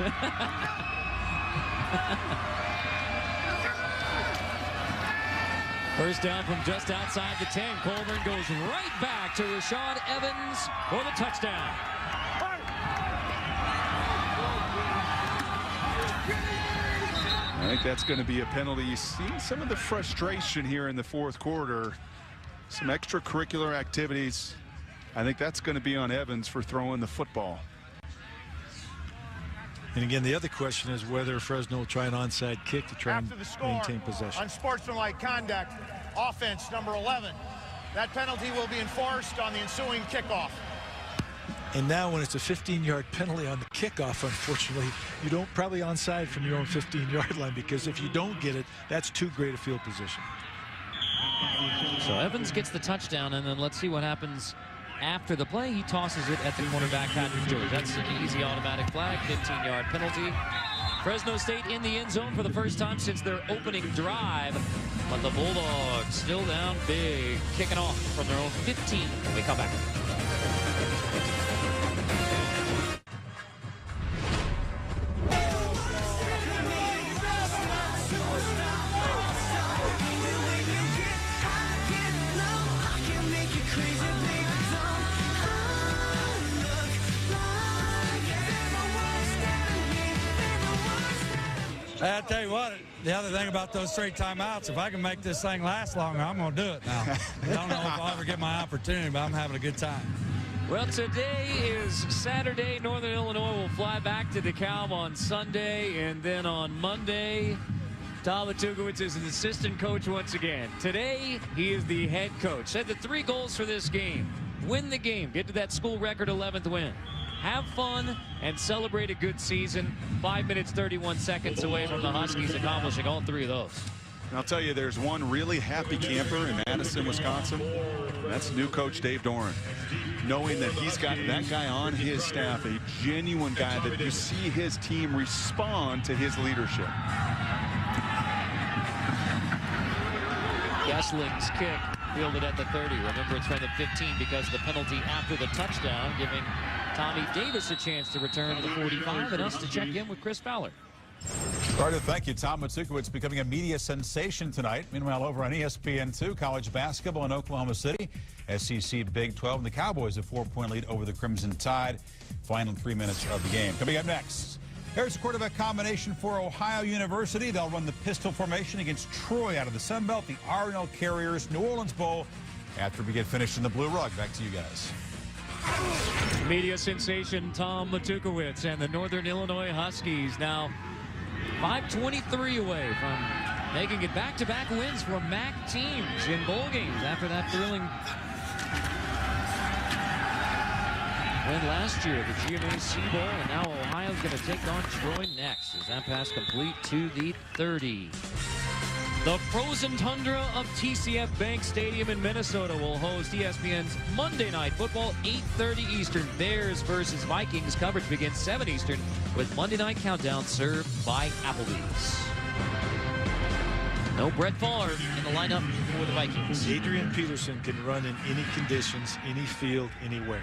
First down from just outside the 10. Colburn goes right back to Rashad Evans for the touchdown. I think that's going to be a penalty. You see some of the frustration here in the fourth quarter. Some extracurricular activities. I think that's going to be on Evans for throwing the football. And again, the other question is whether Fresno will try an onside kick to try and maintain possession. Unsportsmanlike conduct, offense number 11. That penalty will be enforced on the ensuing kickoff. And now when it's a 15-yard penalty on the kickoff, unfortunately, you don't probably onside from your own 15-yard line, because if you don't get it, that's too great a field position. So Evans gets the touchdown, and then let's see what happens after the play. He tosses it at the cornerback, Patrick George. That's an easy automatic flag, 15-yard penalty. Fresno State in the end zone for the first time since their opening drive. But the Bulldogs still down big, kicking off from their own 15 when we come back. I tell you what, the other thing about those 3 timeouts, if I can make this thing last longer, I'm going to do it now. I don't know if I'll ever get my opportunity, but I'm having a good time. Well, today is Saturday. Northern Illinois will fly back to DeKalb on Sunday, and then on Monday, Tom Matukewicz is an assistant coach once again. Today, he is the head coach. Said the 3 goals for this game: win the game, get to that school record 11th win, have fun, and celebrate a good season. 5 minutes, 31 seconds away from the Huskies accomplishing all 3 of those. And I'll tell you, there's one really happy camper in Madison, Wisconsin. That's new coach Dave Doran. Knowing that he's got that guy on his staff, a genuine guy that you see his team respond to his leadership. Gessling's kick fielded at the 30. Remember, it's from the 15 because of the penalty after the touchdown, giving Tommy Davis a chance to return to the 45 and us to check in with Chris Fowler. Carter, thank you. Tom Matukewicz becoming a media sensation tonight. Meanwhile, over on ESPN2, college basketball in Oklahoma City, SEC Big 12, and the Cowboys a 4-point lead over the Crimson Tide. Final 3 minutes of the game. Coming up next, here's a quarterback combination for Ohio University. They'll run the pistol formation against Troy out of the Sun Belt, the R&L Carriers New Orleans Bowl, after we get finished in the blue rug. Back to you guys. Media sensation Tom Matukewicz and the Northern Illinois Huskies now 5:23 away from making it back-to-back wins for MAC teams in bowl games after that thrilling win last year, the GMAC Bowl, and now Ohio's going to take on Troy next. Is that pass complete to the 30? The frozen tundra of TCF Bank Stadium in Minnesota will host ESPN's Monday Night Football, 8:30 Eastern. Bears versus Vikings coverage begins 7 Eastern with Monday Night Countdown served by Applebee's. No Brett Favre in the lineup for the Vikings. Adrian Peterson can run in any conditions, any field, anywhere.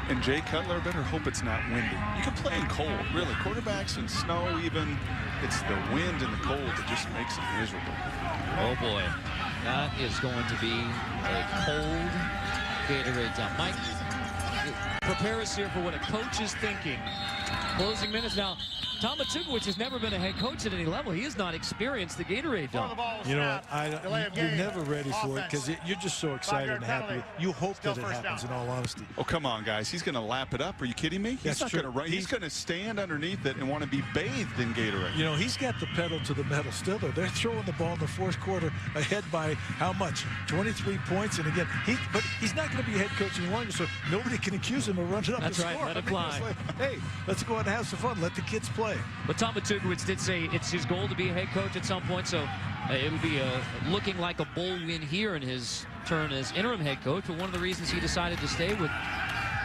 And Jay Cutler, better hope it's not windy. You can play in cold, really. Quarterbacks in snow even. It's the wind and the cold that just makes it miserable. Oh boy, that is going to be a cold Gatorade dump. Mike, prepare us here for what a coach is thinking. Closing minutes now. Tom Matukewicz has never been a head coach at any level. He has not experienced the Gatorade dump. You know, you're never ready for it because you're just so excited and happy. You hope that it happens, in all honesty. Oh, come on, guys. He's going to lap it up. Are you kidding me? He's not going to run. He's going to stand underneath it and want to be bathed in Gatorade. You know, he's got the pedal to the metal still, though. They're throwing the ball in the fourth quarter ahead by how much? 23 points. And again, but he's not going to be a head coach any longer, so nobody can accuse him of running up the score. That's right. Let it fly. Like, hey, let's go out and have some fun. Let the kids play. But Tom Matukewicz did say it's his goal to be a head coach at some point, so it would be looking like a bowl win here in his turn as interim head coach. But one of the reasons he decided to stay with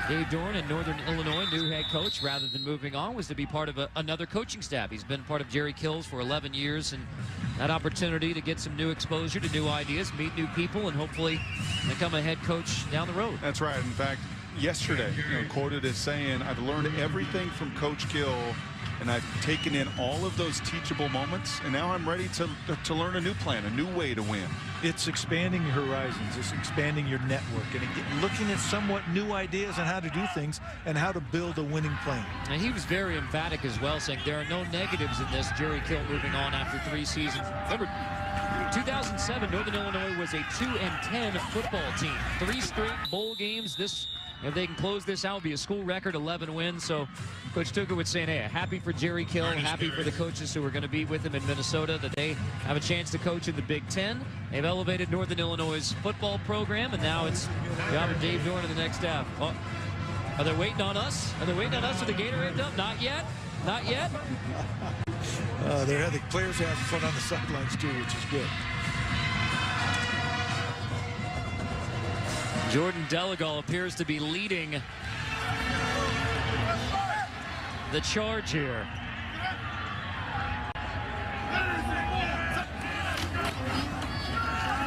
Dave Dorn in Northern Illinois, new head coach, rather than moving on, was to be part of another coaching staff. He's been part of Jerry Kill's for 11 years, and that opportunity to get some new exposure to new ideas, meet new people, and hopefully become a head coach down the road. That's right. In fact, yesterday, quoted as saying, I've learned everything from Coach Kill, and I've taken in all of those teachable moments, and now I'm ready to learn a new plan, a new way to win. It's expanding your horizons. It's expanding your network and looking at somewhat new ideas on how to do things and how to build a winning plan. And he was very emphatic as well, saying there are no negatives in this. Jerry Kill moving on after 3 seasons. Remember, 2007, Northern Illinois was a 2-10 football team. 3 straight bowl games. If they can close this out, it'll be a school record, 11 wins. So Coach Matukewicz saying, hey, happy for Jerry Kill, happy for the coaches who are going to be with him in Minnesota, that they have a chance to coach in the Big Ten. They've elevated Northern Illinois' football program, and now it's job of Dave Dorn in the next staff. Oh, are they waiting on us? Are they waiting on us for the Gatorade dump? Not yet. Not yet. The players are having fun on the sidelines too, which is good. Jordan Delegal appears to be leading the charge here.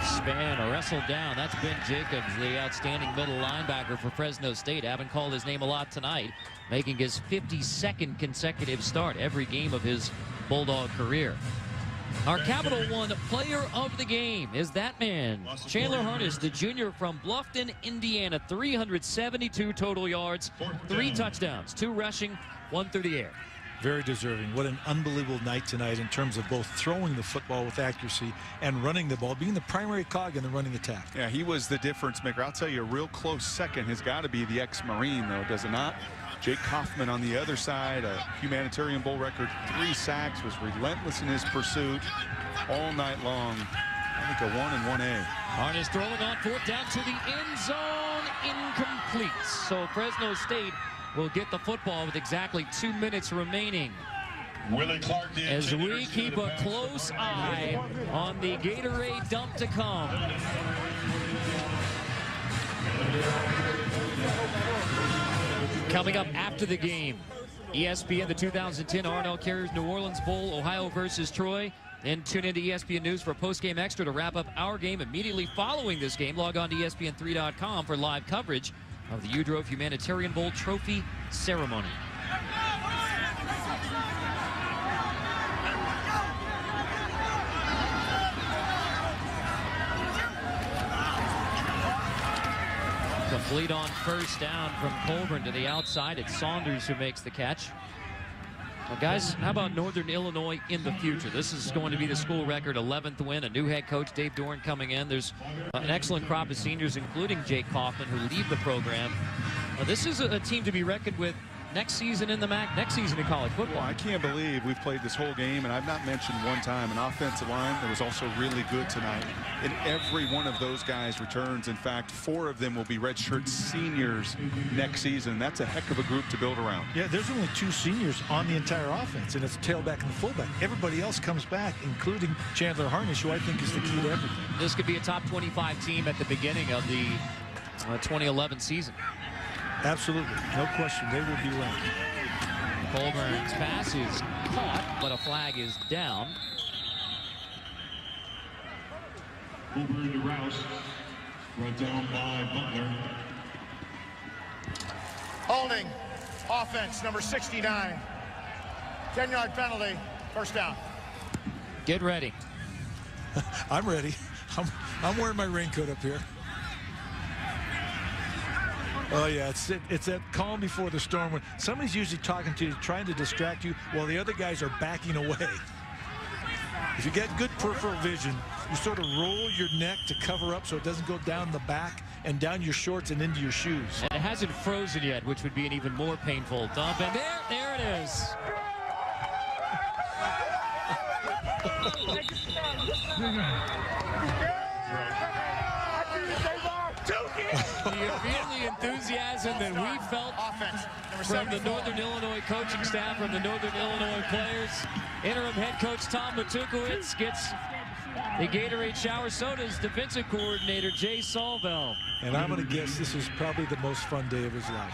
Span wrestled down. That's Ben Jacobs, the outstanding middle linebacker for Fresno State. Haven't called his name a lot tonight, making his 52nd consecutive start every game of his Bulldog career. Our Capital One player of the game is that man, Chandler Harnish, the junior from Bluffton, Indiana. 372 total yards, 3 touchdowns, 2 rushing, 1 through the air. Very deserving. What an unbelievable night tonight in terms of both throwing the football with accuracy and running the ball, being the primary cog in the running attack. Yeah, he was the difference maker. I'll tell you, a real close second has got to be the ex-Marine, though, does it not? Jake Kaufman on the other side, a Humanitarian Bowl record, 3 sacks, was relentless in his pursuit all night long. I think a 1 and 1A. Harnish throwing on 4th down to the end zone, incomplete. So Fresno State will get the football with exactly 2 minutes remaining. Willie Clark, as we keep a close eye on the Gatorade dump to come. Coming up after the game, ESPN, the 2010 R&L Carriers New Orleans Bowl, Ohio versus Troy. Then tune into ESPN News for post-game extra to wrap up our game immediately following this game. Log on to ESPN3.com for live coverage of the uDrove Humanitarian Bowl trophy ceremony. Complete on 1st down from Colburn to the outside. It's Saunders who makes the catch. Well, guys, how about Northern Illinois in the future? This is going to be the school record 11th win. A new head coach, Dave Dorn, coming in. There's an excellent crop of seniors, including Jake Kaufman, who lead the program. This is a team to be reckoned with next season in the MAC, next season in college football. Well, I can't believe we've played this whole game, and I've not mentioned one time an offensive line that was also really good tonight. And every one of those guys returns. In fact, 4 of them will be redshirt seniors next season. That's a heck of a group to build around. Yeah, there's only 2 seniors on the entire offense, and it's a tailback and the fullback. Everybody else comes back, including Chandler Harnish, who I think is the key to everything. This could be a top 25 team at the beginning of the 2011 season. Absolutely. No question. They will be ranked. Colburn's pass is caught, but a flag is down. Over to Rouse. Run down by Butler. Holding. Offense, number 69. 10-yard penalty. 1st down. Get ready. I'm ready. I'm wearing my raincoat up here. Oh, yeah, it's that calm before the storm when somebody's usually talking to you, trying to distract you, while the other guys are backing away. If you get good peripheral vision, you sort of roll your neck to cover up so it doesn't go down the back and down your shorts and into your shoes. And it hasn't frozen yet, which would be an even more painful dump. And there it is. You feel the enthusiasm that we felt from the Northern Illinois coaching staff, from the Northern Illinois players. Interim head coach Tom Matukewicz gets the Gatorade Shower Soda's defensive coordinator, Jay Salvell. And I'm going to guess this is probably the most fun day of his life.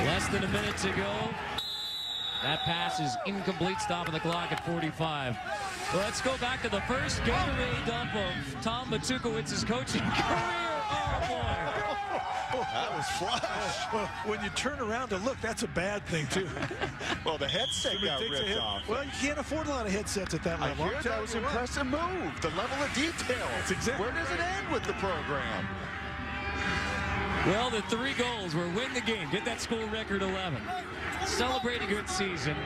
Less than a minute to go. That pass is incomplete, stopping the clock at 45. Let's go back to the first Gatorade dump of Tom Matukewicz's coaching career. Oh, boy. That was flash. Well, when you turn around to look, that's a bad thing, too. Well, the headset got ripped off. Well, you can't afford a lot of headsets at that I level. hear that was an impressive move. The level of detail. That's exactly. Where does it end with the program? Well, the 3 goals were win the game, get that school record 11, celebrate a good season,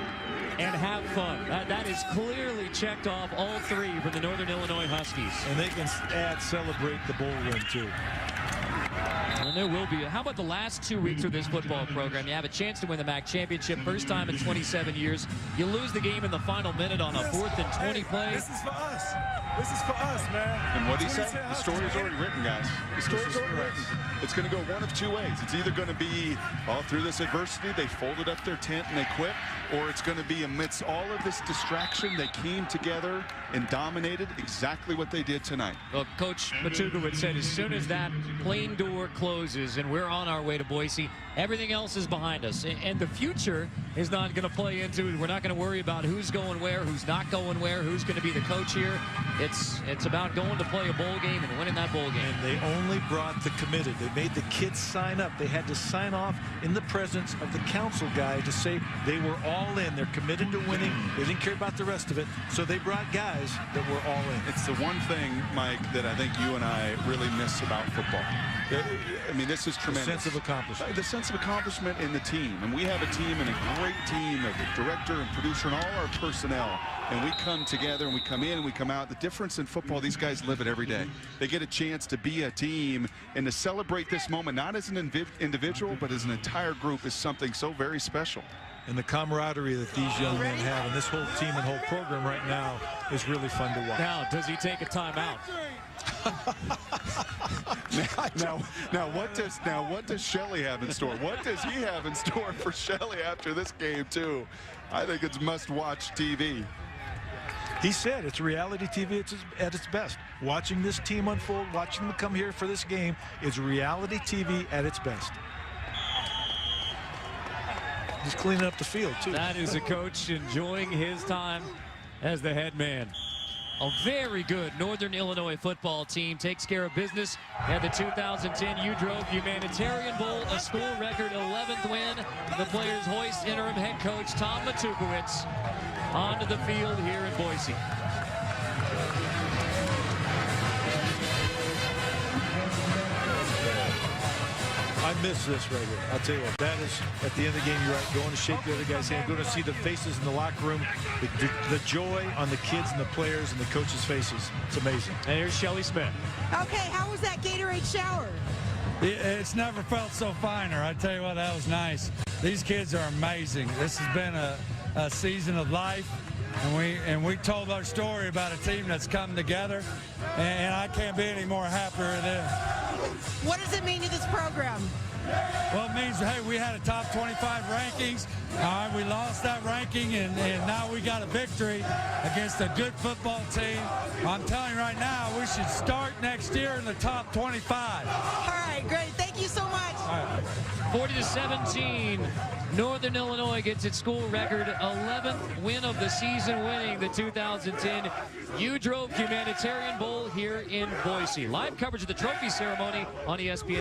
and have fun. That is clearly checked off all 3 for the Northern Illinois Huskies. And they can add celebrate the bowl win, too. And there will be. How about the last 2 weeks of this football program? You have a chance to win the MAC championship, first time in 27 years. You lose the game in the final minute on a 4th and 20 play. This is for us. This is for us, man. And what he said, the story's already written, guys. The story's already written. It's going to go one of 2 ways. It's either going to be all through this adversity, they folded up their tent and they quit, or it's going to be amidst all of this distraction, they came together and dominated exactly what they did tonight. Well, Coach Matukewicz said as soon as that plane door closes and we're on our way to Boise, everything else is behind us. And the future is not going to play into it. We're not going to worry about who's going where, who's not going where, who's going to be the coach here. It's about going to play a bowl game and winning that bowl game. And they only brought the committed. They made the kids sign up. They had to sign off in the presence of the council guy to say they were all in. They're committed to winning. They didn't care about the rest of it. So they brought guys that were all in. It's the one thing, Mike, that I think you and I really miss about football. I mean, this is tremendous. The sense of accomplishment. The sense of accomplishment in the team. And we have a team and a great team of the director and producer and all our personnel. And we come together and we come in and we come out. The difference in football, these guys live it every day. They get a chance to be a team and to celebrate this moment, not as an individual, but as an entire group, is something so very special. And the camaraderie that these young men have, and this whole team and whole program right now is really fun to watch. Now, does he take a timeout? Now what does Shelley have in store? What does he have in store for Shelley after this game too? I think it's must-watch TV. He said it's reality TV at its best. Watching this team unfold, watching them come here for this game is reality TV at its best. He's cleaning up the field, too. That is a coach enjoying his time as the head man. A very good Northern Illinois football team takes care of business at the 2010 uDrove Humanitarian Bowl, a school record 11th win. The players hoist interim head coach Tom Matukewicz onto the field here in Boise. I miss this right here. I'll tell you what, that is, at the end of the game, you're right, going to shake the other guy's hand, going to see the faces in the locker room, the joy on the kids and the players and the coaches' faces. It's amazing. And here's Shelley Smith. Okay, how was that Gatorade shower? It's never felt so finer. I tell you what, that was nice. These kids are amazing. This has been a season of life, and we told our story about a team that's come together, and I can't be any more happier than this. What does it mean to this program? Well, it means, hey, we had a top 25 rankings. All right, we lost that ranking, and now we got a victory against a good football team. I'm telling you right now, we should start next year in the top 25. All right, great. Thank you so much. All right. 40-17, Northern Illinois gets its school record 11th win of the season, winning the 2010 uDrove Humanitarian Bowl here in Boise. Live coverage of the trophy ceremony on ESPN.